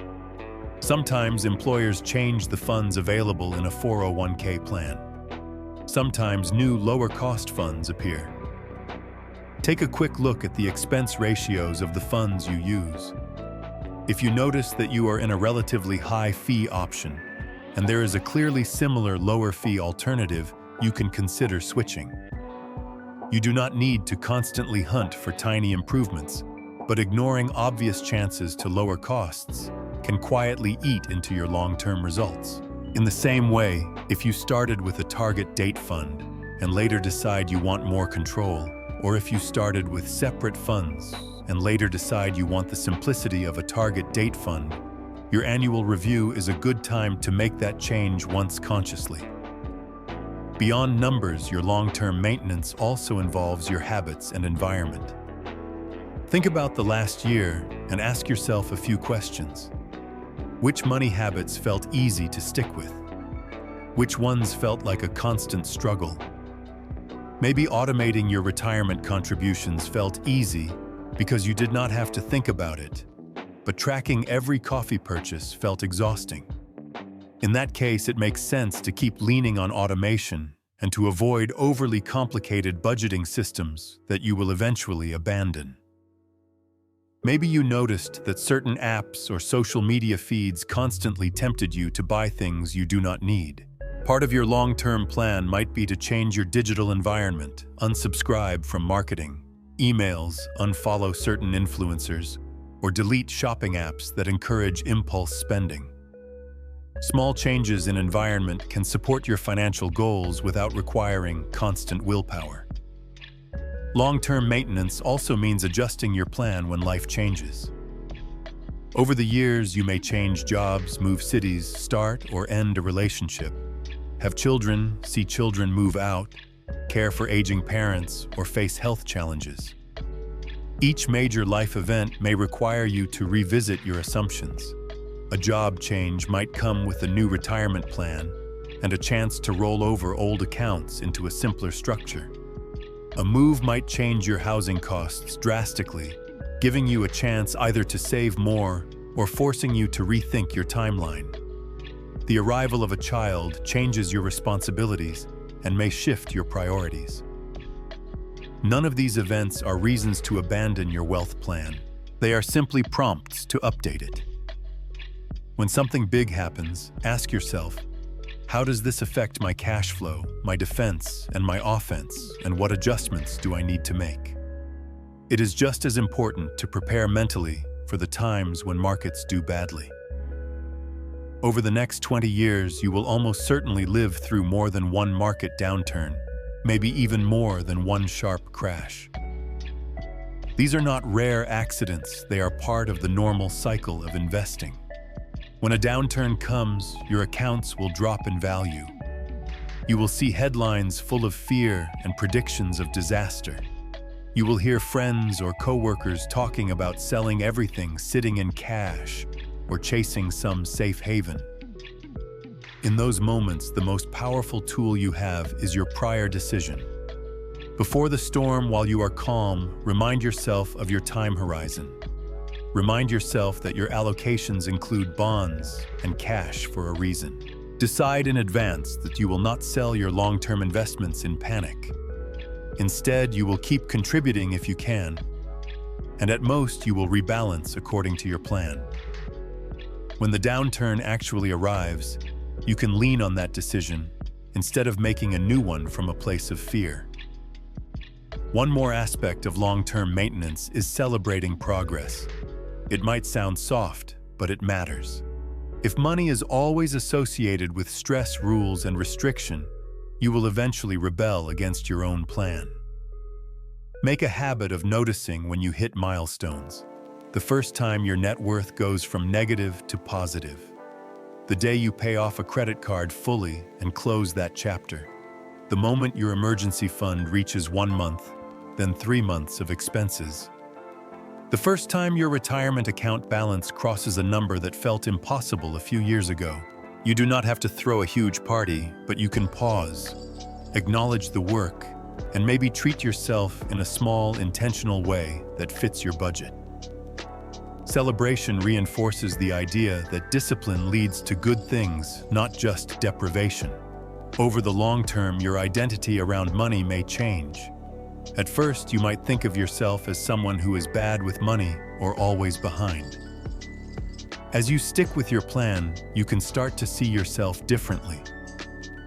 Sometimes employers change the funds available in a 401k plan. Sometimes new lower-cost funds appear. Take a quick look at the expense ratios of the funds you use. If you notice that you are in a relatively high fee option, and there is a clearly similar lower fee alternative, you can consider switching. You do not need to constantly hunt for tiny improvements, but ignoring obvious chances to lower costs can quietly eat into your long-term results. In the same way, if you started with a target date fund and later decide you want more control, or if you started with separate funds and later decide you want the simplicity of a target date fund, your annual review is a good time to make that change once consciously. Beyond numbers, your long-term maintenance also involves your habits and environment. Think about the last year and ask yourself a few questions. Which money habits felt easy to stick with? Which ones felt like a constant struggle? Maybe automating your retirement contributions felt easy because you did not have to think about it, but tracking every coffee purchase felt exhausting. In that case, it makes sense to keep leaning on automation and to avoid overly complicated budgeting systems that you will eventually abandon. Maybe you noticed that certain apps or social media feeds constantly tempted you to buy things you do not need. Part of your long-term plan might be to change your digital environment, unsubscribe from marketing, emails, unfollow certain influencers, or delete shopping apps that encourage impulse spending. Small changes in environment can support your financial goals without requiring constant willpower. Long-term maintenance also means adjusting your plan when life changes. Over the years, you may change jobs, move cities, start or end a relationship, have children, see children move out, care for aging parents, or face health challenges. Each major life event may require you to revisit your assumptions. A job change might come with a new retirement plan and a chance to roll over old accounts into a simpler structure. A move might change your housing costs drastically, giving you a chance either to save more or forcing you to rethink your timeline. The arrival of a child changes your responsibilities and may shift your priorities. None of these events are reasons to abandon your wealth plan. They are simply prompts to update it. When something big happens, ask yourself, how does this affect my cash flow, my defense, and my offense, and what adjustments do I need to make? It is just as important to prepare mentally for the times when markets do badly. Over the next 20 years, you will almost certainly live through more than one market downturn, maybe even more than one sharp crash. These are not rare accidents, they are part of the normal cycle of investing. When a downturn comes, your accounts will drop in value. You will see headlines full of fear and predictions of disaster. You will hear friends or coworkers talking about selling everything, sitting in cash, or chasing some safe haven. In those moments, the most powerful tool you have is your prior decision. Before the storm, while you are calm, remind yourself of your time horizon. Remind yourself that your allocations include bonds and cash for a reason. Decide in advance that you will not sell your long-term investments in panic. Instead, you will keep contributing if you can, and at most you will rebalance according to your plan. When the downturn actually arrives, you can lean on that decision instead of making a new one from a place of fear. One more aspect of long-term maintenance is celebrating progress. It might sound soft, but it matters. If money is always associated with stress, rules, and restriction, you will eventually rebel against your own plan. Make a habit of noticing when you hit milestones. The first time your net worth goes from negative to positive. The day you pay off a credit card fully and close that chapter. The moment your emergency fund reaches 1 month, then 3 months of expenses. The first time your retirement account balance crosses a number that felt impossible a few years ago. You do not have to throw a huge party, but you can pause, acknowledge the work, and maybe treat yourself in a small, intentional way that fits your budget. Celebration reinforces the idea that discipline leads to good things, not just deprivation. Over the long term, your identity around money may change. At first, you might think of yourself as someone who is bad with money or always behind. As you stick with your plan, you can start to see yourself differently.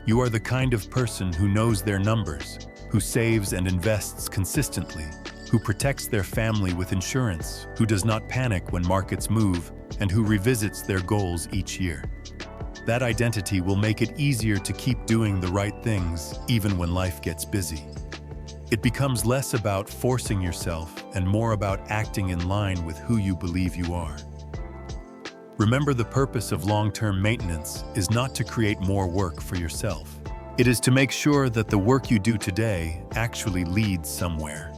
You are the kind of person who knows their numbers, who saves and invests consistently, who protects their family with insurance, who does not panic when markets move, and who revisits their goals each year. That identity will make it easier to keep doing the right things, even when life gets busy. It becomes less about forcing yourself and more about acting in line with who you believe you are. Remember, the purpose of long-term maintenance is not to create more work for yourself. It is to make sure that the work you do today actually leads somewhere.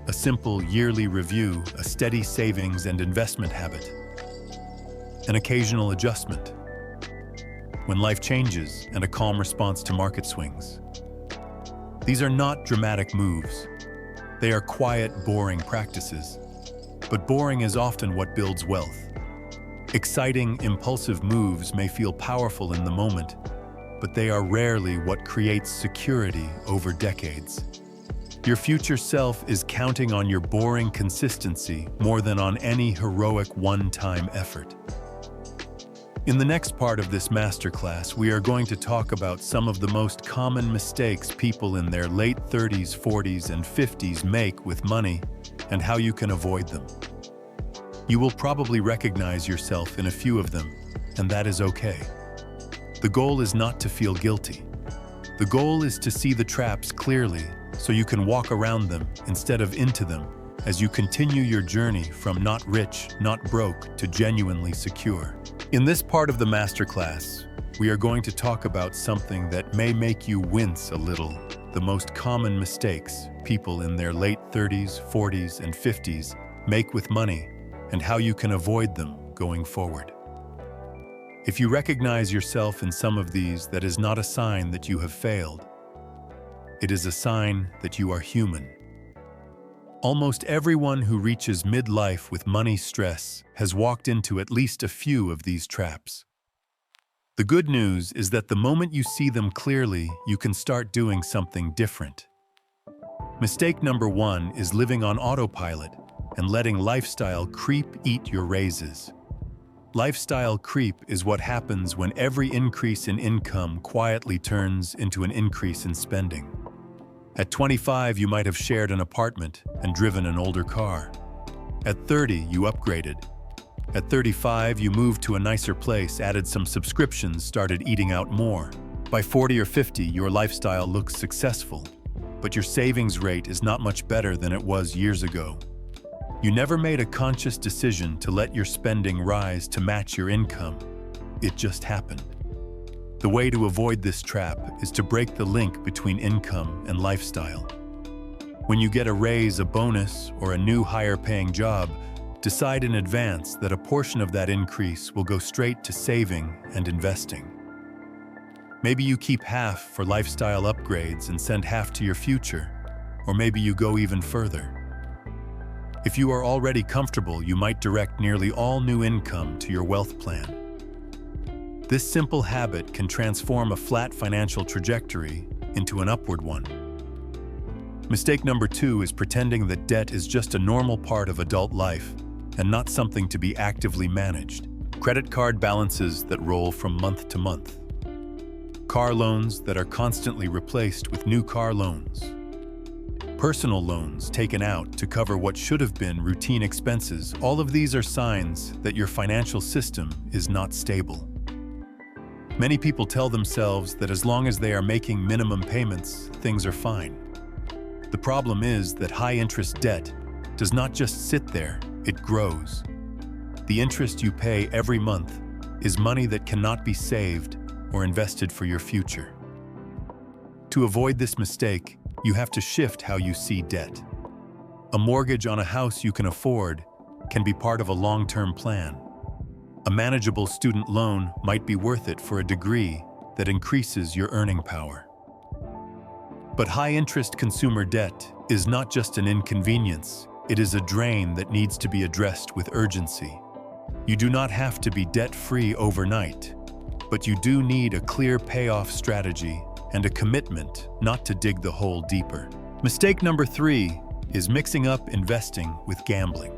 A simple yearly review, a steady savings and investment habit, an occasional adjustment when life changes, and a calm response to market swings. These are not dramatic moves. They are quiet, boring practices. But boring is often what builds wealth. Exciting, impulsive moves may feel powerful in the moment, but they are rarely what creates security over decades. Your future self is counting on your boring consistency more than on any heroic one-time effort. In the next part of this masterclass, we are going to talk about some of the most common mistakes people in their late 30s, 40s, and 50s make with money and how you can avoid them. You will probably recognize yourself in a few of them, and that is okay. The goal is not to feel guilty. The goal is to see the traps clearly so you can walk around them instead of into them as you continue your journey from not rich, not broke to genuinely secure. In this part of the masterclass, we are going to talk about something that may make you wince a little: the most common mistakes people in their late 30s, 40s, and 50s make with money, and how you can avoid them going forward. If you recognize yourself in some of these, that is not a sign that you have failed. It is a sign that you are human. Almost everyone who reaches midlife with money stress has walked into at least a few of these traps. The good news is that the moment you see them clearly, you can start doing something different. Mistake number 1 is living on autopilot and letting lifestyle creep eat your raises. Lifestyle creep is what happens when every increase in income quietly turns into an increase in spending. At 25, you might have shared an apartment and driven an older car. At 30, you upgraded. At 35, you moved to a nicer place, added some subscriptions, started eating out more. By 40 or 50, your lifestyle looks successful, but your savings rate is not much better than it was years ago. You never made a conscious decision to let your spending rise to match your income. It just happened. The way to avoid this trap is to break the link between income and lifestyle. When you get a raise, a bonus, or a new higher-paying job, decide in advance that a portion of that increase will go straight to saving and investing. Maybe you keep half for lifestyle upgrades and send half to your future, or maybe you go even further. If you are already comfortable, you might direct nearly all new income to your wealth plan. This simple habit can transform a flat financial trajectory into an upward one. Mistake number 2 is pretending that debt is just a normal part of adult life and not something to be actively managed. Credit card balances that roll from month to month. Car loans that are constantly replaced with new car loans. Personal loans taken out to cover what should have been routine expenses. All of these are signs that your financial system is not stable. Many people tell themselves that as long as they are making minimum payments, things are fine. The problem is that high-interest debt does not just sit there, it grows. The interest you pay every month is money that cannot be saved or invested for your future. To avoid this mistake, you have to shift how you see debt. A mortgage on a house you can afford can be part of a long-term plan. A manageable student loan might be worth it for a degree that increases your earning power. But high-interest consumer debt is not just an inconvenience, it is a drain that needs to be addressed with urgency. You do not have to be debt-free overnight, but you do need a clear payoff strategy and a commitment not to dig the hole deeper. Mistake number 3 is mixing up investing with gambling.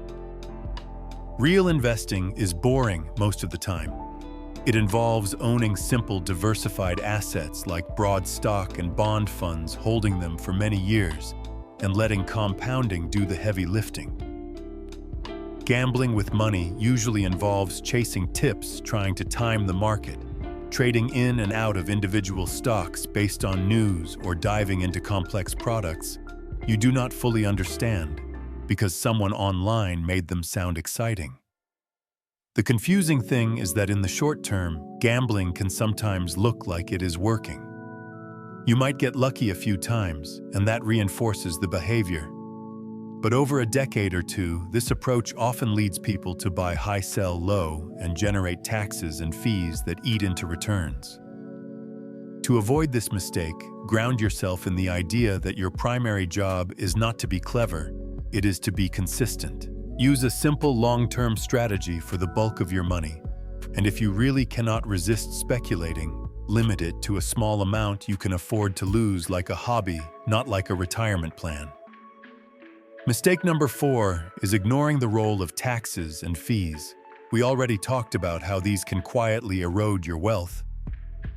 Real investing is boring most of the time. It involves owning simple, diversified assets like broad stock and bond funds, holding them for many years, and letting compounding do the heavy lifting. Gambling with money usually involves chasing tips, trying to time the market, trading in and out of individual stocks based on news, or diving into complex products you do not fully understand because someone online made them sound exciting. The confusing thing is that in the short term, gambling can sometimes look like it is working. You might get lucky a few times, and that reinforces the behavior. But over a decade or two, this approach often leads people to buy high, sell low, and generate taxes and fees that eat into returns. To avoid this mistake, ground yourself in the idea that your primary job is not to be clever, it is to be consistent. Use a simple long-term strategy for the bulk of your money, and if you really cannot resist speculating, limit it to a small amount you can afford to lose, like a hobby, not like a retirement plan. Mistake number 4 is ignoring the role of taxes and fees. We already talked about how these can quietly erode your wealth,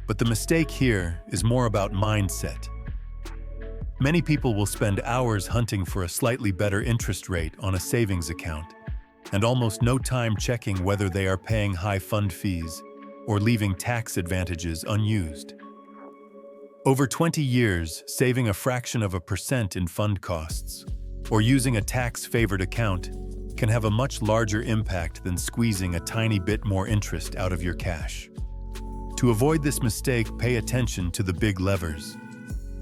but the mistake here is more about mindset. Many people will spend hours hunting for a slightly better interest rate on a savings account, and almost no time checking whether they are paying high fund fees or leaving tax advantages unused. Over 20 years, saving a fraction of a percent in fund costs or using a tax-favored account can have a much larger impact than squeezing a tiny bit more interest out of your cash. To avoid this mistake, pay attention to the big levers.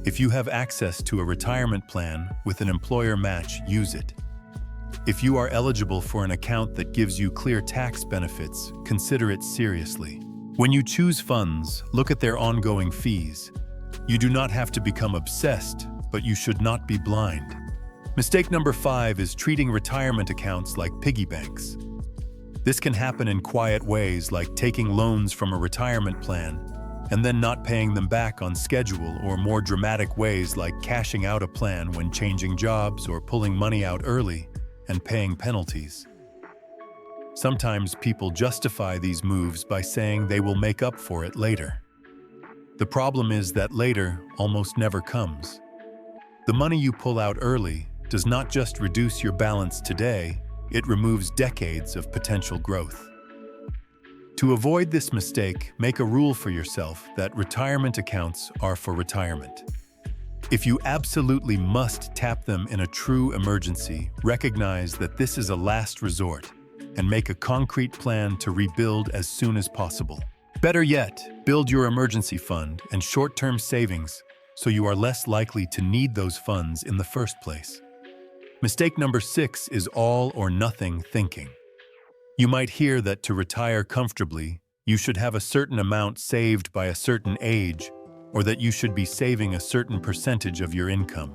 If you have access to a retirement plan with an employer match, use it. If you are eligible for an account that gives you clear tax benefits, consider it seriously. When you choose funds, look at their ongoing fees. You do not have to become obsessed, but you should not be blind. Mistake number 5 is treating retirement accounts like piggy banks. This can happen in quiet ways, like taking loans from a retirement plan and then not paying them back on schedule, or more dramatic ways like cashing out a plan when changing jobs or pulling money out early and paying penalties. Sometimes people justify these moves by saying they will make up for it later. The problem is that later almost never comes. The money you pull out early does not just reduce your balance today, it removes decades of potential growth. To avoid this mistake, make a rule for yourself that retirement accounts are for retirement. If you absolutely must tap them in a true emergency, recognize that this is a last resort and make a concrete plan to rebuild as soon as possible. Better yet, build your emergency fund and short-term savings so you are less likely to need those funds in the first place. Mistake number 6 is all or nothing thinking. You might hear that to retire comfortably, you should have a certain amount saved by a certain age, or that you should be saving a certain percentage of your income.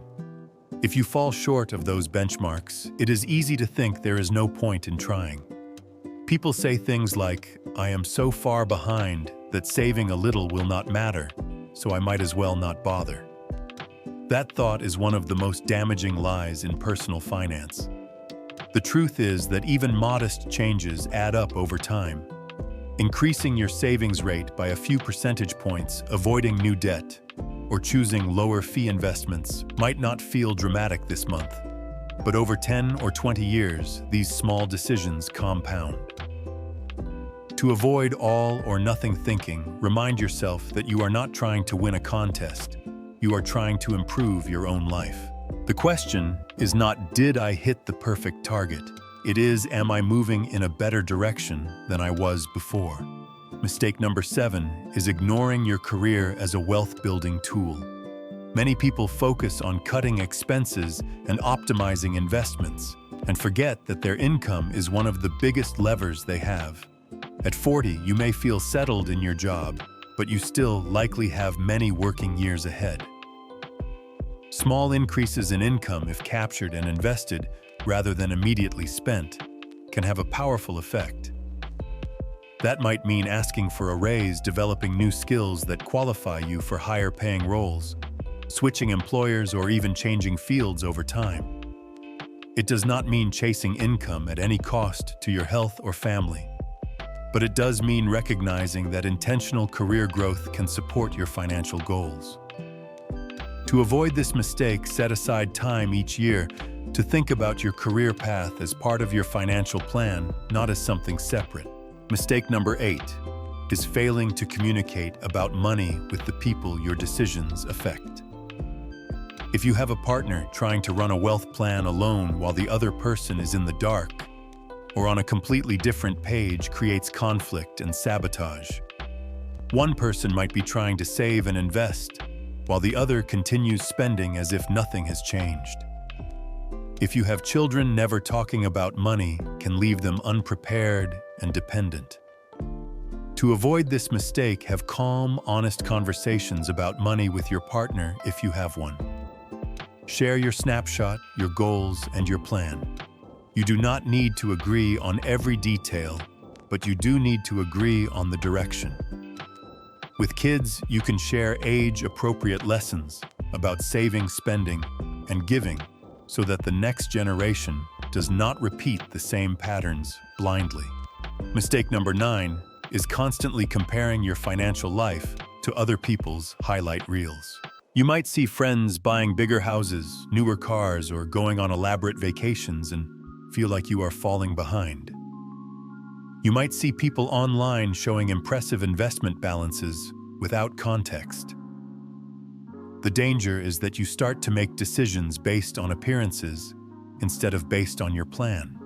If you fall short of those benchmarks, it is easy to think there is no point in trying. People say things like, "I am so far behind that saving a little will not matter, so I might as well not bother." That thought is one of the most damaging lies in personal finance. The truth is that even modest changes add up over time. Increasing your savings rate by a few percentage points, avoiding new debt, or choosing lower fee investments might not feel dramatic this month, but over 10 or 20 years, these small decisions compound. To avoid all or nothing thinking, remind yourself that you are not trying to win a contest. You are trying to improve your own life. The question is not, did I hit the perfect target? It is, am I moving in a better direction than I was before? Mistake number 7 is ignoring your career as a wealth-building tool. Many people focus on cutting expenses and optimizing investments, and forget that their income is one of the biggest levers they have. At 40, you may feel settled in your job, but you still likely have many working years ahead. Small increases in income, if captured and invested rather than immediately spent, can have a powerful effect. That might mean asking for a raise, developing new skills that qualify you for higher-paying roles, switching employers, or even changing fields over time. It does not mean chasing income at any cost to your health or family, but it does mean recognizing that intentional career growth can support your financial goals. To avoid this mistake, set aside time each year to think about your career path as part of your financial plan, not as something separate. Mistake number 8 is failing to communicate about money with the people your decisions affect. If you have a partner trying to run a wealth plan alone while the other person is in the dark, or on a completely different page, creates conflict and sabotage. One person might be trying to save and invest, while the other continues spending as if nothing has changed. If you have children, never talking about money can leave them unprepared and dependent. To avoid this mistake, have calm, honest conversations about money with your partner if you have one. Share your snapshot, your goals, and your plan. You do not need to agree on every detail, but you do need to agree on the direction. With kids, you can share age-appropriate lessons about saving, spending, and giving, so that the next generation does not repeat the same patterns blindly. Mistake number 9 is constantly comparing your financial life to other people's highlight reels. You might see friends buying bigger houses, newer cars, or going on elaborate vacations and feel like you are falling behind. You might see people online showing impressive investment balances without context. The danger is that you start to make decisions based on appearances instead of based on your plan.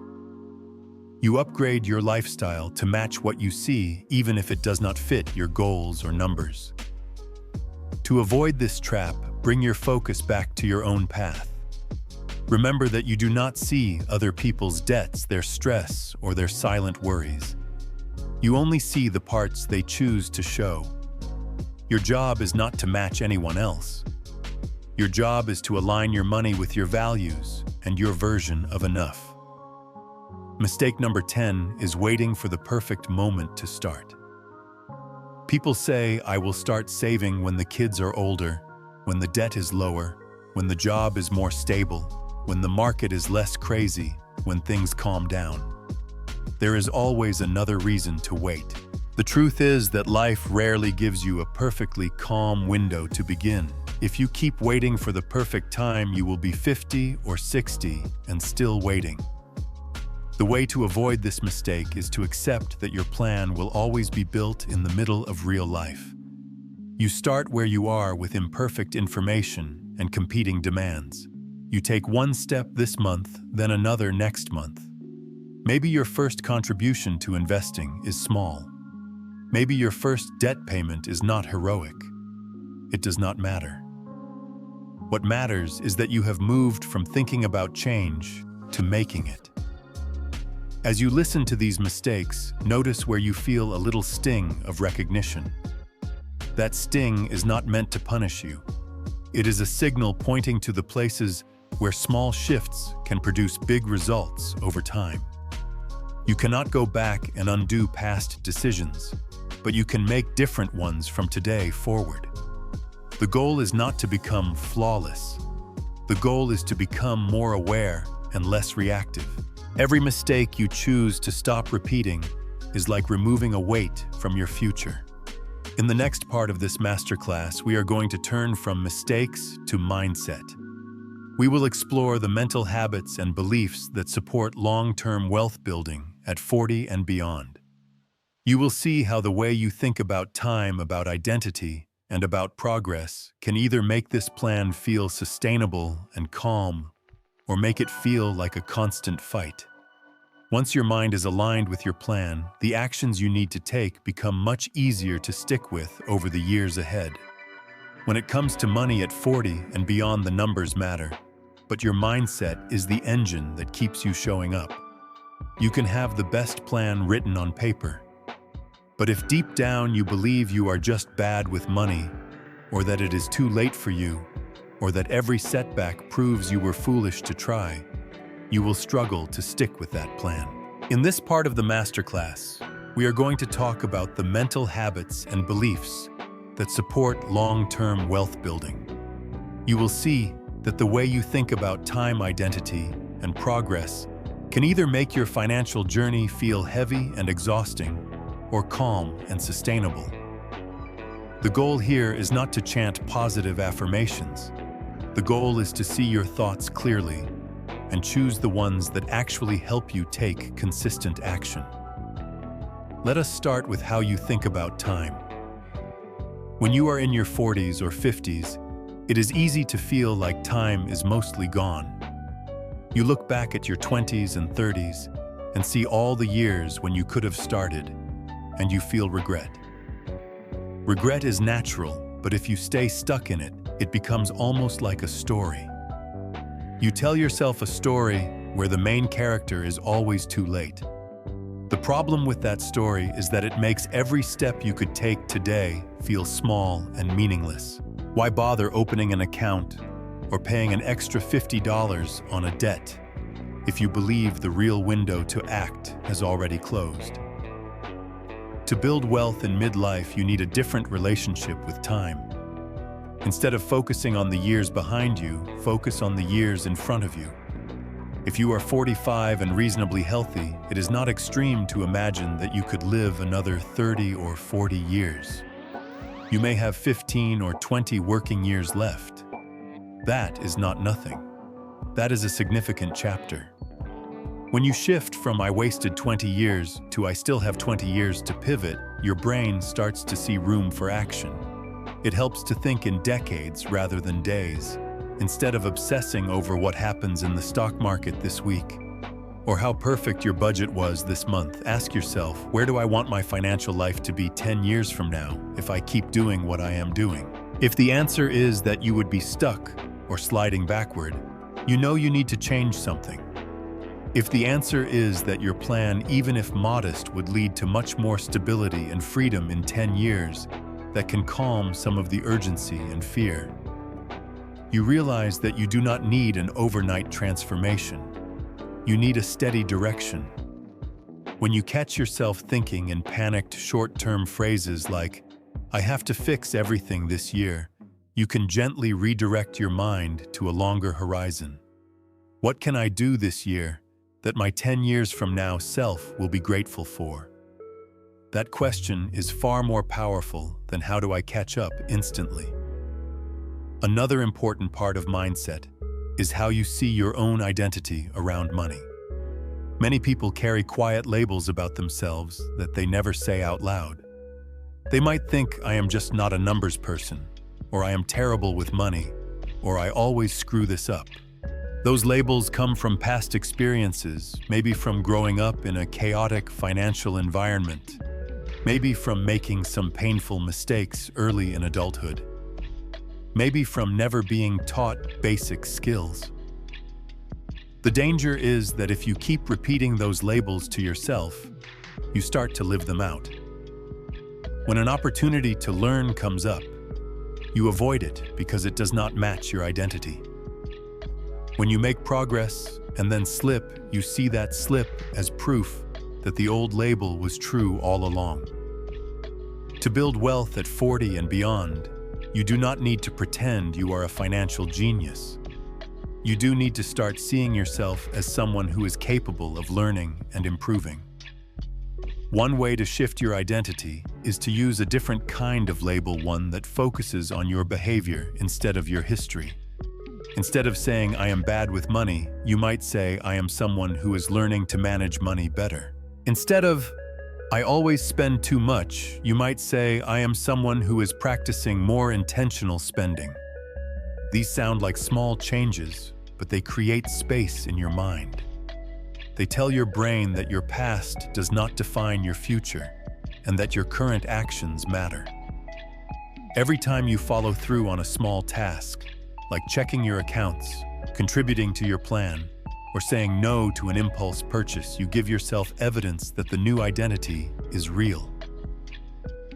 You upgrade your lifestyle to match what you see, even if it does not fit your goals or numbers. To avoid this trap, bring your focus back to your own path. Remember that you do not see other people's debts, their stress, or their silent worries. You only see the parts they choose to show. Your job is not to match anyone else. Your job is to align your money with your values and your version of enough. Mistake number 10 is waiting for the perfect moment to start. People say, I will start saving when the kids are older, when the debt is lower, when the job is more stable, when the market is less crazy, when things calm down. There is always another reason to wait. The truth is that life rarely gives you a perfectly calm window to begin. If you keep waiting for the perfect time, you will be 50 or 60 and still waiting. The way to avoid this mistake is to accept that your plan will always be built in the middle of real life. You start where you are with imperfect information and competing demands. You take one step this month, then another next month. Maybe your first contribution to investing is small. Maybe your first debt payment is not heroic. It does not matter. What matters is that you have moved from thinking about change to making it. As you listen to these mistakes, notice where you feel a little sting of recognition. That sting is not meant to punish you. It is a signal pointing to the places where small shifts can produce big results over time. You cannot go back and undo past decisions, but you can make different ones from today forward. The goal is not to become flawless. The goal is to become more aware and less reactive. Every mistake you choose to stop repeating is like removing a weight from your future. In the next part of this masterclass, we are going to turn from mistakes to mindset. We will explore the mental habits and beliefs that support long-term wealth building at 40 and beyond. You will see how the way you think about time, about identity, and about progress can either make this plan feel sustainable and calm, or make it feel like a constant fight. Once your mind is aligned with your plan, the actions you need to take become much easier to stick with over the years ahead. When it comes to money at 40 and beyond, the numbers matter, but your mindset is the engine that keeps you showing up. You can have the best plan written on paper, but if deep down you believe you are just bad with money, or that it is too late for you, or that every setback proves you were foolish to try, you will struggle to stick with that plan. In this part of the masterclass, we are going to talk about the mental habits and beliefs that support long-term wealth building. You will see that the way you think about time, identity, and progress can either make your financial journey feel heavy and exhausting, or calm and sustainable. The goal here is not to chant positive affirmations. The goal is to see your thoughts clearly and choose the ones that actually help you take consistent action. Let us start with how you think about time. When you are in your 40s or 50s, it is easy to feel like time is mostly gone. You look back at your 20s and 30s and see all the years when you could have started, and you feel regret. Regret is natural, but if you stay stuck in it, it becomes almost like a story. You tell yourself a story where the main character is always too late. The problem with that story is that it makes every step you could take today feel small and meaningless. Why bother opening an account or paying an extra $50 on a debt if you believe the real window to act has already closed? To build wealth in midlife, you need a different relationship with time. Instead of focusing on the years behind you, focus on the years in front of you. If you are 45 and reasonably healthy, it is not extreme to imagine that you could live another 30 or 40 years. You may have 15 or 20 working years left. That is not nothing. That is a significant chapter. When you shift from "I wasted 20 years" to "I still have 20 years to pivot," your brain starts to see room for action. It helps to think in decades rather than days. Instead of obsessing over what happens in the stock market this week, or how perfect your budget was this month, ask yourself, where do I want my financial life to be 10 years from now if I keep doing what I am doing? If the answer is that you would be stuck or sliding backward, you know you need to change something. If the answer is that your plan, even if modest, would lead to much more stability and freedom in 10 years, that can calm some of the urgency and fear. You realize that you do not need an overnight transformation. You need a steady direction. When you catch yourself thinking in panicked short-term phrases like, "I have to fix everything this year," you can gently redirect your mind to a longer horizon. What can I do this year that my 10 years from now self will be grateful for? That question is far more powerful than "how do I catch up instantly?" Another important part of mindset is how you see your own identity around money. Many people carry quiet labels about themselves that they never say out loud. They might think, "I am just not a numbers person," or "I am terrible with money," or "I always screw this up." Those labels come from past experiences, maybe from growing up in a chaotic financial environment, maybe from making some painful mistakes early in adulthood, maybe from never being taught basic skills. The danger is that if you keep repeating those labels to yourself, you start to live them out. When an opportunity to learn comes up, you avoid it because it does not match your identity. When you make progress and then slip, you see that slip as proof that the old label was true all along. To build wealth at 40 and beyond, you do not need to pretend you are a financial genius. You do need to start seeing yourself as someone who is capable of learning and improving. One way to shift your identity is to use a different kind of label, one that focuses on your behavior instead of your history. Instead of saying, "I am bad with money," you might say, "I am someone who is learning to manage money better." Instead of, I always spend too much. You might say, I am someone who is practicing more intentional spending. These sound like small changes, but they create space in your mind. They tell your brain that your past does not define your future, and that your current actions matter. Every time you follow through on a small task, like checking your accounts, contributing to your plan, or saying no to an impulse purchase, you give yourself evidence that the new identity is real.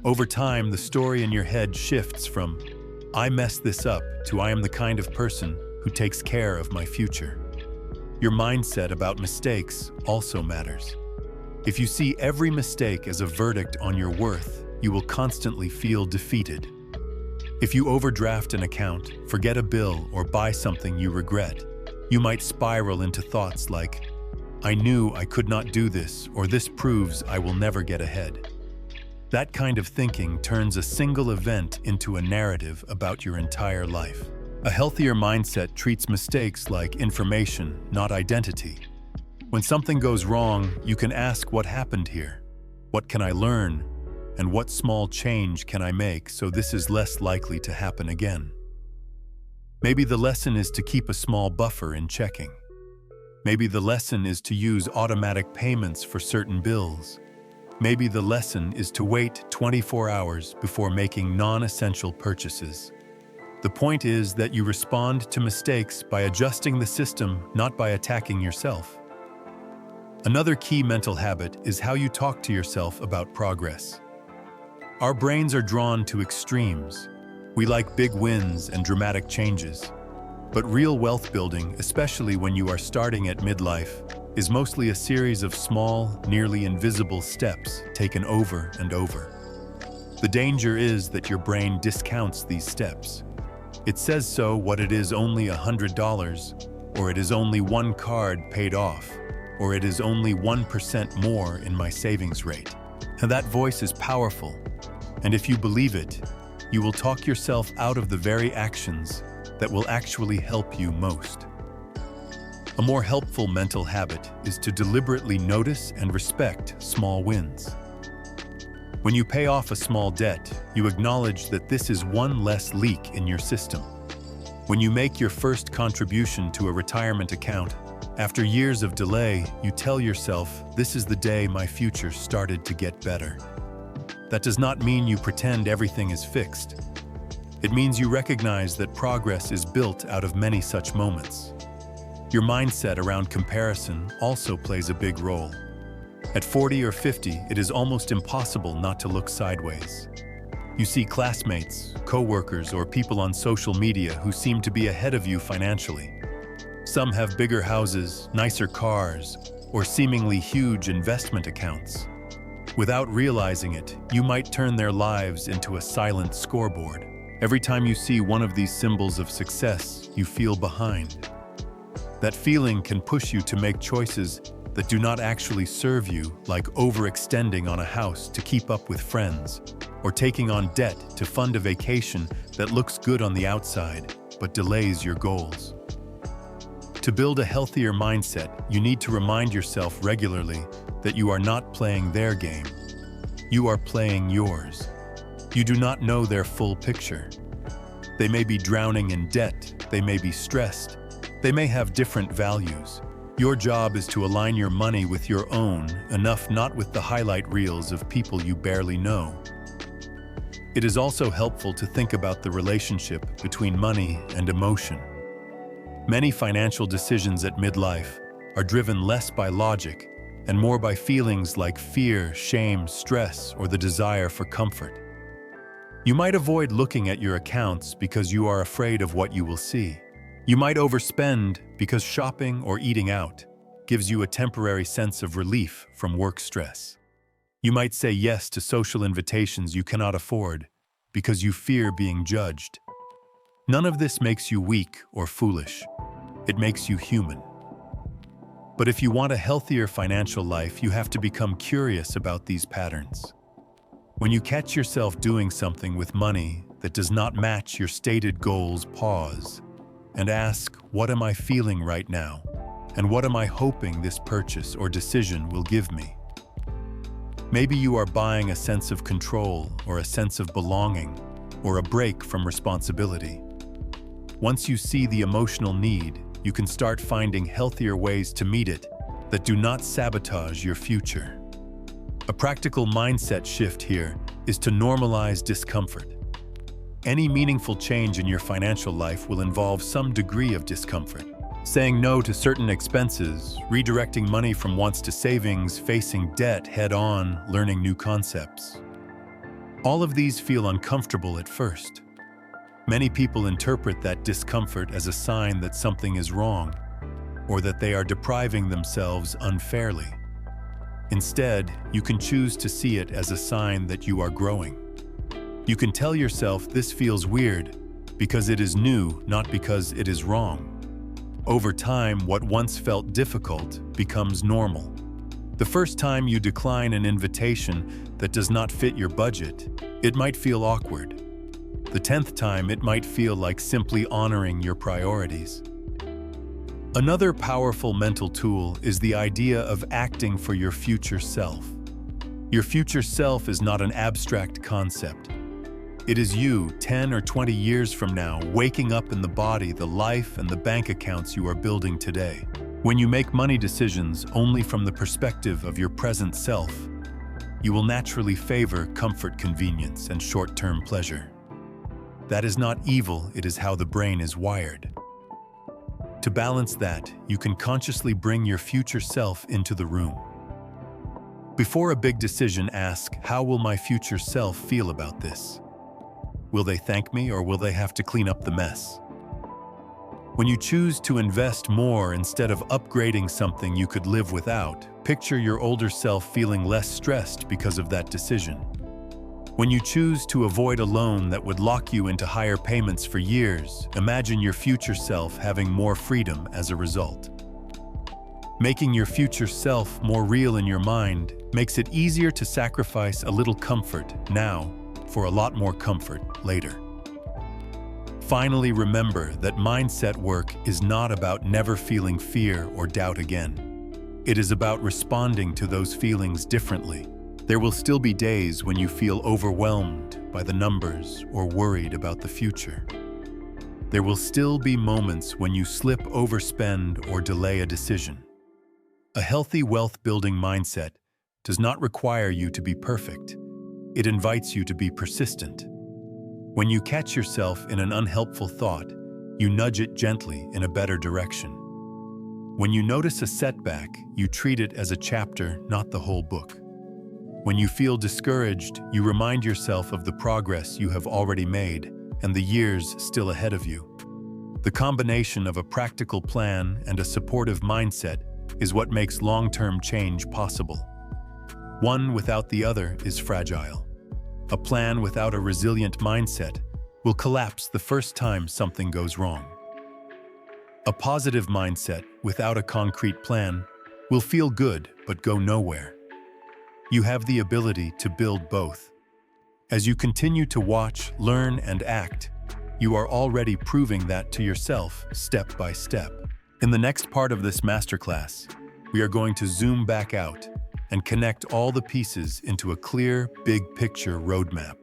Over time, the story in your head shifts from, I messed this up, to I am the kind of person who takes care of my future. Your mindset about mistakes also matters. If you see every mistake as a verdict on your worth, you will constantly feel defeated. If you overdraft an account, forget a bill, or buy something you regret, you might spiral into thoughts like, I knew I could not do this, or this proves I will never get ahead. That kind of thinking turns a single event into a narrative about your entire life. A healthier mindset treats mistakes like information, not identity. When something goes wrong, you can ask what happened here? What can I learn? And what small change can I make so this is less likely to happen again? Maybe the lesson is to keep a small buffer in checking. Maybe the lesson is to use automatic payments for certain bills. Maybe the lesson is to wait 24 hours before making non-essential purchases. The point is that you respond to mistakes by adjusting the system, not by attacking yourself. Another key mental habit is how you talk to yourself about progress. Our brains are drawn to extremes. We like big wins and dramatic changes. But real wealth building, especially when you are starting at midlife, is mostly a series of small, nearly invisible steps taken over and over. The danger is that your brain discounts these steps. It says so what it is only $100, or it is only one card paid off, or it is only 1% more in my savings rate. And that voice is powerful. And if you believe it, you will talk yourself out of the very actions that will actually help you most. A more helpful mental habit is to deliberately notice and respect small wins. When you pay off a small debt, you acknowledge that this is one less leak in your system. When you make your first contribution to a retirement account, after years of delay, you tell yourself, this is the day my future started to get better. That does not mean you pretend everything is fixed. It means you recognize that progress is built out of many such moments. Your mindset around comparison also plays a big role. At 40 or 50, it is almost impossible not to look sideways. You see classmates, coworkers, or people on social media who seem to be ahead of you financially. Some have bigger houses, nicer cars, or seemingly huge investment accounts. Without realizing it, you might turn their lives into a silent scoreboard. Every time you see one of these symbols of success, you feel behind. That feeling can push you to make choices that do not actually serve you, like overextending on a house to keep up with friends, or taking on debt to fund a vacation that looks good on the outside, but delays your goals. To build a healthier mindset, you need to remind yourself regularly that you are not playing their game. You are playing yours. You do not know their full picture. They may be drowning in debt, they may be stressed, they may have different values. Your job is to align your money with your own, enough not with the highlight reels of people you barely know. It is also helpful to think about the relationship between money and emotion. Many financial decisions at midlife are driven less by logic and more by feelings like fear, shame, stress, or the desire for comfort. You might avoid looking at your accounts because you are afraid of what you will see. You might overspend because shopping or eating out gives you a temporary sense of relief from work stress. You might say yes to social invitations you cannot afford because you fear being judged. None of this makes you weak or foolish. It makes you human. But if you want a healthier financial life, you have to become curious about these patterns. When you catch yourself doing something with money that does not match your stated goals, pause and ask, what am I feeling right now? And what am I hoping this purchase or decision will give me? Maybe you are buying a sense of control or a sense of belonging or a break from responsibility. Once you see the emotional need, you can start finding healthier ways to meet it that do not sabotage your future. A practical mindset shift here is to normalize discomfort. Any meaningful change in your financial life will involve some degree of discomfort. Saying no to certain expenses, redirecting money from wants to savings, facing debt head-on, learning new concepts. All of these feel uncomfortable at first. Many people interpret that discomfort as a sign that something is wrong, or that they are depriving themselves unfairly. Instead, you can choose to see it as a sign that you are growing. You can tell yourself this feels weird because it is new, not because it is wrong. Over time, what once felt difficult becomes normal. The first time you decline an invitation that does not fit your budget, it might feel awkward. The 10th time, it might feel like simply honoring your priorities. Another powerful mental tool is the idea of acting for your future self. Your future self is not an abstract concept. It is you, 10 or 20 years from now, waking up in the body, the life, and the bank accounts you are building today. When you make money decisions only from the perspective of your present self, you will naturally favor comfort, convenience, and short-term pleasure. That is not evil, it is how the brain is wired. To balance that, you can consciously bring your future self into the room. Before a big decision, ask, how will my future self feel about this? Will they thank me or will they have to clean up the mess? When you choose to invest more instead of upgrading something you could live without, picture your older self feeling less stressed because of that decision. When you choose to avoid a loan that would lock you into higher payments for years, imagine your future self having more freedom as a result. Making your future self more real in your mind makes it easier to sacrifice a little comfort now for a lot more comfort later. Finally, remember that mindset work is not about never feeling fear or doubt again. It is about responding to those feelings differently. There will still be days when you feel overwhelmed by the numbers or worried about the future. There will still be moments when you slip, overspend, or delay a decision. A healthy wealth-building mindset does not require you to be perfect. It invites you to be persistent. When you catch yourself in an unhelpful thought, you nudge it gently in a better direction. When you notice a setback, you treat it as a chapter, not the whole book. When you feel discouraged, you remind yourself of the progress you have already made and the years still ahead of you. The combination of a practical plan and a supportive mindset is what makes long-term change possible. One without the other is fragile. A plan without a resilient mindset will collapse the first time something goes wrong. A positive mindset without a concrete plan will feel good but go nowhere. You have the ability to build both. As you continue to watch, learn, and act, you are already proving that to yourself step by step. In the next part of this masterclass, we are going to zoom back out and connect all the pieces into a clear, big-picture roadmap.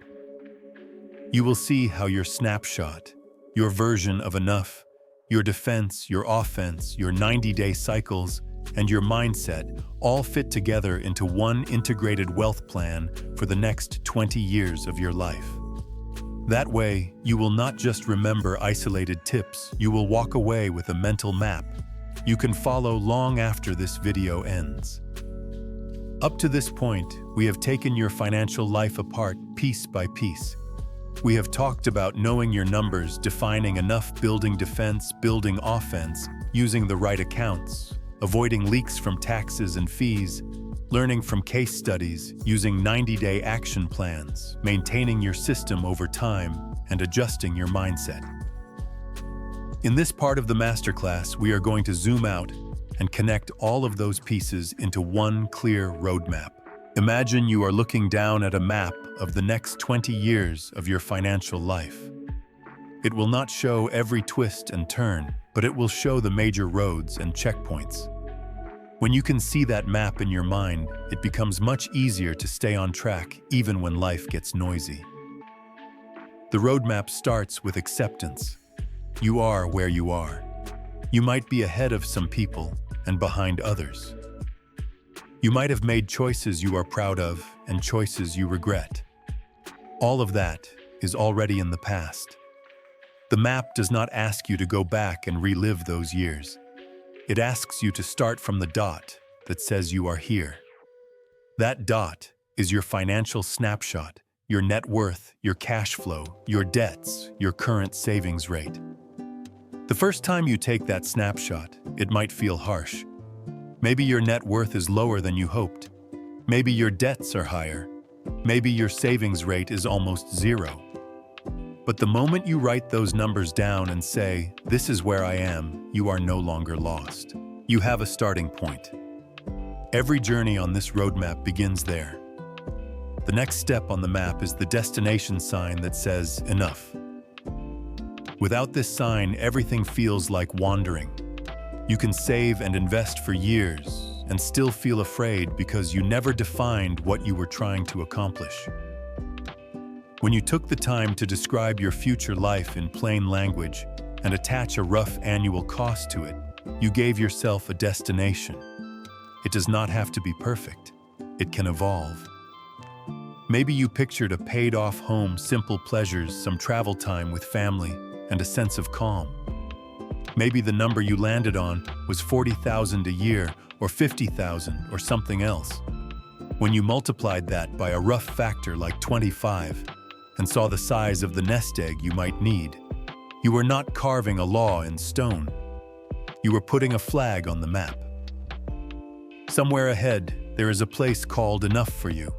You will see how your snapshot, your version of enough, your defense, your offense, your 90-day cycles, and your mindset all fit together into one integrated wealth plan for the next 20 years of your life. That way, you will not just remember isolated tips, you will walk away with a mental map you can follow long after this video ends. Up to this point, we have taken your financial life apart piece by piece. We have talked about knowing your numbers, defining enough, building defense, building offense, using the right accounts, avoiding leaks from taxes and fees, learning from case studies, using 90-day action plans, maintaining your system over time, and adjusting your mindset. In this part of the masterclass, we are going to zoom out and connect all of those pieces into one clear roadmap. Imagine you are looking down at a map of the next 20 years of your financial life. It will not show every twist and turn, but it will show the major roads and checkpoints. When you can see that map in your mind, it becomes much easier to stay on track even when life gets noisy. The roadmap starts with acceptance. You are where you are. You might be ahead of some people and behind others. You might have made choices you are proud of and choices you regret. All of that is already in the past. The map does not ask you to go back and relive those years. It asks you to start from the dot that says you are here. That dot is your financial snapshot, your net worth, your cash flow, your debts, your current savings rate. The first time you take that snapshot, it might feel harsh. Maybe your net worth is lower than you hoped. Maybe your debts are higher. Maybe your savings rate is almost zero. But the moment you write those numbers down and say, "This is where I am," you are no longer lost. You have a starting point. Every journey on this roadmap begins there. The next step on the map is the destination sign that says, "Enough." Without this sign, everything feels like wandering. You can save and invest for years and still feel afraid because you never defined what you were trying to accomplish. When you took the time to describe your future life in plain language and attach a rough annual cost to it, you gave yourself a destination. It does not have to be perfect. It can evolve. Maybe you pictured a paid-off home, simple pleasures, some travel time with family, and a sense of calm. Maybe the number you landed on was $40,000 a year or $50,000 or something else. When you multiplied that by a rough factor like 25 and saw the size of the nest egg you might need, you were not carving a law in stone. You were putting a flag on the map. Somewhere ahead, there is a place called enough for you.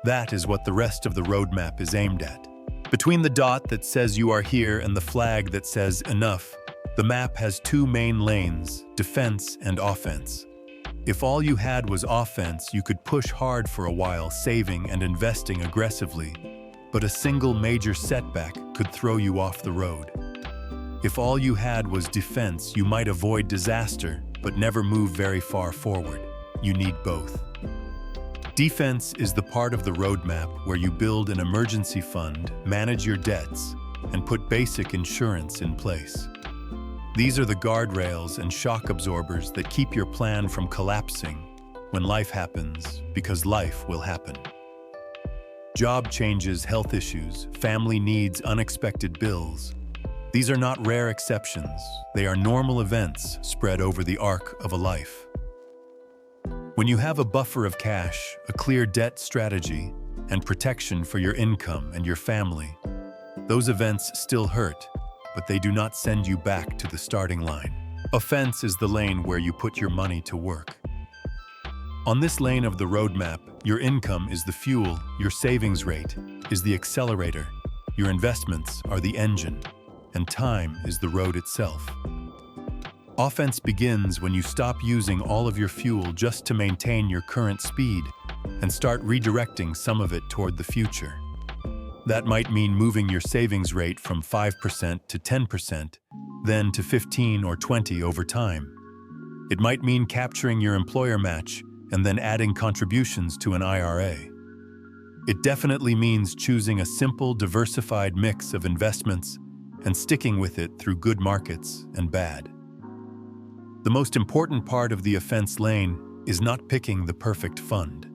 That is what the rest of the roadmap is aimed at. Between the dot that says you are here and the flag that says enough, the map has two main lanes, defense and offense. If all you had was offense, you could push hard for a while, saving and investing aggressively, but a single major setback could throw you off the road. If all you had was defense, you might avoid disaster, but never move very far forward. You need both. Defense is the part of the roadmap where you build an emergency fund, manage your debts, and put basic insurance in place. These are the guardrails and shock absorbers that keep your plan from collapsing when life happens, because life will happen. Job changes, health issues, family needs, unexpected bills. These are not rare exceptions. They are normal events spread over the arc of a life. When you have a buffer of cash, a clear debt strategy, and protection for your income and your family, those events still hurt, but they do not send you back to the starting line. Offense is the lane where you put your money to work. On this lane of the roadmap, your income is the fuel, your savings rate is the accelerator, your investments are the engine, and time is the road itself. Offense begins when you stop using all of your fuel just to maintain your current speed and start redirecting some of it toward the future. That might mean moving your savings rate from 5% to 10%, then to 15 or 20 over time. It might mean capturing your employer match and then adding contributions to an IRA. It definitely means choosing a simple, diversified mix of investments and sticking with it through good markets and bad. The most important part of the offense lane is not picking the perfect fund.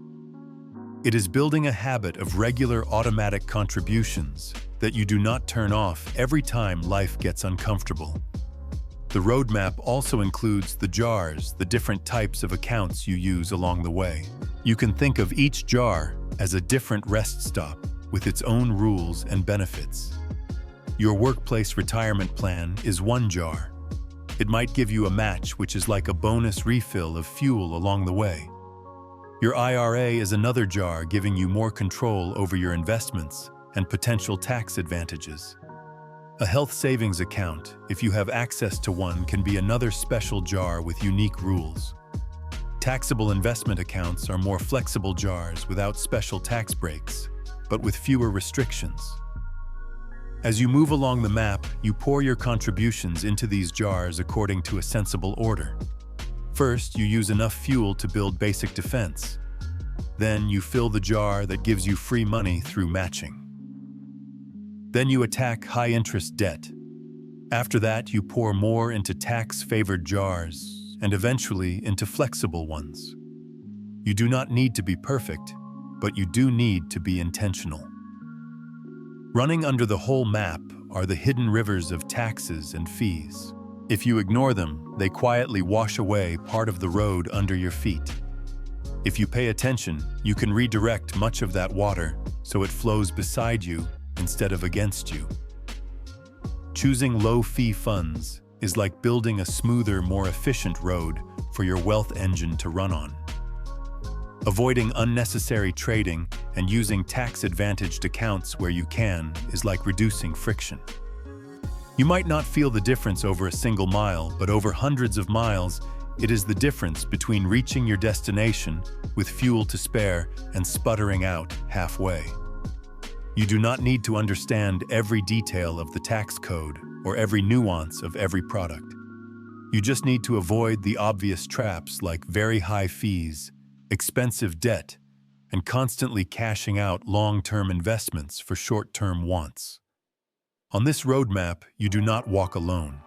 It is building a habit of regular automatic contributions that you do not turn off every time life gets uncomfortable. The roadmap also includes the jars, the different types of accounts you use along the way. You can think of each jar as a different rest stop with its own rules and benefits. Your workplace retirement plan is one jar. It might give you a match, which is like a bonus refill of fuel along the way. Your IRA is another jar, giving you more control over your investments and potential tax advantages. A health savings account, if you have access to one, can be another special jar with unique rules. Taxable investment accounts are more flexible jars without special tax breaks, but with fewer restrictions. As you move along the map, you pour your contributions into these jars according to a sensible order. First, you use enough fuel to build basic defense. Then you fill the jar that gives you free money through matching. Then you attack high-interest debt. After that, you pour more into tax-favored jars and eventually into flexible ones. You do not need to be perfect, but you do need to be intentional. Running under the whole map are the hidden rivers of taxes and fees. If you ignore them, they quietly wash away part of the road under your feet. If you pay attention, you can redirect much of that water so it flows beside you instead of against you. Choosing low-fee funds is like building a smoother, more efficient road for your wealth engine to run on. Avoiding unnecessary trading and using tax-advantaged accounts where you can is like reducing friction. You might not feel the difference over a single mile, but over hundreds of miles, it is the difference between reaching your destination with fuel to spare and sputtering out halfway. You do not need to understand every detail of the tax code or every nuance of every product. You just need to avoid the obvious traps like very high fees, expensive debt, and constantly cashing out long-term investments for short-term wants. On this roadmap, you do not walk alone.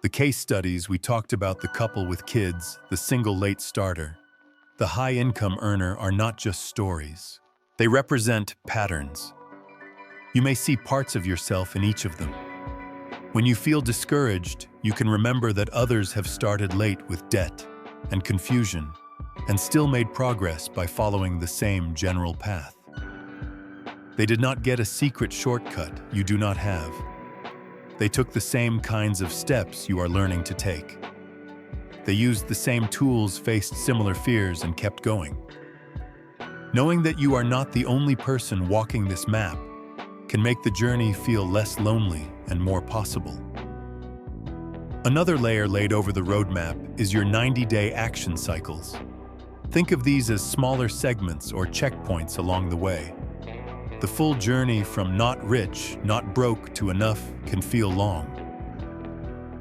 The case studies, we talked about the couple with kids, the single late starter, the high-income earner are not just stories. They represent patterns. You may see parts of yourself in each of them. When you feel discouraged, you can remember that others have started late with debt and confusion and still made progress by following the same general path. They did not get a secret shortcut you do not have. They took the same kinds of steps you are learning to take. They used the same tools, faced similar fears, and kept going. Knowing that you are not the only person walking this map can make the journey feel less lonely and more possible. Another layer laid over the roadmap is your 90-day action cycles. Think of these as smaller segments or checkpoints along the way. The full journey from not rich, not broke to enough can feel long.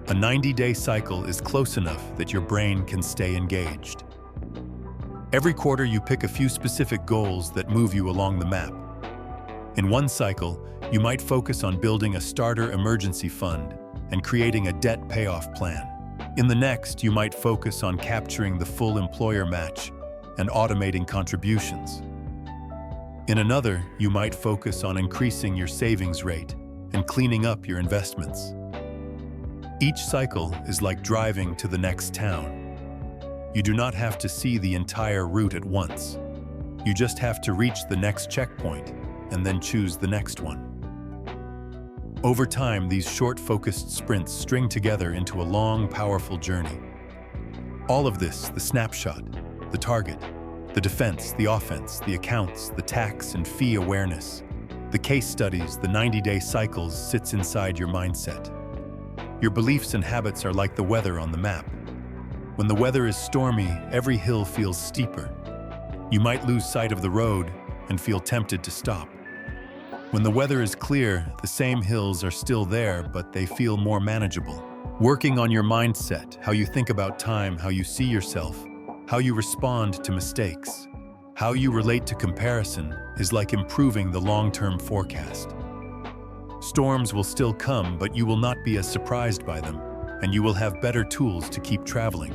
A 90-day cycle is close enough that your brain can stay engaged. Every quarter you pick a few specific goals that move you along the map. In one cycle, you might focus on building a starter emergency fund and creating a debt payoff plan. In the next, you might focus on capturing the full employer match and automating contributions. In another, you might focus on increasing your savings rate and cleaning up your investments. Each cycle is like driving to the next town. You do not have to see the entire route at once. You just have to reach the next checkpoint and then choose the next one. Over time, these short, focused sprints string together into a long, powerful journey. All of this, the snapshot, the target, the defense, the offense, the accounts, the tax and fee awareness, the case studies, the 90-day cycles sits inside your mindset. Your beliefs and habits are like the weather on the map. When the weather is stormy, every hill feels steeper. You might lose sight of the road and feel tempted to stop. When the weather is clear, the same hills are still there, but they feel more manageable. Working on your mindset, how you think about time, how you see yourself, how you respond to mistakes, how you relate to comparison is like improving the long-term forecast. Storms will still come, but you will not be as surprised by them, and you will have better tools to keep traveling.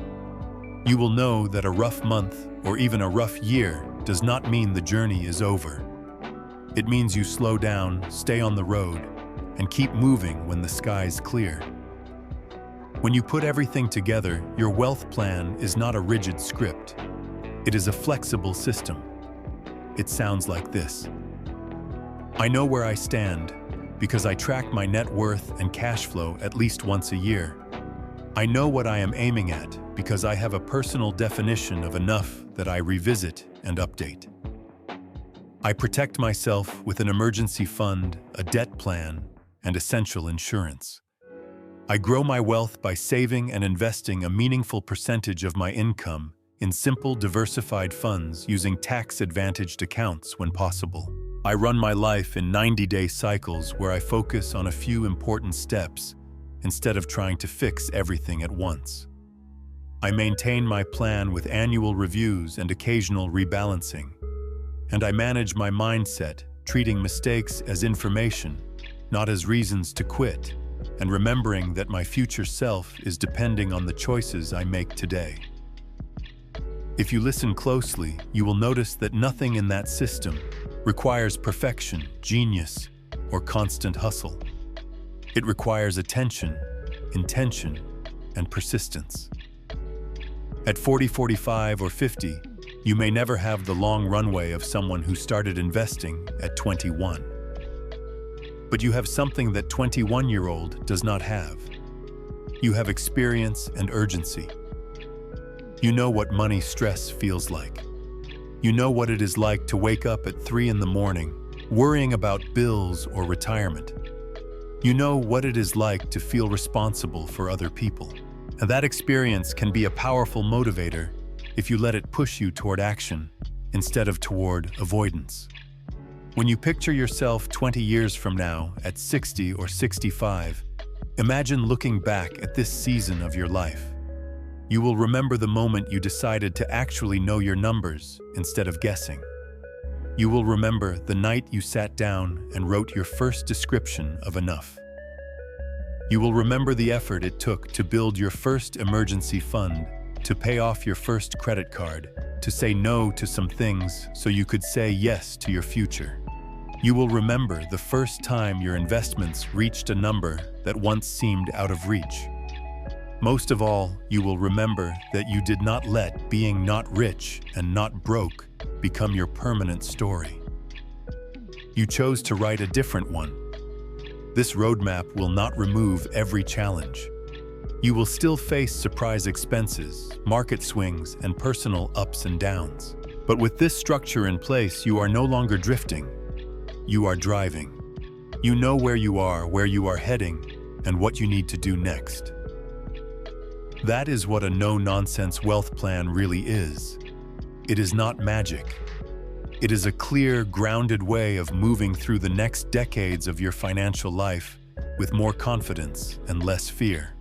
You will know that a rough month or even a rough year does not mean the journey is over. It means you slow down, stay on the road, and keep moving when the sky's clear. When you put everything together, your wealth plan is not a rigid script. It is a flexible system. It sounds like this. I know where I stand because I track my net worth and cash flow at least once a year. I know what I am aiming at because I have a personal definition of enough that I revisit and update. I protect myself with an emergency fund, a debt plan, and essential insurance. I grow my wealth by saving and investing a meaningful percentage of my income in simple, diversified funds using tax-advantaged accounts when possible. I run my life in 90-day cycles where I focus on a few important steps instead of trying to fix everything at once. I maintain my plan with annual reviews and occasional rebalancing. And I manage my mindset, treating mistakes as information, not as reasons to quit, and remembering that my future self is depending on the choices I make today. If you listen closely, you will notice that nothing in that system requires perfection, genius, or constant hustle. It requires attention, intention, and persistence. At 40, 45, or 50, you may never have the long runway of someone who started investing at 21. But you have something that 21-year-old does not have. You have experience and urgency. You know what money stress feels like. You know what it is like to wake up at 3 in the morning, worrying about bills or retirement. You know what it is like to feel responsible for other people. And that experience can be a powerful motivator if you let it push you toward action instead of toward avoidance. When you picture yourself 20 years from now at 60 or 65, imagine looking back at this season of your life. You will remember the moment you decided to actually know your numbers instead of guessing. You will remember the night you sat down and wrote your first description of enough. You will remember the effort it took to build your first emergency fund, to pay off your first credit card, to say no to some things so you could say yes to your future. You will remember the first time your investments reached a number that once seemed out of reach. Most of all, you will remember that you did not let being not rich and not broke become your permanent story. You chose to write a different one. This roadmap will not remove every challenge. You will still face surprise expenses, market swings, and personal ups and downs. But with this structure in place, you are no longer drifting. You are driving. You know where you are heading, and what you need to do next. That is what a no-nonsense wealth plan really is. It is not magic. It is a clear, grounded way of moving through the next decades of your financial life with more confidence and less fear.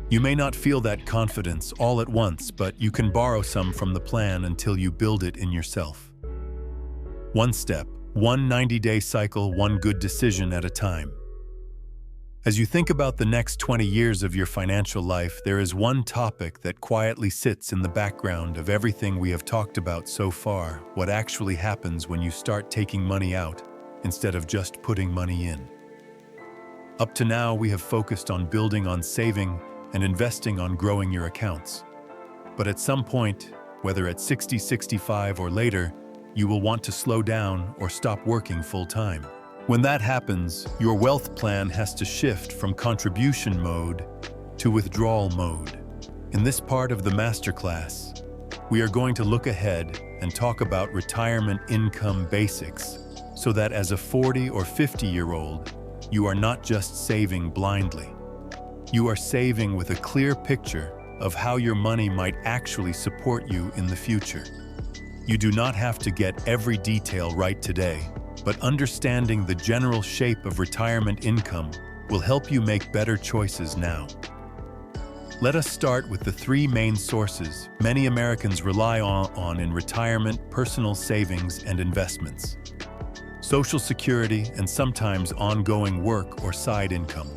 You may not feel that confidence all at once, but you can borrow some from the plan until you build it in yourself. One step, one 90-day cycle, one good decision at a time. As you think about the next 20 years of your financial life, there is one topic that quietly sits in the background of everything we have talked about so far: what actually happens when you start taking money out instead of just putting money in. Up to now, we have focused on building on saving and investing on growing your accounts. But at some point, whether at 60, 65, or later, you will want to slow down or stop working full-time. When that happens, your wealth plan has to shift from contribution mode to withdrawal mode. In this part of the Masterclass, we are going to look ahead and talk about retirement income basics so that as a 40 or 50-year-old, you are not just saving blindly. You are saving with a clear picture of how your money might actually support you in the future. You do not have to get every detail right today, but understanding the general shape of retirement income will help you make better choices now. Let us start with the 3 main sources many Americans rely on in retirement: personal savings and investments, Social Security, and sometimes ongoing work or side income.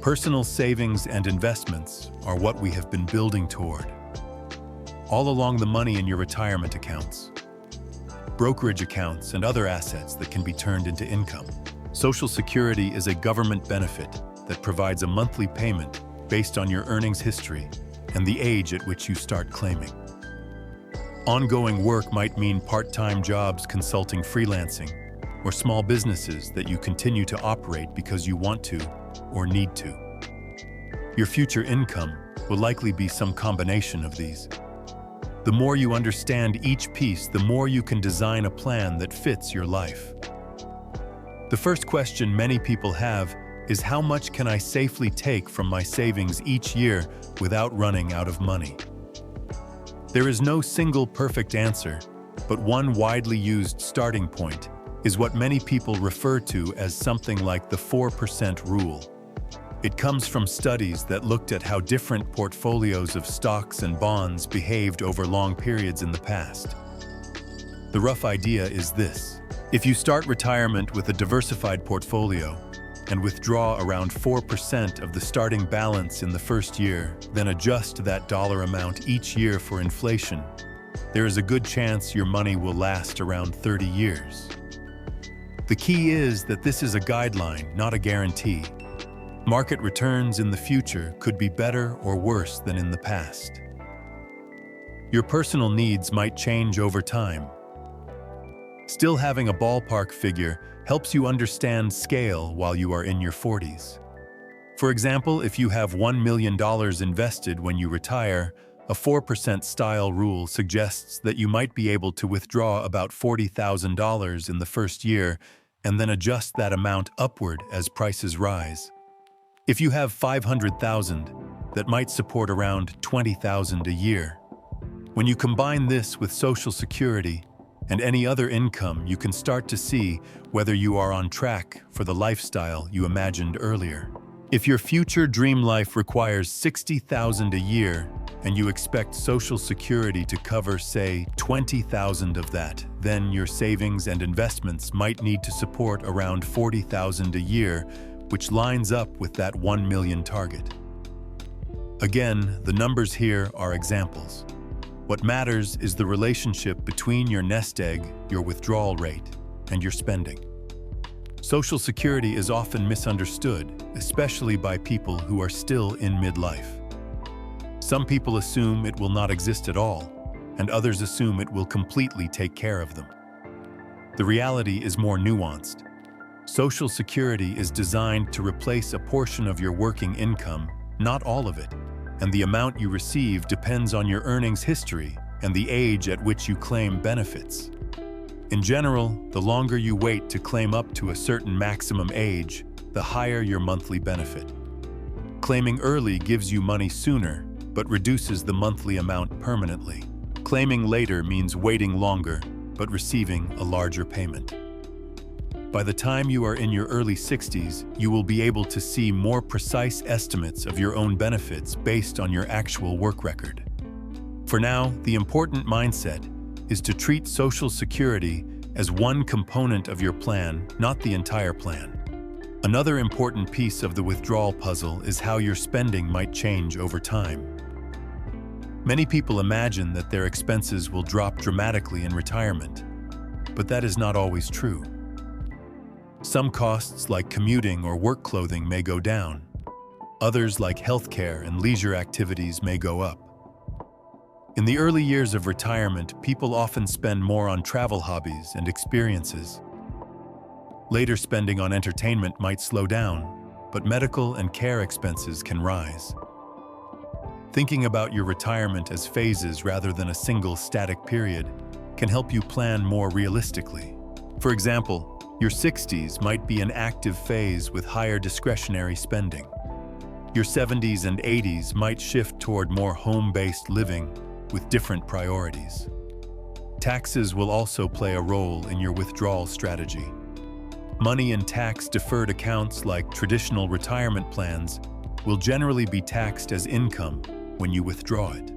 Personal savings and investments are what we have been building toward. All along the money in your retirement accounts, brokerage accounts, and other assets that can be turned into income. Social Security is a government benefit that provides a monthly payment based on your earnings history and the age at which you start claiming. Ongoing work might mean part-time jobs, consulting, freelancing, or small businesses that you continue to operate because you want to or need to. Your future income will likely be some combination of these. The more you understand each piece, the more you can design a plan that fits your life. The first question many people have is, how much can I safely take from my savings each year without running out of money? There is no single perfect answer, but one widely used starting point is what many people refer to as something like the 4% rule. It comes from studies that looked at how different portfolios of stocks and bonds behaved over long periods in the past. The rough idea is this. If you start retirement with a diversified portfolio and withdraw around 4% of the starting balance in the first year, then adjust that dollar amount each year for inflation, there is a good chance your money will last around 30 years. The key is that this is a guideline, not a guarantee. Market returns in the future could be better or worse than in the past. Your personal needs might change over time. Still having a ballpark figure helps you understand scale while you are in your 40s. For example, if you have $1 million invested when you retire, a 4% style rule suggests that you might be able to withdraw about $40,000 in the first year and then adjust that amount upward as prices rise. If you have $500,000, that might support around $20,000 a year. When you combine this with Social Security and any other income, you can start to see whether you are on track for the lifestyle you imagined earlier. If your future dream life requires $60,000 a year and you expect Social Security to cover, say, $20,000 of that, then your savings and investments might need to support around $40,000 a year, which lines up with that 1 million target. Again, the numbers here are examples. What matters is the relationship between your nest egg, your withdrawal rate, and your spending. Social Security is often misunderstood, especially by people who are still in midlife. Some people assume it will not exist at all, and others assume it will completely take care of them. The reality is more nuanced. Social Security is designed to replace a portion of your working income, not all of it, and the amount you receive depends on your earnings history and the age at which you claim benefits. In general, the longer you wait to claim up to a certain maximum age, the higher your monthly benefit. Claiming early gives you money sooner, but reduces the monthly amount permanently. Claiming later means waiting longer, but receiving a larger payment. By the time you are in your early 60s, you will be able to see more precise estimates of your own benefits based on your actual work record. For now, the important mindset is to treat Social Security as one component of your plan, not the entire plan. Another important piece of the withdrawal puzzle is how your spending might change over time. Many people imagine that their expenses will drop dramatically in retirement, but that is not always true. Some costs like commuting or work clothing may go down. Others like healthcare and leisure activities may go up. In the early years of retirement, people often spend more on travel hobbies and experiences. Later spending on entertainment might slow down, but medical and care expenses can rise. Thinking about your retirement as phases rather than a single static period can help you plan more realistically. For example, your 60s might be an active phase with higher discretionary spending. Your 70s and 80s might shift toward more home-based living with different priorities. Taxes will also play a role in your withdrawal strategy. Money in tax-deferred accounts like traditional retirement plans will generally be taxed as income when you withdraw it.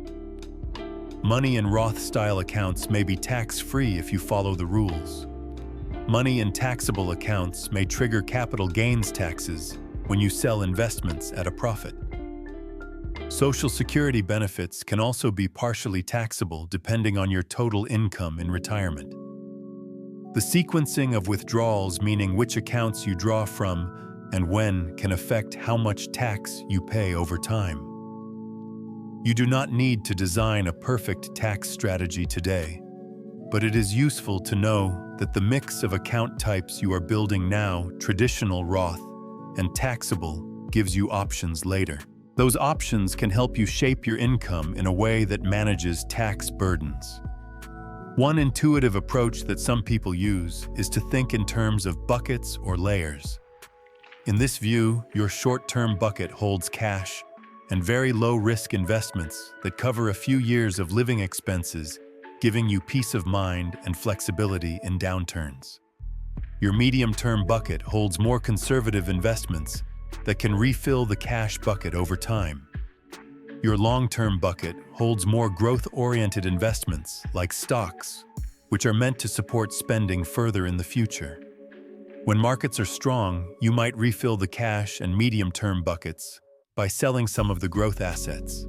Money in Roth-style accounts may be tax-free if you follow the rules. Money in taxable accounts may trigger capital gains taxes when you sell investments at a profit. Social Security benefits can also be partially taxable depending on your total income in retirement. The sequencing of withdrawals, meaning which accounts you draw from and when, can affect how much tax you pay over time. You do not need to design a perfect tax strategy today, but it is useful to know that the mix of account types you are building now, traditional Roth and taxable, gives you options later. Those options can help you shape your income in a way that manages tax burdens. One intuitive approach that some people use is to think in terms of buckets or layers. In this view, your short-term bucket holds cash and very low-risk investments that cover a few years of living expenses, giving you peace of mind and flexibility in downturns. Your medium-term bucket holds more conservative investments that can refill the cash bucket over time. Your long-term bucket holds more growth-oriented investments like stocks, which are meant to support spending further in the future. When markets are strong, you might refill the cash and medium-term buckets by selling some of the growth assets.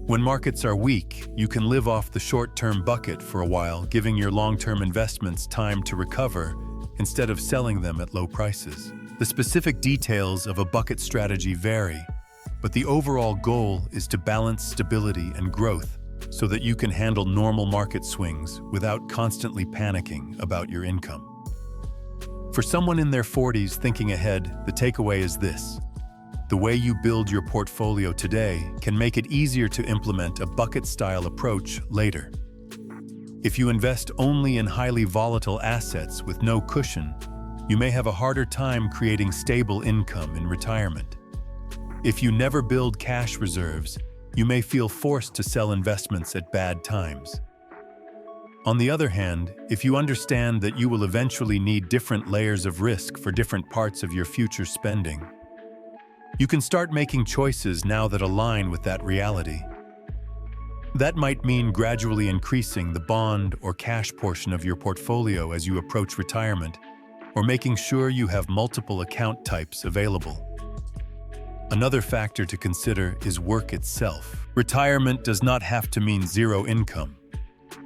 When markets are weak, you can live off the short-term bucket for a while, giving your long-term investments time to recover instead of selling them at low prices. The specific details of a bucket strategy vary, but the overall goal is to balance stability and growth so that you can handle normal market swings without constantly panicking about your income. For someone in their 40s thinking ahead, the takeaway is this: the way you build your portfolio today can make it easier to implement a bucket-style approach later. If you invest only in highly volatile assets with no cushion, you may have a harder time creating stable income in retirement. If you never build cash reserves, you may feel forced to sell investments at bad times. On the other hand, if you understand that you will eventually need different layers of risk for different parts of your future spending, you can start making choices now that align with that reality. That might mean gradually increasing the bond or cash portion of your portfolio as you approach retirement, or making sure you have multiple account types available. Another factor to consider is work itself. Retirement does not have to mean zero income.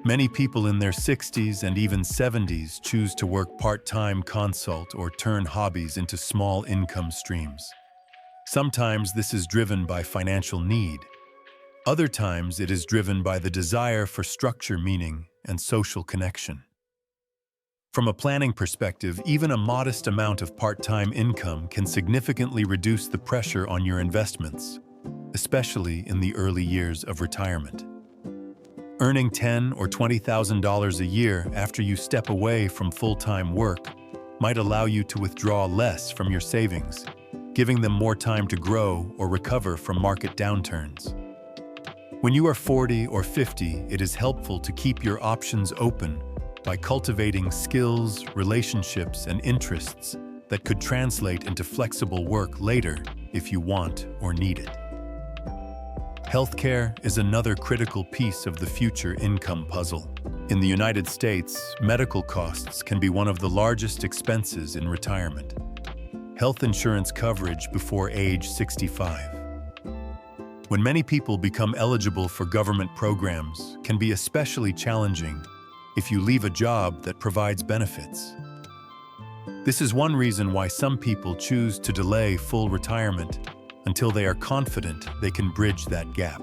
Many people in their 60s and even 70s choose to work part-time, consult, or turn hobbies into small income streams. Sometimes this is driven by financial need. Other times it is driven by the desire for structure, meaning, and social connection. From a planning perspective, even a modest amount of part-time income can significantly reduce the pressure on your investments, especially in the early years of retirement. Earning $10,000 or $20,000 a year after you step away from full-time work might allow you to withdraw less from your savings, giving them more time to grow or recover from market downturns. When you are 40 or 50, it is helpful to keep your options open by cultivating skills, relationships, and interests that could translate into flexible work later if you want or need it. Healthcare is another critical piece of the future income puzzle. In the United States, medical costs can be one of the largest expenses in retirement. Health insurance coverage before age 65. When many people become eligible for government programs, can be especially challenging if you leave a job that provides benefits. This is one reason why some people choose to delay full retirement until they are confident they can bridge that gap.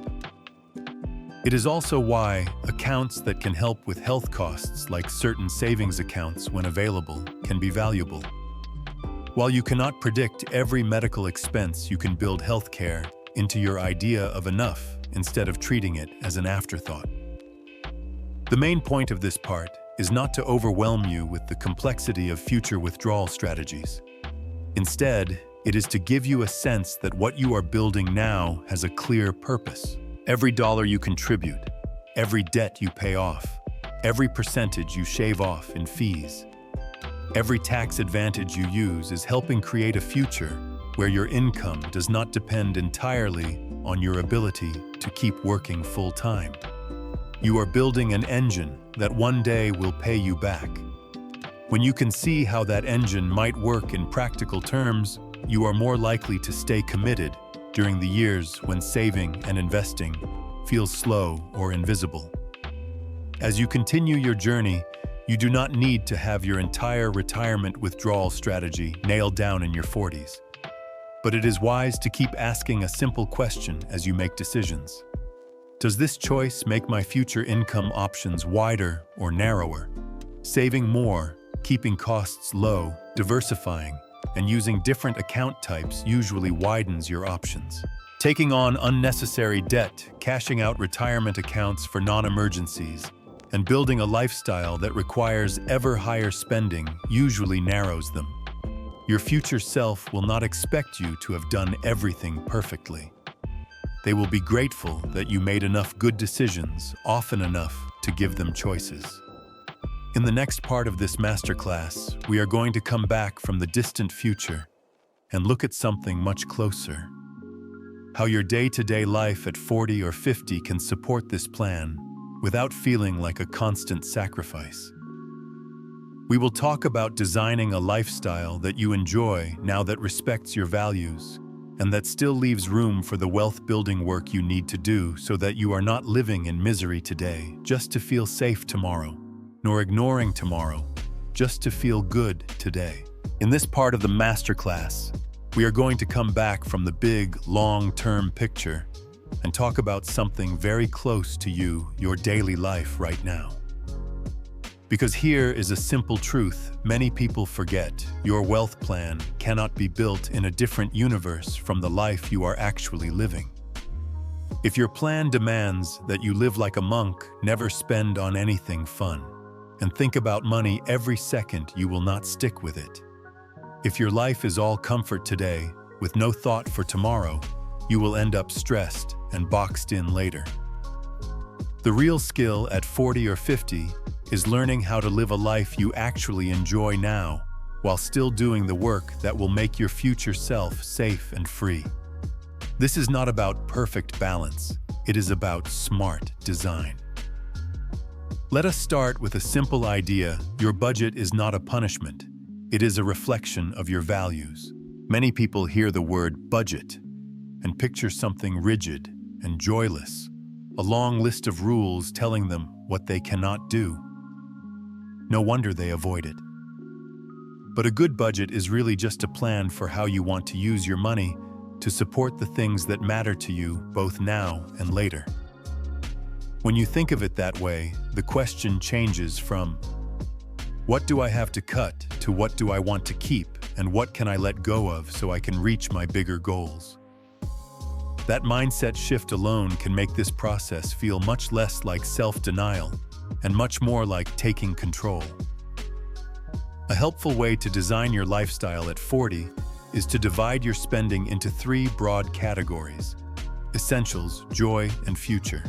It is also why accounts that can help with health costs, like certain savings accounts when available, can be valuable. While you cannot predict every medical expense, you can build healthcare into your idea of enough instead of treating it as an afterthought. The main point of this part is not to overwhelm you with the complexity of future withdrawal strategies. Instead, it is to give you a sense that what you are building now has a clear purpose. Every dollar you contribute, every debt you pay off, every percentage you shave off in fees, every tax advantage you use is helping create a future where your income does not depend entirely on your ability to keep working full-time. You are building an engine that one day will pay you back. When you can see how that engine might work in practical terms, you are more likely to stay committed during the years when saving and investing feels slow or invisible. As you continue your journey, you do not need to have your entire retirement withdrawal strategy nailed down in your 40s. But it is wise to keep asking a simple question as you make decisions. Does this choice make my future income options wider or narrower? Saving more, keeping costs low, diversifying, and using different account types usually widens your options. Taking on unnecessary debt, cashing out retirement accounts for non-emergencies, and building a lifestyle that requires ever higher spending usually narrows them. Your future self will not expect you to have done everything perfectly. They will be grateful that you made enough good decisions, often enough to give them choices. In the next part of this masterclass, we are going to come back from the distant future and look at something much closer. How your day-to-day life at 40 or 50 can support this plan without feeling like a constant sacrifice. We will talk about designing a lifestyle that you enjoy now that respects your values and that still leaves room for the wealth-building work you need to do so that you are not living in misery today just to feel safe tomorrow, nor ignoring tomorrow just to feel good today. In this part of the masterclass, we are going to come back from the big, long-term picture and talk about something very close to you, your daily life right now. Because here is a simple truth many people forget: your wealth plan cannot be built in a different universe from the life you are actually living. If your plan demands that you live like a monk, never spend on anything fun, and think about money every second, you will not stick with it. If your life is all comfort today, with no thought for tomorrow, you will end up stressed and boxed in later. The real skill at 40 or 50 is learning how to live a life you actually enjoy now, while still doing the work that will make your future self safe and free. This is not about perfect balance, it is about smart design. Let us start with a simple idea: your budget is not a punishment, it is a reflection of your values. Many people hear the word budget and picture something rigid and joyless, a long list of rules telling them what they cannot do. No wonder they avoid it. But a good budget is really just a plan for how you want to use your money to support the things that matter to you both now and later. When you think of it that way, the question changes from what do I have to cut to what do I want to keep, and what can I let go of so I can reach my bigger goals. That mindset shift alone can make this process feel much less like self-denial and much more like taking control. A helpful way to design your lifestyle at 40 is to divide your spending into 3 broad categories: essentials, joy, and future.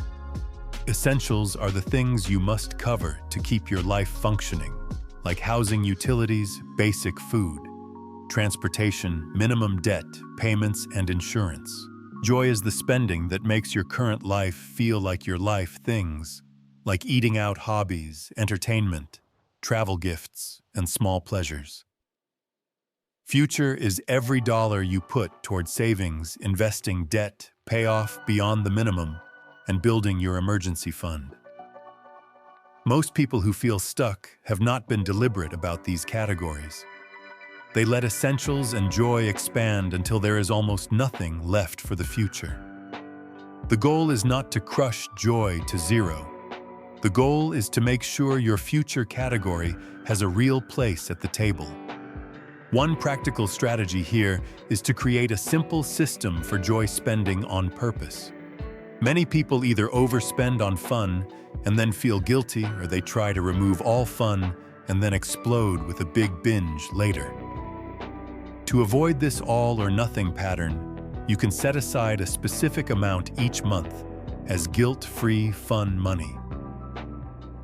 Essentials are the things you must cover to keep your life functioning, like housing, utilities, basic food, transportation, minimum debt, payments, and insurance. Joy is the spending that makes your current life feel like your life: things like eating out, hobbies, entertainment, travel gifts, and small pleasures. Future is every dollar you put toward savings, investing, debt, payoff beyond the minimum, and building your emergency fund. Most people who feel stuck have not been deliberate about these categories. They let essentials and joy expand until there is almost nothing left for the future. The goal is not to crush joy to zero. The goal is to make sure your future category has a real place at the table. One practical strategy here is to create a simple system for joy spending on purpose. Many people either overspend on fun and then feel guilty, or they try to remove all fun and then explode with a big binge later. To avoid this all or nothing pattern, you can set aside a specific amount each month as guilt-free fun money.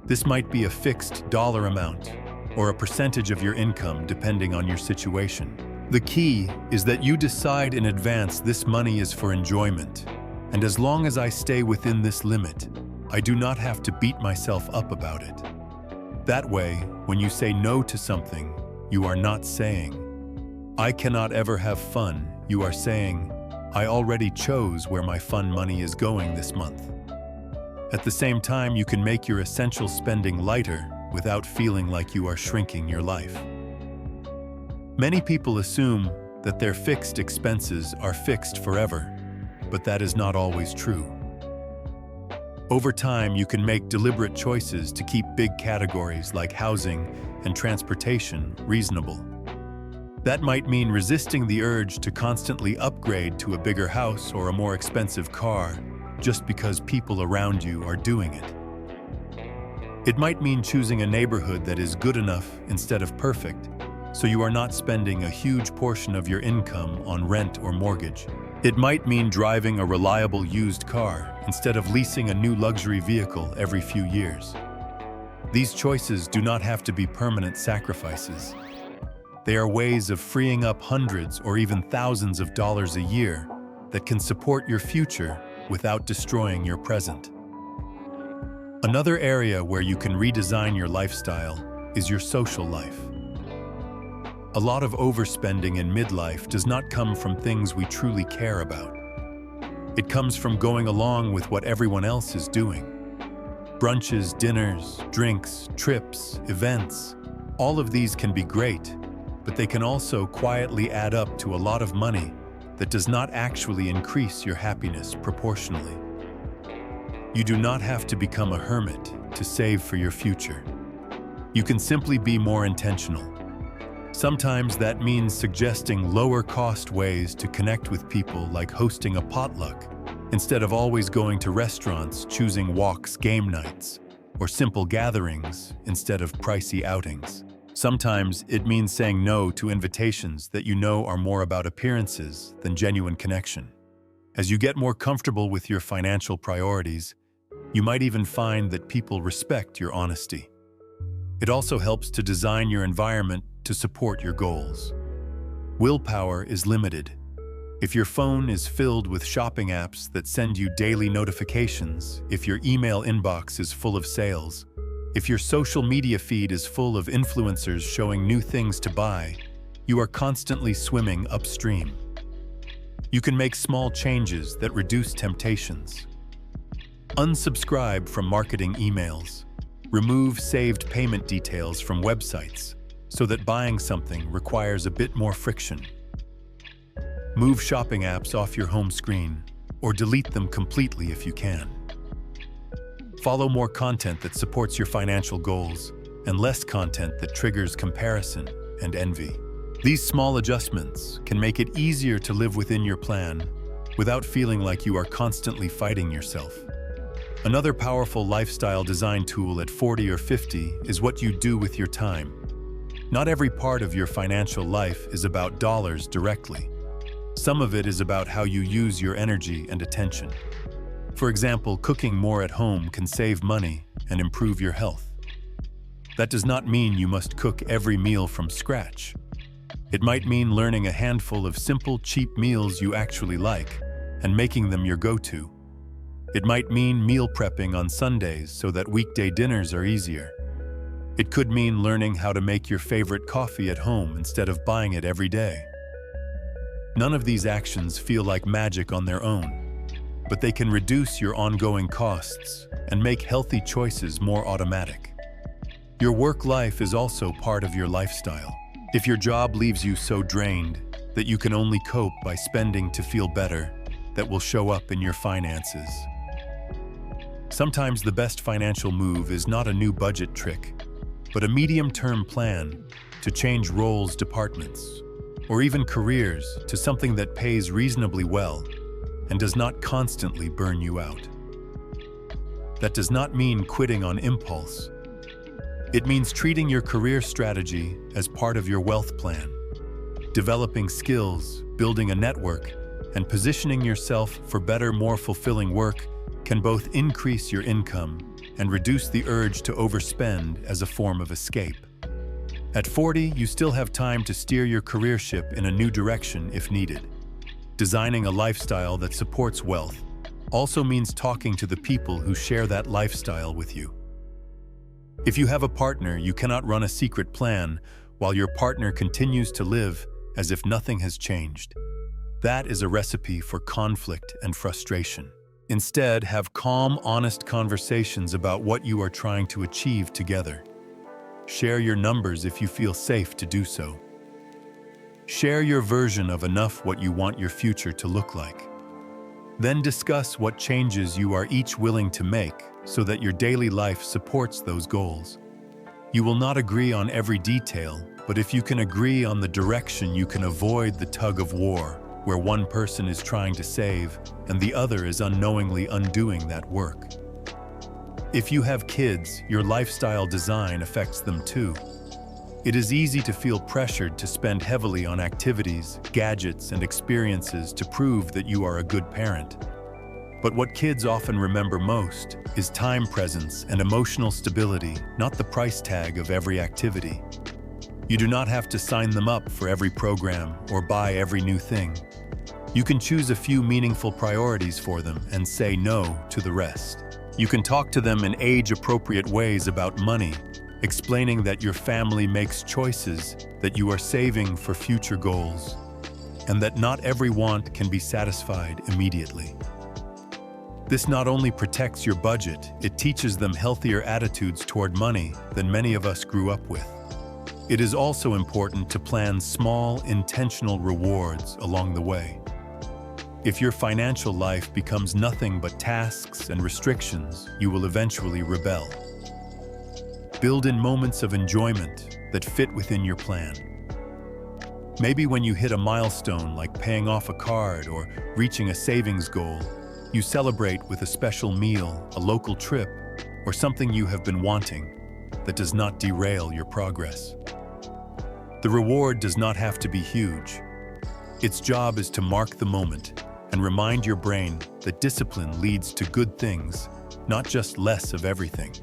This might be a fixed dollar amount or a percentage of your income depending on your situation. The key is that you decide in advance this money is for enjoyment, and as long as I stay within this limit, I do not have to beat myself up about it. That way, when you say no to something, you are not saying, I cannot ever have fun. You are saying, I already chose where my fun money is going this month. At the same time, you can make your essential spending lighter without feeling like you are shrinking your life. Many people assume that their fixed expenses are fixed forever, but that is not always true. Over time, you can make deliberate choices to keep big categories like housing and transportation reasonable. That might mean resisting the urge to constantly upgrade to a bigger house or a more expensive car just because people around you are doing it. It might mean choosing a neighborhood that is good enough instead of perfect, so you are not spending a huge portion of your income on rent or mortgage. It might mean driving a reliable used car instead of leasing a new luxury vehicle every few years. These choices do not have to be permanent sacrifices. They are ways of freeing up hundreds or even thousands of dollars a year that can support your future without destroying your present. Another area where you can redesign your lifestyle is your social life. A lot of overspending in midlife does not come from things we truly care about. It comes from going along with what everyone else is doing. Brunches, dinners, drinks, trips, events, all of these can be great, but they can also quietly add up to a lot of money that does not actually increase your happiness proportionally. You do not have to become a hermit to save for your future. You can simply be more intentional. Sometimes that means suggesting lower-cost ways to connect with people, like hosting a potluck, instead of always going to restaurants, choosing walks, game nights, or simple gatherings instead of pricey outings. Sometimes it means saying no to invitations that you know are more about appearances than genuine connection. As you get more comfortable with your financial priorities, you might even find that people respect your honesty. It also helps to design your environment to support your goals. Willpower is limited. If your phone is filled with shopping apps that send you daily notifications, if your email inbox is full of sales, if your social media feed is full of influencers showing new things to buy, you are constantly swimming upstream. You can make small changes that reduce temptations. Unsubscribe from marketing emails. Remove saved payment details from websites so that buying something requires a bit more friction. Move shopping apps off your home screen or delete them completely if you can. Follow more content that supports your financial goals and less content that triggers comparison and envy. These small adjustments can make it easier to live within your plan without feeling like you are constantly fighting yourself. Another powerful lifestyle design tool at 40 or 50 is what you do with your time. Not every part of your financial life is about dollars directly. Some of it is about how you use your energy and attention. For example, cooking more at home can save money and improve your health. That does not mean you must cook every meal from scratch. It might mean learning a handful of simple, cheap meals you actually like and making them your go-to. It might mean meal prepping on Sundays so that weekday dinners are easier. It could mean learning how to make your favorite coffee at home instead of buying it every day. None of these actions feel like magic on their own, but they can reduce your ongoing costs and make healthy choices more automatic. Your work life is also part of your lifestyle. If your job leaves you so drained that you can only cope by spending to feel better, that will show up in your finances. Sometimes the best financial move is not a new budget trick, but a medium-term plan to change roles, departments, or even careers to something that pays reasonably well and does not constantly burn you out. That does not mean quitting on impulse. It means treating your career strategy as part of your wealth plan, developing skills, building a network, and positioning yourself for better, more fulfilling work can both increase your income and reduce the urge to overspend as a form of escape. At 40, you still have time to steer your career ship in a new direction if needed. Designing a lifestyle that supports wealth also means talking to the people who share that lifestyle with you. If you have a partner, you cannot run a secret plan while your partner continues to live as if nothing has changed. That is a recipe for conflict and frustration. Instead, have calm, honest conversations about what you are trying to achieve together. Share your numbers if you feel safe to do so. Share your version of enough what you want your future to look like. Then discuss what changes you are each willing to make so that your daily life supports those goals. You will not agree on every detail, but if you can agree on the direction, you can avoid the tug of war, where one person is trying to save and the other is unknowingly undoing that work. If you have kids, your lifestyle design affects them too. It is easy to feel pressured to spend heavily on activities, gadgets, and experiences to prove that you are a good parent. But what kids often remember most is time presence and emotional stability, not the price tag of every activity. You do not have to sign them up for every program or buy every new thing. You can choose a few meaningful priorities for them and say no to the rest. You can talk to them in age-appropriate ways about money, explaining that your family makes choices, that you are saving for future goals, and that not every want can be satisfied immediately. This not only protects your budget, it teaches them healthier attitudes toward money than many of us grew up with. It is also important to plan small, intentional rewards along the way. If your financial life becomes nothing but tasks and restrictions, you will eventually rebel. Build in moments of enjoyment that fit within your plan. Maybe when you hit a milestone like paying off a card or reaching a savings goal, you celebrate with a special meal, a local trip, or something you have been wanting that does not derail your progress. The reward does not have to be huge. Its job is to mark the moment and remind your brain that discipline leads to good things, not just less of everything.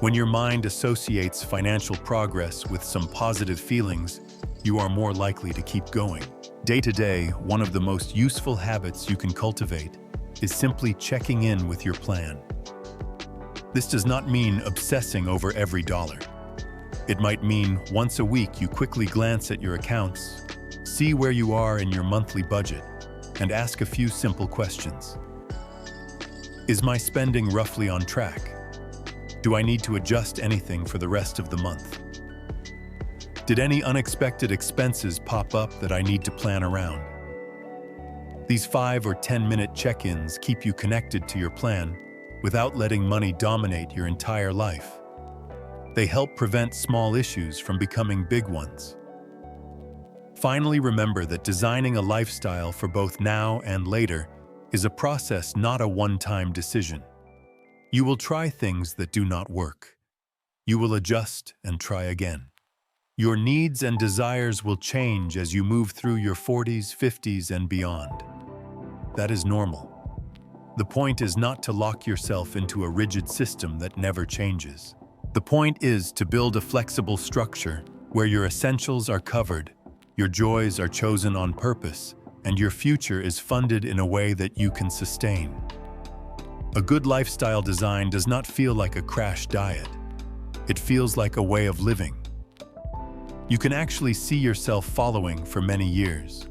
When your mind associates financial progress with some positive feelings, you are more likely to keep going. Day to day, one of the most useful habits you can cultivate is simply checking in with your plan. This does not mean obsessing over every dollar. It might mean once a week you quickly glance at your accounts, see where you are in your monthly budget, and ask a few simple questions. Is my spending roughly on track? Do I need to adjust anything for the rest of the month? Did any unexpected expenses pop up that I need to plan around? These 5 or 10-minute check-ins keep you connected to your plan without letting money dominate your entire life. They help prevent small issues from becoming big ones. Finally, remember that designing a lifestyle for both now and later is a process, not a one-time decision. You will try things that do not work. You will adjust and try again. Your needs and desires will change as you move through your 40s, 50s, and beyond. That is normal. The point is not to lock yourself into a rigid system that never changes. The point is to build a flexible structure where your essentials are covered, your joys are chosen on purpose, and your future is funded in a way that you can sustain. A good lifestyle design does not feel like a crash diet. It feels like a way of living. You can actually see yourself following for many years.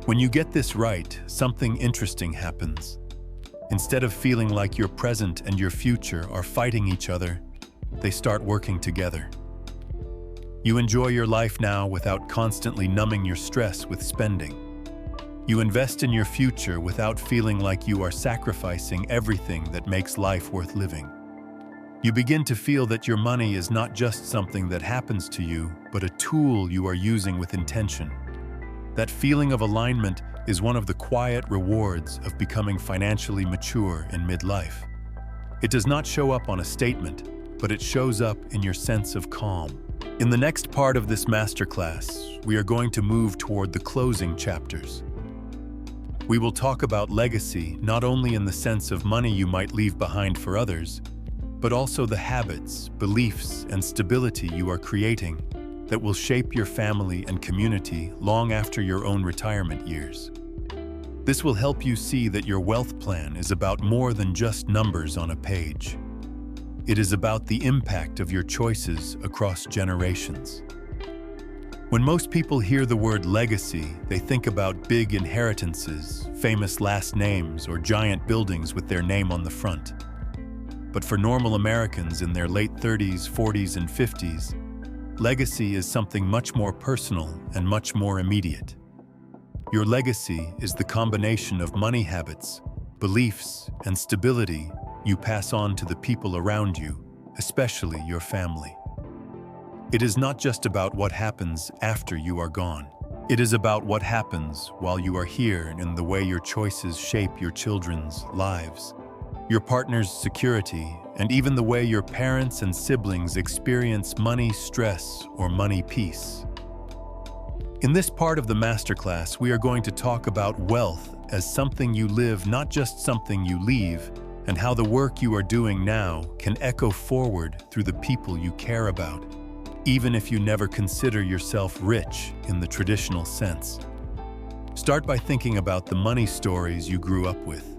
When you get this right, something interesting happens. Instead of feeling like your present and your future are fighting each other, they start working together. You enjoy your life now without constantly numbing your stress with spending. You invest in your future without feeling like you are sacrificing everything that makes life worth living. You begin to feel that your money is not just something that happens to you, but a tool you are using with intention. That feeling of alignment is one of the quiet rewards of becoming financially mature in midlife. It does not show up on a statement, but it shows up in your sense of calm. In the next part of this masterclass, we are going to move toward the closing chapters. We will talk about legacy not only in the sense of money you might leave behind for others, but also the habits, beliefs, and stability you are creating that will shape your family and community long after your own retirement years. This will help you see that your wealth plan is about more than just numbers on a page. It is about the impact of your choices across generations. When most people hear the word legacy, they think about big inheritances, famous last names, or giant buildings with their name on the front. But for normal Americans in their late 30s, 40s, and 50s, legacy is something much more personal and much more immediate. Your legacy is the combination of money habits, beliefs, and stability you pass on to the people around you, especially your family. It is not just about what happens after you are gone. It is about what happens while you are here and the way your choices shape your children's lives, your partner's security, and even the way your parents and siblings experience money stress or money peace. In this part of the masterclass, we are going to talk about wealth as something you live, not just something you leave, and how the work you are doing now can echo forward through the people you care about. even if you never consider yourself rich in the traditional sense. Start by thinking about the money stories you grew up with.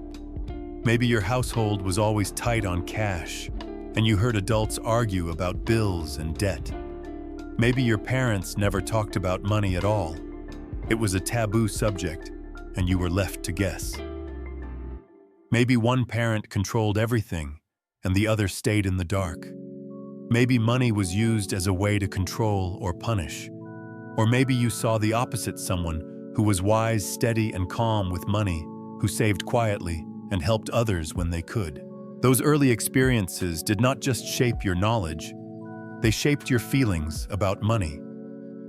Maybe your household was always tight on cash, and you heard adults argue about bills and debt. Maybe your parents never talked about money at all. It was a taboo subject, and you were left to guess. Maybe one parent controlled everything, and the other stayed in the dark. Maybe money was used as a way to control or punish. Or maybe you saw the opposite, someone who was wise, steady, and calm with money, who saved quietly and helped others when they could. Those early experiences did not just shape your knowledge, they shaped your feelings about money.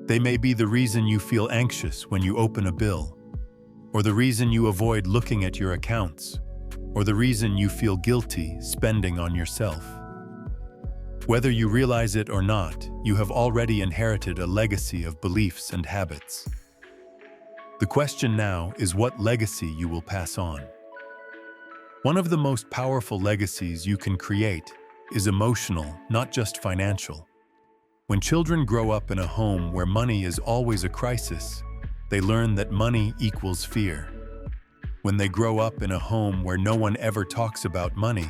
They may be the reason you feel anxious when you open a bill, or the reason you avoid looking at your accounts, or the reason you feel guilty spending on yourself. Whether you realize it or not, you have already inherited a legacy of beliefs and habits. The question now is what legacy you will pass on. One of the most powerful legacies you can create is emotional, not just financial. When children grow up in a home where money is always a crisis, they learn that money equals fear. When they grow up in a home where no one ever talks about money,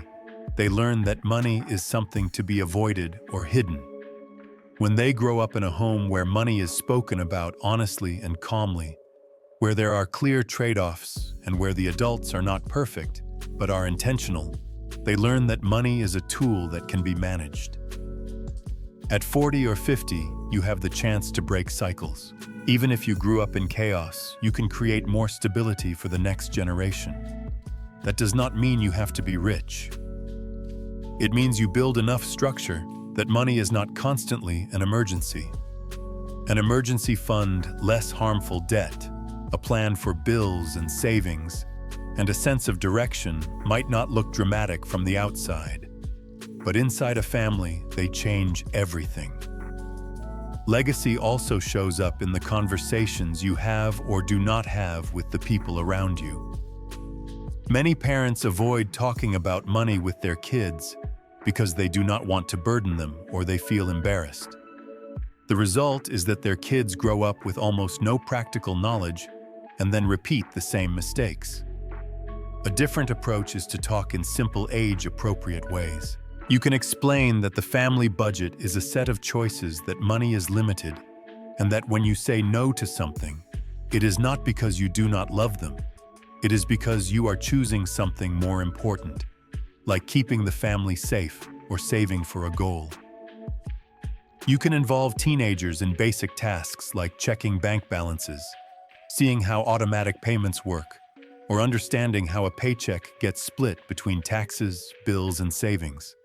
they learn that money is something to be avoided or hidden. When they grow up in a home where money is spoken about honestly and calmly, where there are clear trade-offs and where the adults are not perfect, but are intentional, they learn that money is a tool that can be managed. At 40 or 50, you have the chance to break cycles. Even if you grew up in chaos, you can create more stability for the next generation. That does not mean you have to be rich. It means you build enough structure that money is not constantly an emergency. An emergency fund, less harmful debt, a plan for bills and savings, and a sense of direction might not look dramatic from the outside, but inside a family, they change everything. Legacy also shows up in the conversations you have or do not have with the people around you. Many parents avoid talking about money with their kids because they do not want to burden them or they feel embarrassed. The result is that their kids grow up with almost no practical knowledge and then repeat the same mistakes. A different approach is to talk in simple, age-appropriate ways. You can explain that the family budget is a set of choices, that money is limited, and that when you say no to something, it is not because you do not love them. It is because you are choosing something more important, like keeping the family safe or saving for a goal. You can involve teenagers in basic tasks like checking bank balances, seeing how automatic payments work, or understanding how a paycheck gets split between taxes, bills, and savings.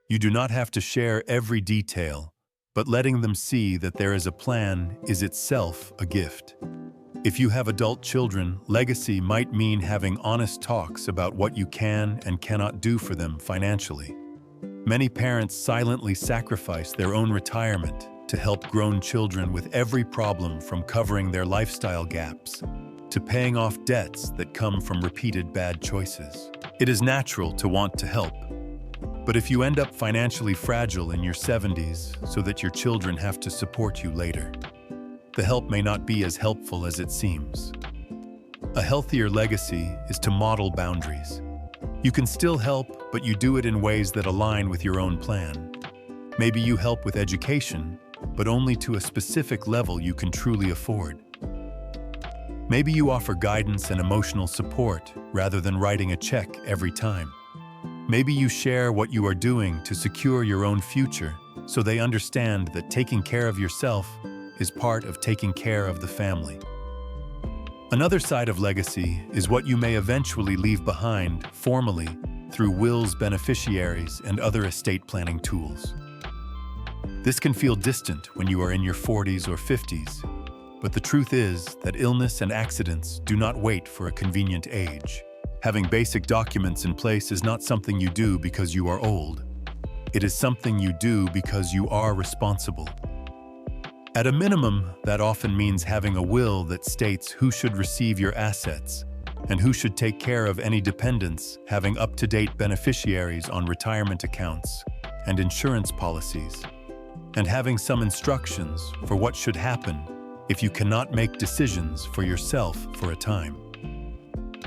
You do not have to share every detail, but letting them see that there is a plan is itself a gift. If you have adult children, legacy might mean having honest talks about what you can and cannot do for them financially. Many parents silently sacrifice their own retirement to help grown children with every problem, from covering their lifestyle gaps to paying off debts that come from repeated bad choices. It is natural to want to help, but if you end up financially fragile in your 70s so that your children have to support you later, the help may not be as helpful as it seems. A healthier legacy is to model boundaries. You can still help, but you do it in ways that align with your own plan. Maybe you help with education, but only to a specific level you can truly afford. Maybe you offer guidance and emotional support rather than writing a check every time. Maybe you share what you are doing to secure your own future, so they understand that taking care of yourself is part of taking care of the family. Another side of legacy is what you may eventually leave behind formally through wills, beneficiaries, and other estate planning tools. This can feel distant when you are in your 40s or 50s, but the truth is that illness and accidents do not wait for a convenient age. Having basic documents in place is not something you do because you are old. It is something you do because you are responsible. At a minimum, that often means having a will that states who should receive your assets and who should take care of any dependents, having up-to-date beneficiaries on retirement accounts and insurance policies, and having some instructions for what should happen if you cannot make decisions for yourself for a time.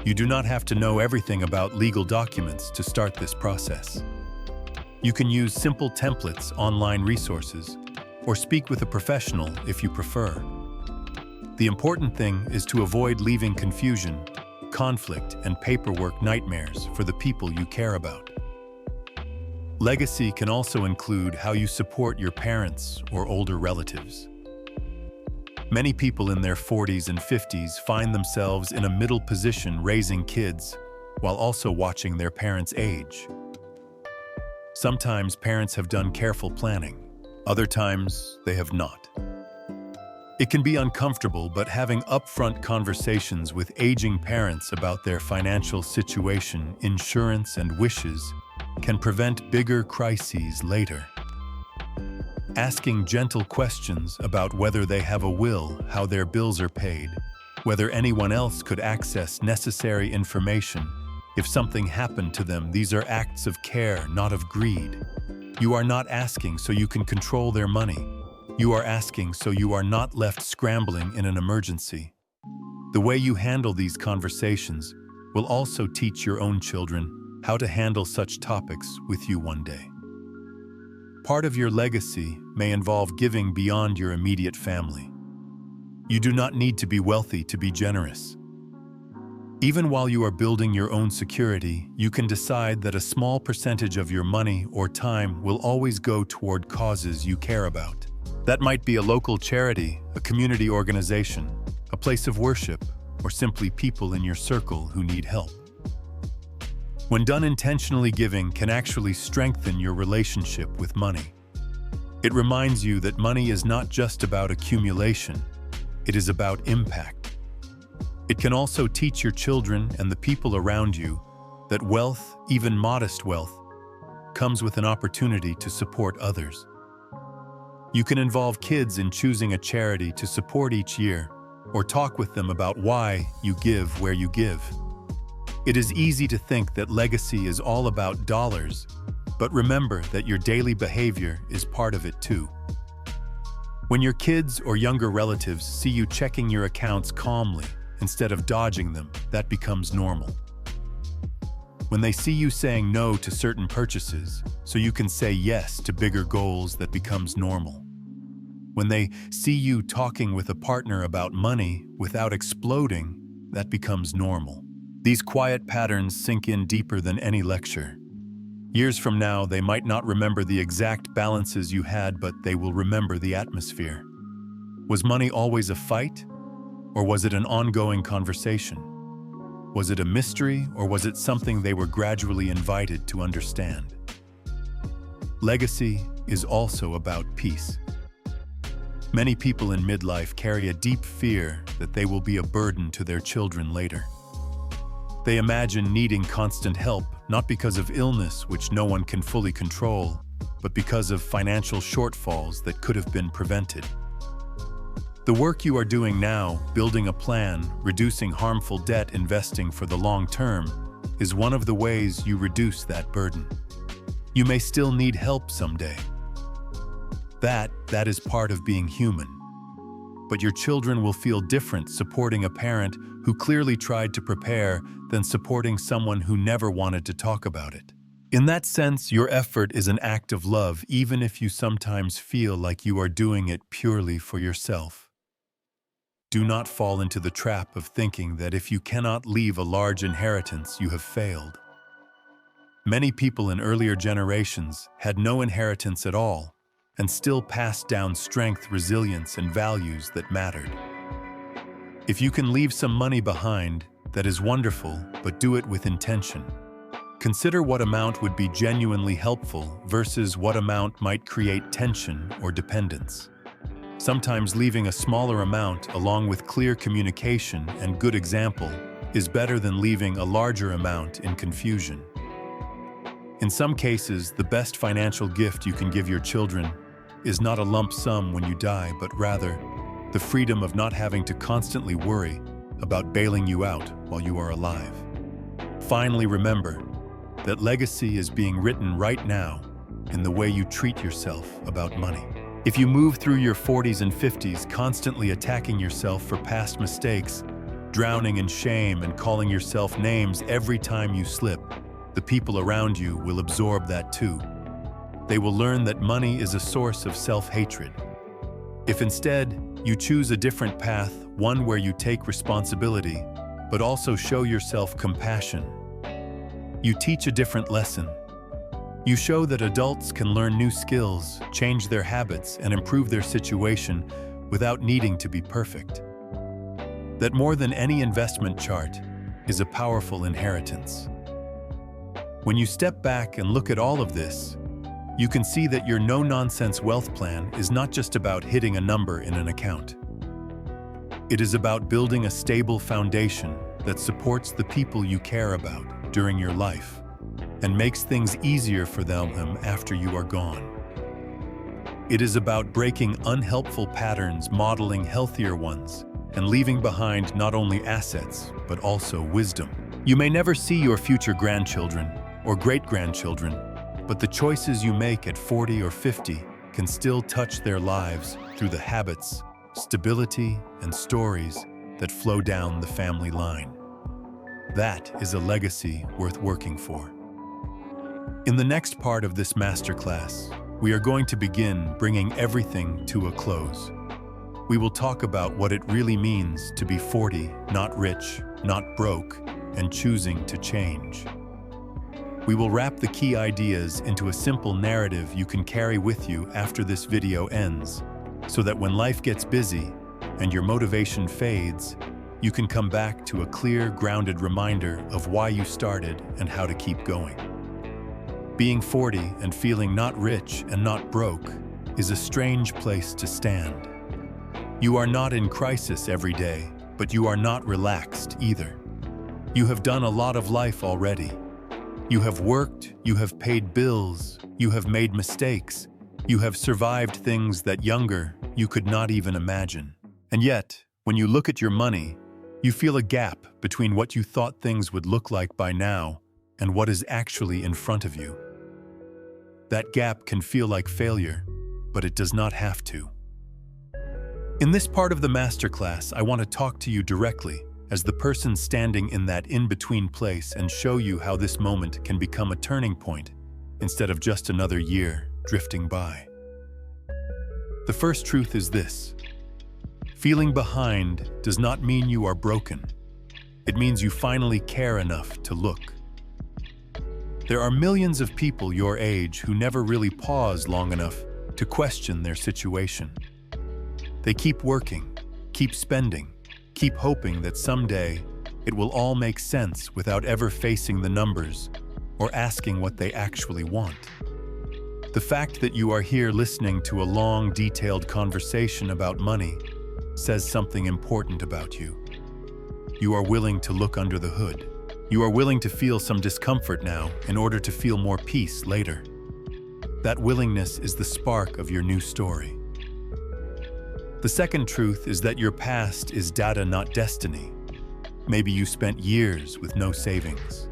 You do not have to know everything about legal documents to start this process. You can use simple templates, online resources, or speak with a professional if you prefer. The important thing is to avoid leaving confusion, conflict, and paperwork nightmares for the people you care about. Legacy can also include how you support your parents or older relatives. Many people in their 40s and 50s find themselves in a middle position raising kids while also watching their parents age. Sometimes parents have done careful planning, other times they have not. It can be uncomfortable, but having upfront conversations with aging parents about their financial situation, insurance, and wishes can prevent bigger crises later. Asking gentle questions about whether they have a will, how their bills are paid, whether anyone else could access necessary information if something happened to them. These are acts of care, not of greed. You are not asking so you can control their money. You are asking so you are not left scrambling in an emergency. The way you handle these conversations will also teach your own children how to handle such topics with you one day. Part of your legacy may involve giving beyond your immediate family. You do not need to be wealthy to be generous. Even while you are building your own security, you can decide that a small percentage of your money or time will always go toward causes you care about. That might be a local charity, a community organization, a place of worship, or simply people in your circle who need help. When done intentionally, giving can actually strengthen your relationship with money. It reminds you that money is not just about accumulation, it is about impact. It can also teach your children and the people around you that wealth, even modest wealth, comes with an opportunity to support others. You can involve kids in choosing a charity to support each year, or talk with them about why you give where you give. It is easy to think that legacy is all about dollars, but remember that your daily behavior is part of it too. When your kids or younger relatives see you checking your accounts calmly instead of dodging them, that becomes normal. When they see you saying no to certain purchases so you can say yes to bigger goals, that becomes normal. When they see you talking with a partner about money without exploding, that becomes normal. These quiet patterns sink in deeper than any lecture. Years from now, they might not remember the exact balances you had, but they will remember the atmosphere. Was money always a fight? Or was it an ongoing conversation? Was it a mystery, or was it something they were gradually invited to understand? Legacy is also about peace. Many people in midlife carry a deep fear that they will be a burden to their children later. They imagine needing constant help, not because of illness, which no one can fully control, but because of financial shortfalls that could have been prevented. The work you are doing now, building a plan, reducing harmful debt, investing for the long term, is one of the ways you reduce that burden. You may still need help someday. That is part of being human. But your children will feel different supporting a parent who clearly tried to prepare than supporting someone who never wanted to talk about it. In that sense, your effort is an act of love, even if you sometimes feel like you are doing it purely for yourself. Do not fall into the trap of thinking that if you cannot leave a large inheritance, you have failed. Many people in earlier generations had no inheritance at all and still passed down strength, resilience, and values that mattered. If you can leave some money behind, that is wonderful, but do it with intention. Consider what amount would be genuinely helpful versus what amount might create tension or dependence. Sometimes leaving a smaller amount along with clear communication and good example is better than leaving a larger amount in confusion. In some cases, the best financial gift you can give your children is not a lump sum when you die, but rather the freedom of not having to constantly worry about bailing you out while you are alive. Finally, remember that legacy is being written right now in the way you treat yourself about money. If you move through your 40s and 50s constantly attacking yourself for past mistakes, drowning in shame and calling yourself names every time you slip, the people around you will absorb that too. They will learn that money is a source of self-hatred. If instead, you choose a different path, one where you take responsibility, but also show yourself compassion, you teach a different lesson. You show that adults can learn new skills, change their habits, and improve their situation without needing to be perfect. That more than any investment chart is a powerful inheritance. When you step back and look at all of this, you can see that your no-nonsense wealth plan is not just about hitting a number in an account. It is about building a stable foundation that supports the people you care about during your life and makes things easier for them after you are gone. It is about breaking unhelpful patterns, modeling healthier ones, and leaving behind not only assets, but also wisdom. You may never see your future grandchildren or great-grandchildren, but the choices you make at 40 or 50 can still touch their lives through the habits, stability, and stories that flow down the family line. That is a legacy worth working for. In the next part of this masterclass, we are going to begin bringing everything to a close. We will talk about what it really means to be 40, not rich, not broke, and choosing to change. We will wrap the key ideas into a simple narrative you can carry with you after this video ends, so that when life gets busy and your motivation fades, you can come back to a clear, grounded reminder of why you started and how to keep going. Being 40 and feeling not rich and not broke is a strange place to stand. You are not in crisis every day, but you are not relaxed either. You have done a lot of life already. You have worked, you have paid bills, you have made mistakes, you have survived things that younger you could not even imagine. And yet, when you look at your money, you feel a gap between what you thought things would look like by now and what is actually in front of you. That gap can feel like failure, but it does not have to. In this part of the masterclass, I want to talk to you directly as the person standing in that in-between place and show you how this moment can become a turning point instead of just another year drifting by. The first truth is this: feeling behind does not mean you are broken. It means you finally care enough to look. There are millions of people your age who never really pause long enough to question their situation. They keep working, keep spending, keep hoping that someday it will all make sense without ever facing the numbers or asking what they actually want. The fact that you are here listening to a long, detailed conversation about money says something important about you. You are willing to look under the hood. You are willing to feel some discomfort now in order to feel more peace later. That willingness is the spark of your new story. The second truth is that your past is data, not destiny. Maybe you spent years with no savings.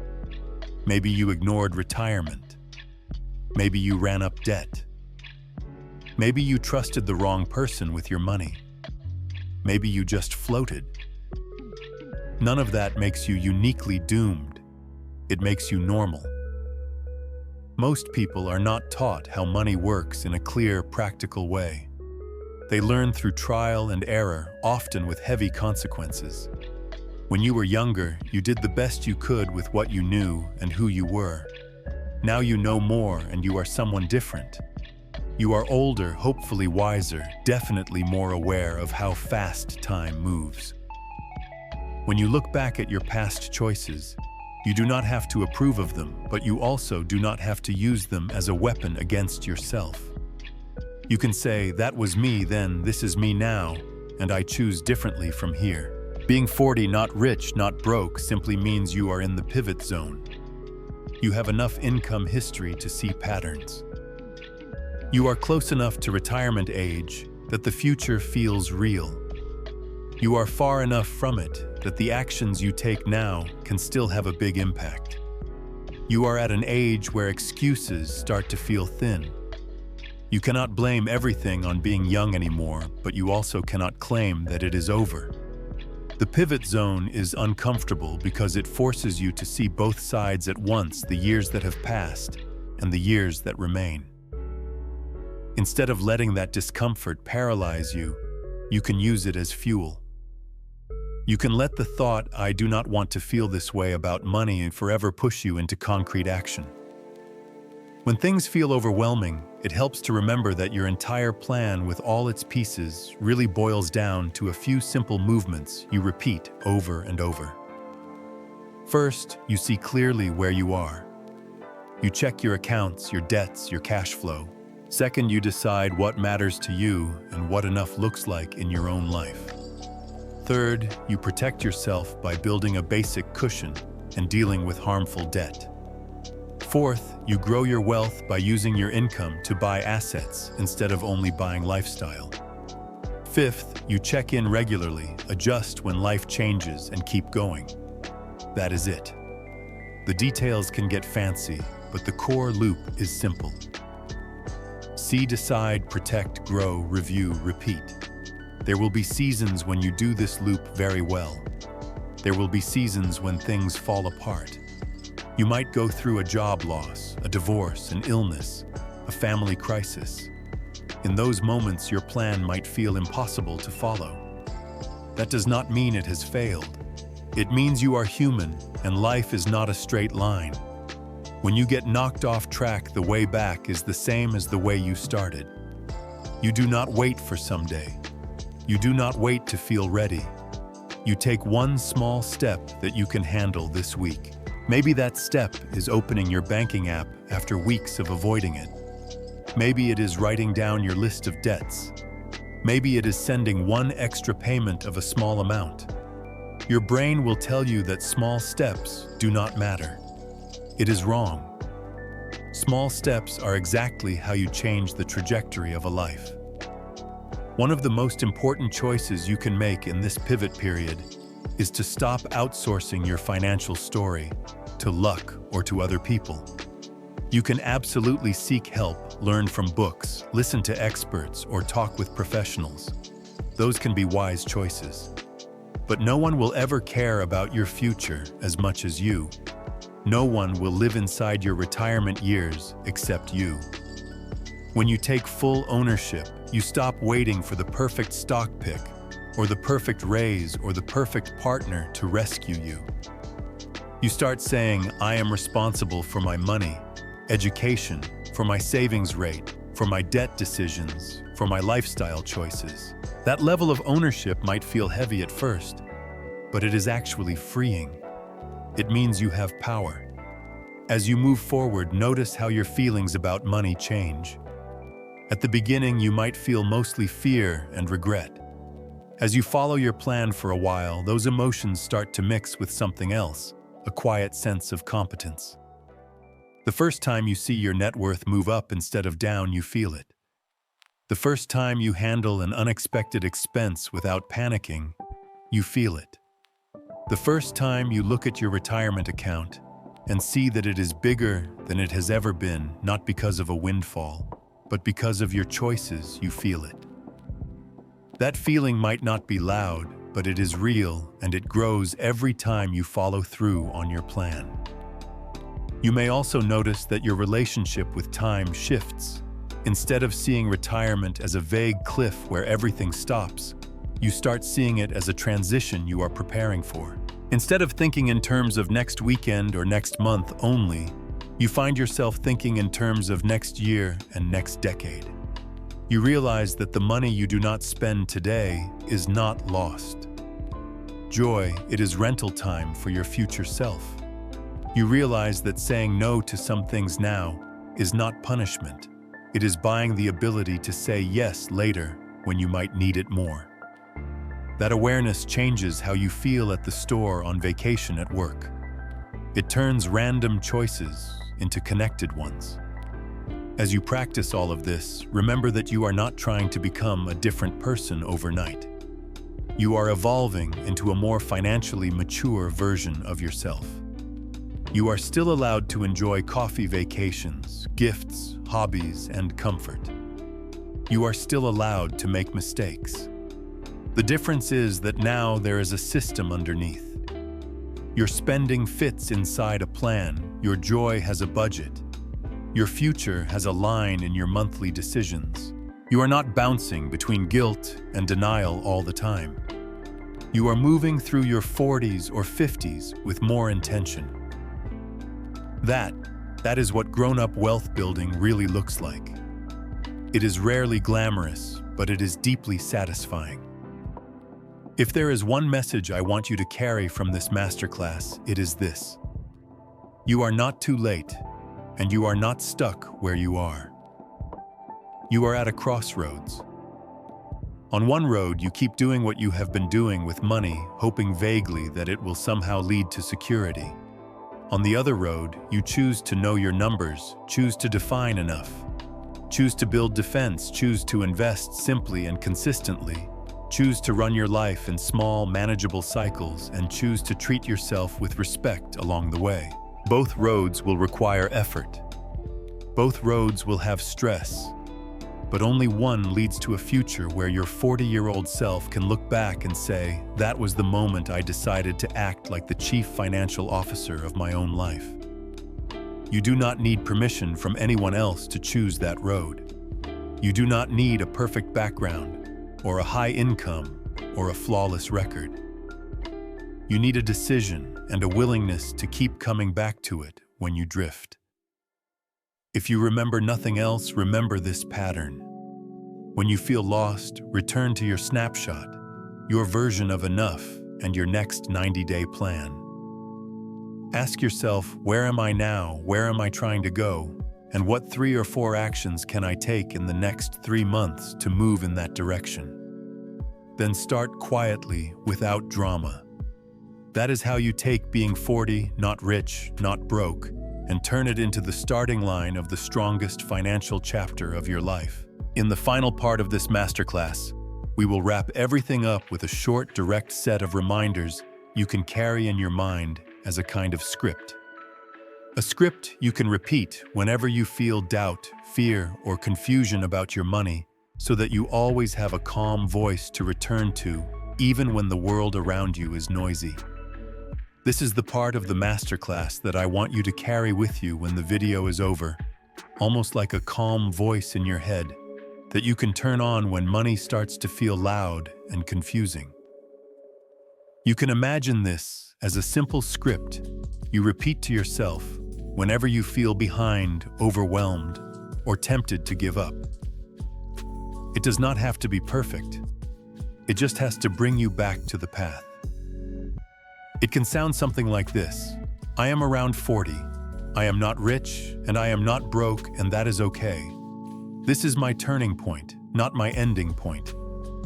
Maybe you ignored retirement. Maybe you ran up debt. Maybe you trusted the wrong person with your money. Maybe you just floated. None of that makes you uniquely doomed. It makes you normal. Most people are not taught how money works in a clear, practical way. They learn through trial and error, often with heavy consequences. When you were younger, you did the best you could with what you knew and who you were. Now you know more and you are someone different. You are older, hopefully wiser, definitely more aware of how fast time moves. When you look back at your past choices, you do not have to approve of them, but you also do not have to use them as a weapon against yourself. You can say, that was me then, this is me now, and I choose differently from here. Being 40, not rich, not broke, simply means you are in the pivot zone. You have enough income history to see patterns. You are close enough to retirement age that the future feels real. You are far enough from it that the actions you take now can still have a big impact. You are at an age where excuses start to feel thin. You cannot blame everything on being young anymore, but you also cannot claim that it is over. The pivot zone is uncomfortable because it forces you to see both sides at once, the years that have passed and the years that remain. Instead of letting that discomfort paralyze you, you can use it as fuel. You can let the thought, "I do not want to feel this way about money," forever push you into concrete action. When things feel overwhelming, it helps to remember that your entire plan with all its pieces really boils down to a few simple movements you repeat over and over. First, you see clearly where you are. You check your accounts, your debts, your cash flow. Second, you decide what matters to you and what enough looks like in your own life. Third, you protect yourself by building a basic cushion and dealing with harmful debt. Fourth, you grow your wealth by using your income to buy assets instead of only buying lifestyle. Fifth, you check in regularly, adjust when life changes, and keep going. That is it. The details can get fancy, but the core loop is simple. See, decide, protect, grow, review, repeat. There will be seasons when you do this loop very well. There will be seasons when things fall apart. You might go through a job loss, a divorce, an illness, a family crisis. In those moments, your plan might feel impossible to follow. That does not mean it has failed. It means you are human, and life is not a straight line. When you get knocked off track, the way back is the same as the way you started. You do not wait for someday. You do not wait to feel ready. You take one small step that you can handle this week. Maybe that step is opening your banking app after weeks of avoiding it. Maybe it is writing down your list of debts. Maybe it is sending one extra payment of a small amount. Your brain will tell you that small steps do not matter. It is wrong. Small steps are exactly how you change the trajectory of a life. One of the most important choices you can make in this pivot period is to stop outsourcing your financial story to luck or to other people. You can absolutely seek help, learn from books, listen to experts, or talk with professionals. Those can be wise choices. But no one will ever care about your future as much as you. No one will live inside your retirement years except you. When you take full ownership, you stop waiting for the perfect stock pick, or the perfect raise, or the perfect partner to rescue you. You start saying, "I am responsible for my money, education, for my savings rate, for my debt decisions, for my lifestyle choices." That level of ownership might feel heavy at first, but it is actually freeing. It means you have power. As you move forward, notice how your feelings about money change. At the beginning, you might feel mostly fear and regret. As you follow your plan for a while, those emotions start to mix with something else, a quiet sense of competence. The first time you see your net worth move up instead of down, you feel it. The first time you handle an unexpected expense without panicking, you feel it. The first time you look at your retirement account and see that it is bigger than it has ever been, not because of a windfall, but because of your choices, you feel it. That feeling might not be loud, but it is real, and it grows every time you follow through on your plan. You may also notice that your relationship with time shifts. Instead of seeing retirement as a vague cliff where everything stops, you start seeing it as a transition you are preparing for. Instead of thinking in terms of next weekend or next month only, you find yourself thinking in terms of next year and next decade. You realize that the money you do not spend today is not lost. Joy, it is rental time for your future self. You realize that saying no to some things now is not punishment. It is buying the ability to say yes later when you might need it more. That awareness changes how you feel at the store, on vacation, at work. It turns random choices into connected ones. As you practice all of this, remember that you are not trying to become a different person overnight. You are evolving into a more financially mature version of yourself. You are still allowed to enjoy coffee vacations, gifts, hobbies, and comfort. You are still allowed to make mistakes. The difference is that now there is a system underneath. Your spending fits inside a plan, your joy has a budget. Your future has a line in your monthly decisions. You are not bouncing between guilt and denial all the time. You are moving through your 40s or 50s with more intention. That is what grown-up wealth building really looks like. It is rarely glamorous, but it is deeply satisfying. If there is one message I want you to carry from this masterclass, it is this. You are not too late, and you are not stuck where you are. You are at a crossroads. On one road, you keep doing what you have been doing with money, hoping vaguely that it will somehow lead to security. On the other road, you choose to know your numbers, choose to define enough, choose to build defense, choose to invest simply and consistently, choose to run your life in small, manageable cycles, and choose to treat yourself with respect along the way. Both roads will require effort. Both roads will have stress. But only one leads to a future where your 40-year-old self can look back and say, that was the moment I decided to act like the chief financial officer of my own life. You do not need permission from anyone else to choose that road. You do not need a perfect background, or a high income, or a flawless record. You need a decision and a willingness to keep coming back to it when you drift. If you remember nothing else, remember this pattern. When you feel lost, return to your snapshot, your version of enough, and your next 90-day plan. Ask yourself, where am I now? Where am I trying to go? And what 3 or 4 actions can I take in the next 3 months to move in that direction? Then start quietly, without drama. That is how you take being 40, not rich, not broke, and turn it into the starting line of the strongest financial chapter of your life. In the final part of this masterclass, we will wrap everything up with a short, direct set of reminders you can carry in your mind as a kind of script. A script you can repeat whenever you feel doubt, fear, or confusion about your money, so that you always have a calm voice to return to, even when the world around you is noisy. This is the part of the masterclass that I want you to carry with you when the video is over, almost like a calm voice in your head that you can turn on when money starts to feel loud and confusing. You can imagine this as a simple script you repeat to yourself whenever you feel behind, overwhelmed, or tempted to give up. It does not have to be perfect. It just has to bring you back to the path. It can sound something like this. I am around 40. I am not rich, and I am not broke, and that is okay. This is my turning point, not my ending point.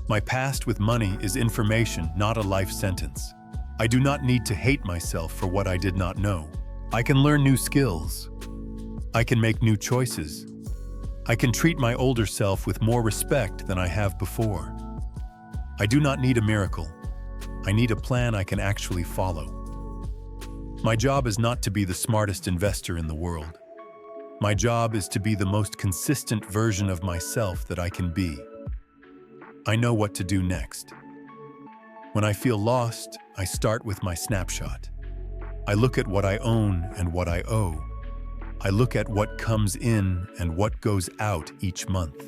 My past with money is information, not a life sentence. I do not need to hate myself for what I did not know. I can learn new skills. I can make new choices. I can treat my older self with more respect than I have before. I do not need a miracle. I need a plan I can actually follow. My job is not to be the smartest investor in the world. My job is to be the most consistent version of myself that I can be. I know what to do next. When I feel lost, I start with my snapshot. I look at what I own and what I owe. I look at what comes in and what goes out each month.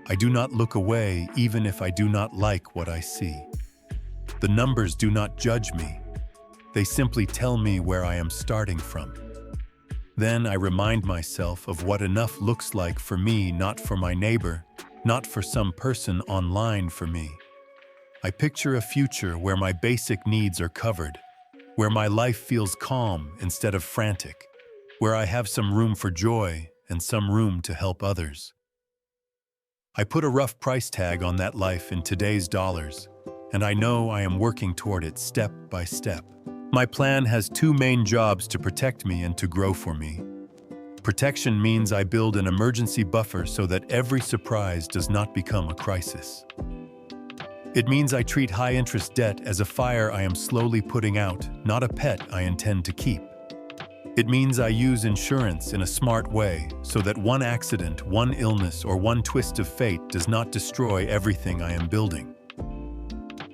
I do not look away even if I do not like what I see. The numbers do not judge me. They simply tell me where I am starting from. Then I remind myself of what enough looks like for me, not for my neighbor, not for some person online for me. I picture a future where my basic needs are covered, where my life feels calm instead of frantic, where I have some room for joy and some room to help others. I put a rough price tag on that life in today's dollars, and I know I am working toward it step by step. My plan has 2 main jobs to protect me and to grow for me. Protection means I build an emergency buffer so that every surprise does not become a crisis. It means I treat high-interest debt as a fire I am slowly putting out, not a pet I intend to keep. It means I use insurance in a smart way so that one accident, one illness, or one twist of fate does not destroy everything I am building.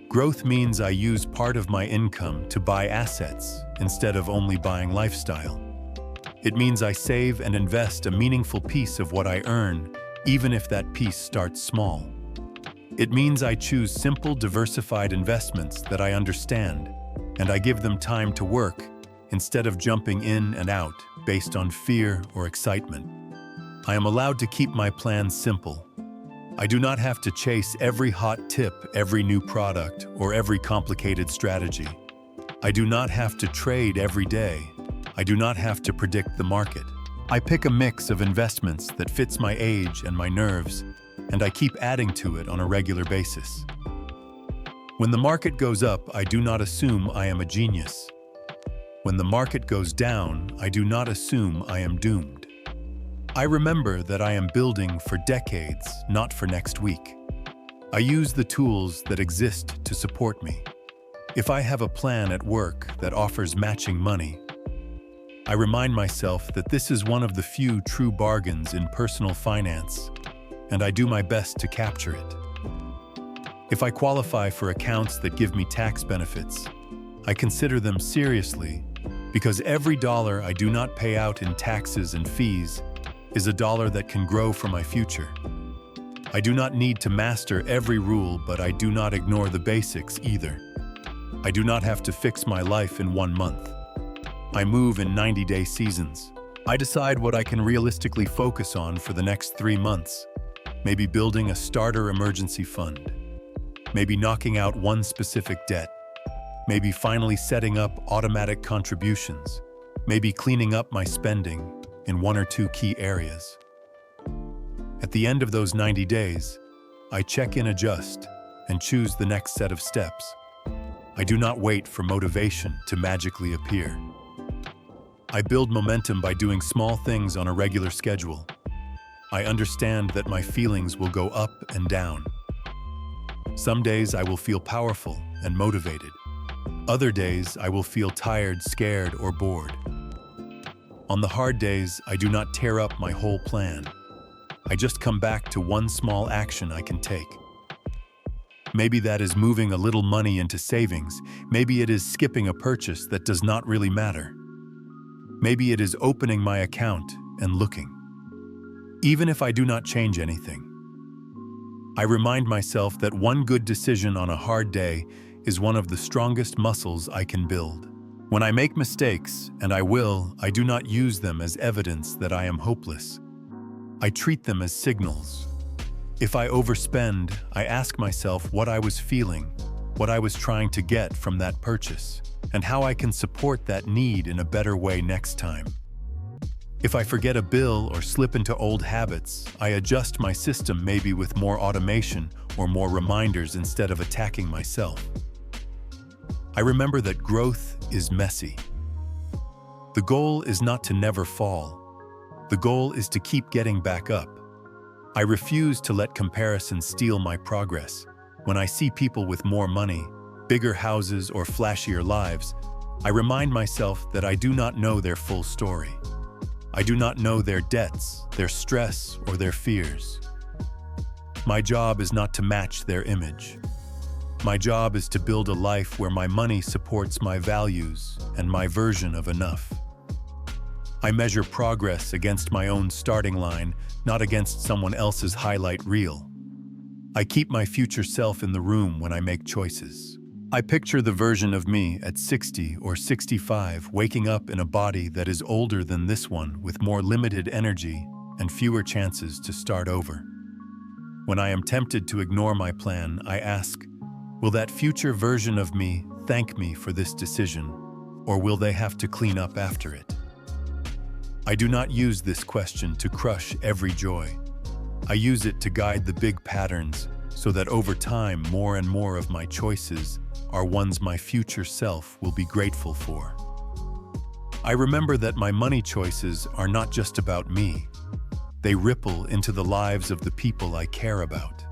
Growth means I use part of my income to buy assets instead of only buying lifestyle. It means I save and invest a meaningful piece of what I earn, even if that piece starts small. It means I choose simple, diversified investments that I understand, and I give them time to work instead of jumping in and out based on fear or excitement. I am allowed to keep my plans simple. I do not have to chase every hot tip, every new product, or every complicated strategy. I do not have to trade every day. I do not have to predict the market. I pick a mix of investments that fits my age and my nerves, and I keep adding to it on a regular basis. When the market goes up, I do not assume I am a genius. When the market goes down, I do not assume I am doomed. I remember that I am building for decades, not for next week. I use the tools that exist to support me. If I have a plan at work that offers matching money, I remind myself that this is one of the few true bargains in personal finance, and I do my best to capture it. If I qualify for accounts that give me tax benefits, I consider them seriously because every dollar I do not pay out in taxes and fees is a dollar that can grow for my future. I do not need to master every rule, but I do not ignore the basics either. I do not have to fix my life in 1 month. I move in 90-day seasons. I decide what I can realistically focus on for the next 3 months. Maybe building a starter emergency fund. Maybe knocking out one specific debt. Maybe finally setting up automatic contributions. Maybe cleaning up my spending in 1 or 2 key areas. At the end of those 90 days, I check in, adjust, and choose the next set of steps. I do not wait for motivation to magically appear. I build momentum by doing small things on a regular schedule. I understand that my feelings will go up and down. Some days I will feel powerful and motivated. Other days I will feel tired, scared, or bored. On the hard days, I do not tear up my whole plan. I just come back to one small action I can take. Maybe that is moving a little money into savings. Maybe it is skipping a purchase that does not really matter. Maybe it is opening my account and looking. Even if I do not change anything, I remind myself that one good decision on a hard day is one of the strongest muscles I can build. When I make mistakes, and I do not use them as evidence that I am hopeless. I treat them as signals. If I overspend, I ask myself what I was feeling, what I was trying to get from that purchase, and how I can support that need in a better way next time. If I forget a bill or slip into old habits, I adjust my system, maybe with more automation or more reminders instead of attacking myself. I remember that growth is messy. The goal is not to never fall. The goal is to keep getting back up. I refuse to let comparison steal my progress. When I see people with more money, bigger houses, or flashier lives, I remind myself that I do not know their full story. I do not know their debts, their stress, or their fears. My job is not to match their image. My job is to build a life where my money supports my values and my version of enough. I measure progress against my own starting line, not against someone else's highlight reel. I keep my future self in the room when I make choices. I picture the version of me at 60 or 65 waking up in a body that is older than this one, with more limited energy and fewer chances to start over. When I am tempted to ignore my plan, I ask, will that future version of me thank me for this decision, or will they have to clean up after it? I do not use this question to crush every joy. I use it to guide the big patterns so that over time, more and more of my choices are ones my future self will be grateful for. I remember that my money choices are not just about me. They ripple into the lives of the people I care about.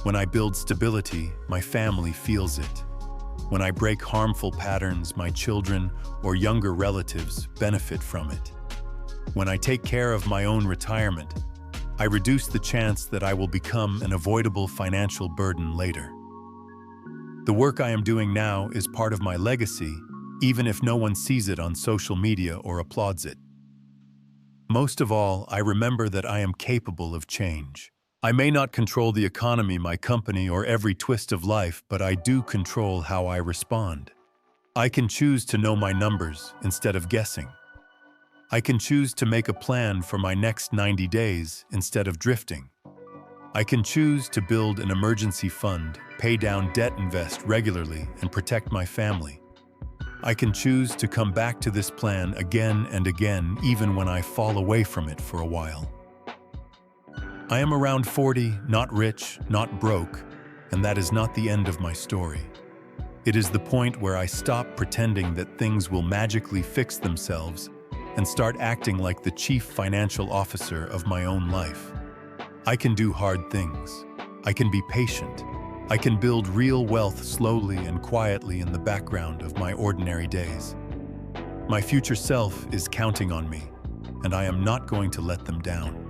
When I build stability, my family feels it. When I break harmful patterns, my children or younger relatives benefit from it. When I take care of my own retirement, I reduce the chance that I will become an avoidable financial burden later. The work I am doing now is part of my legacy, even if no one sees it on social media or applauds it. Most of all, I remember that I am capable of change. I may not control the economy, my company, or every twist of life, but I do control how I respond. I can choose to know my numbers instead of guessing. I can choose to make a plan for my next 90 days instead of drifting. I can choose to build an emergency fund, pay down debt, invest regularly, and protect my family. I can choose to come back to this plan again and again, even when I fall away from it for a while. I am around 40, not rich, not broke, and that is not the end of my story. It is the point where I stop pretending that things will magically fix themselves and start acting like the chief financial officer of my own life. I can do hard things. I can be patient. I can build real wealth slowly and quietly in the background of my ordinary days. My future self is counting on me, and I am not going to let them down.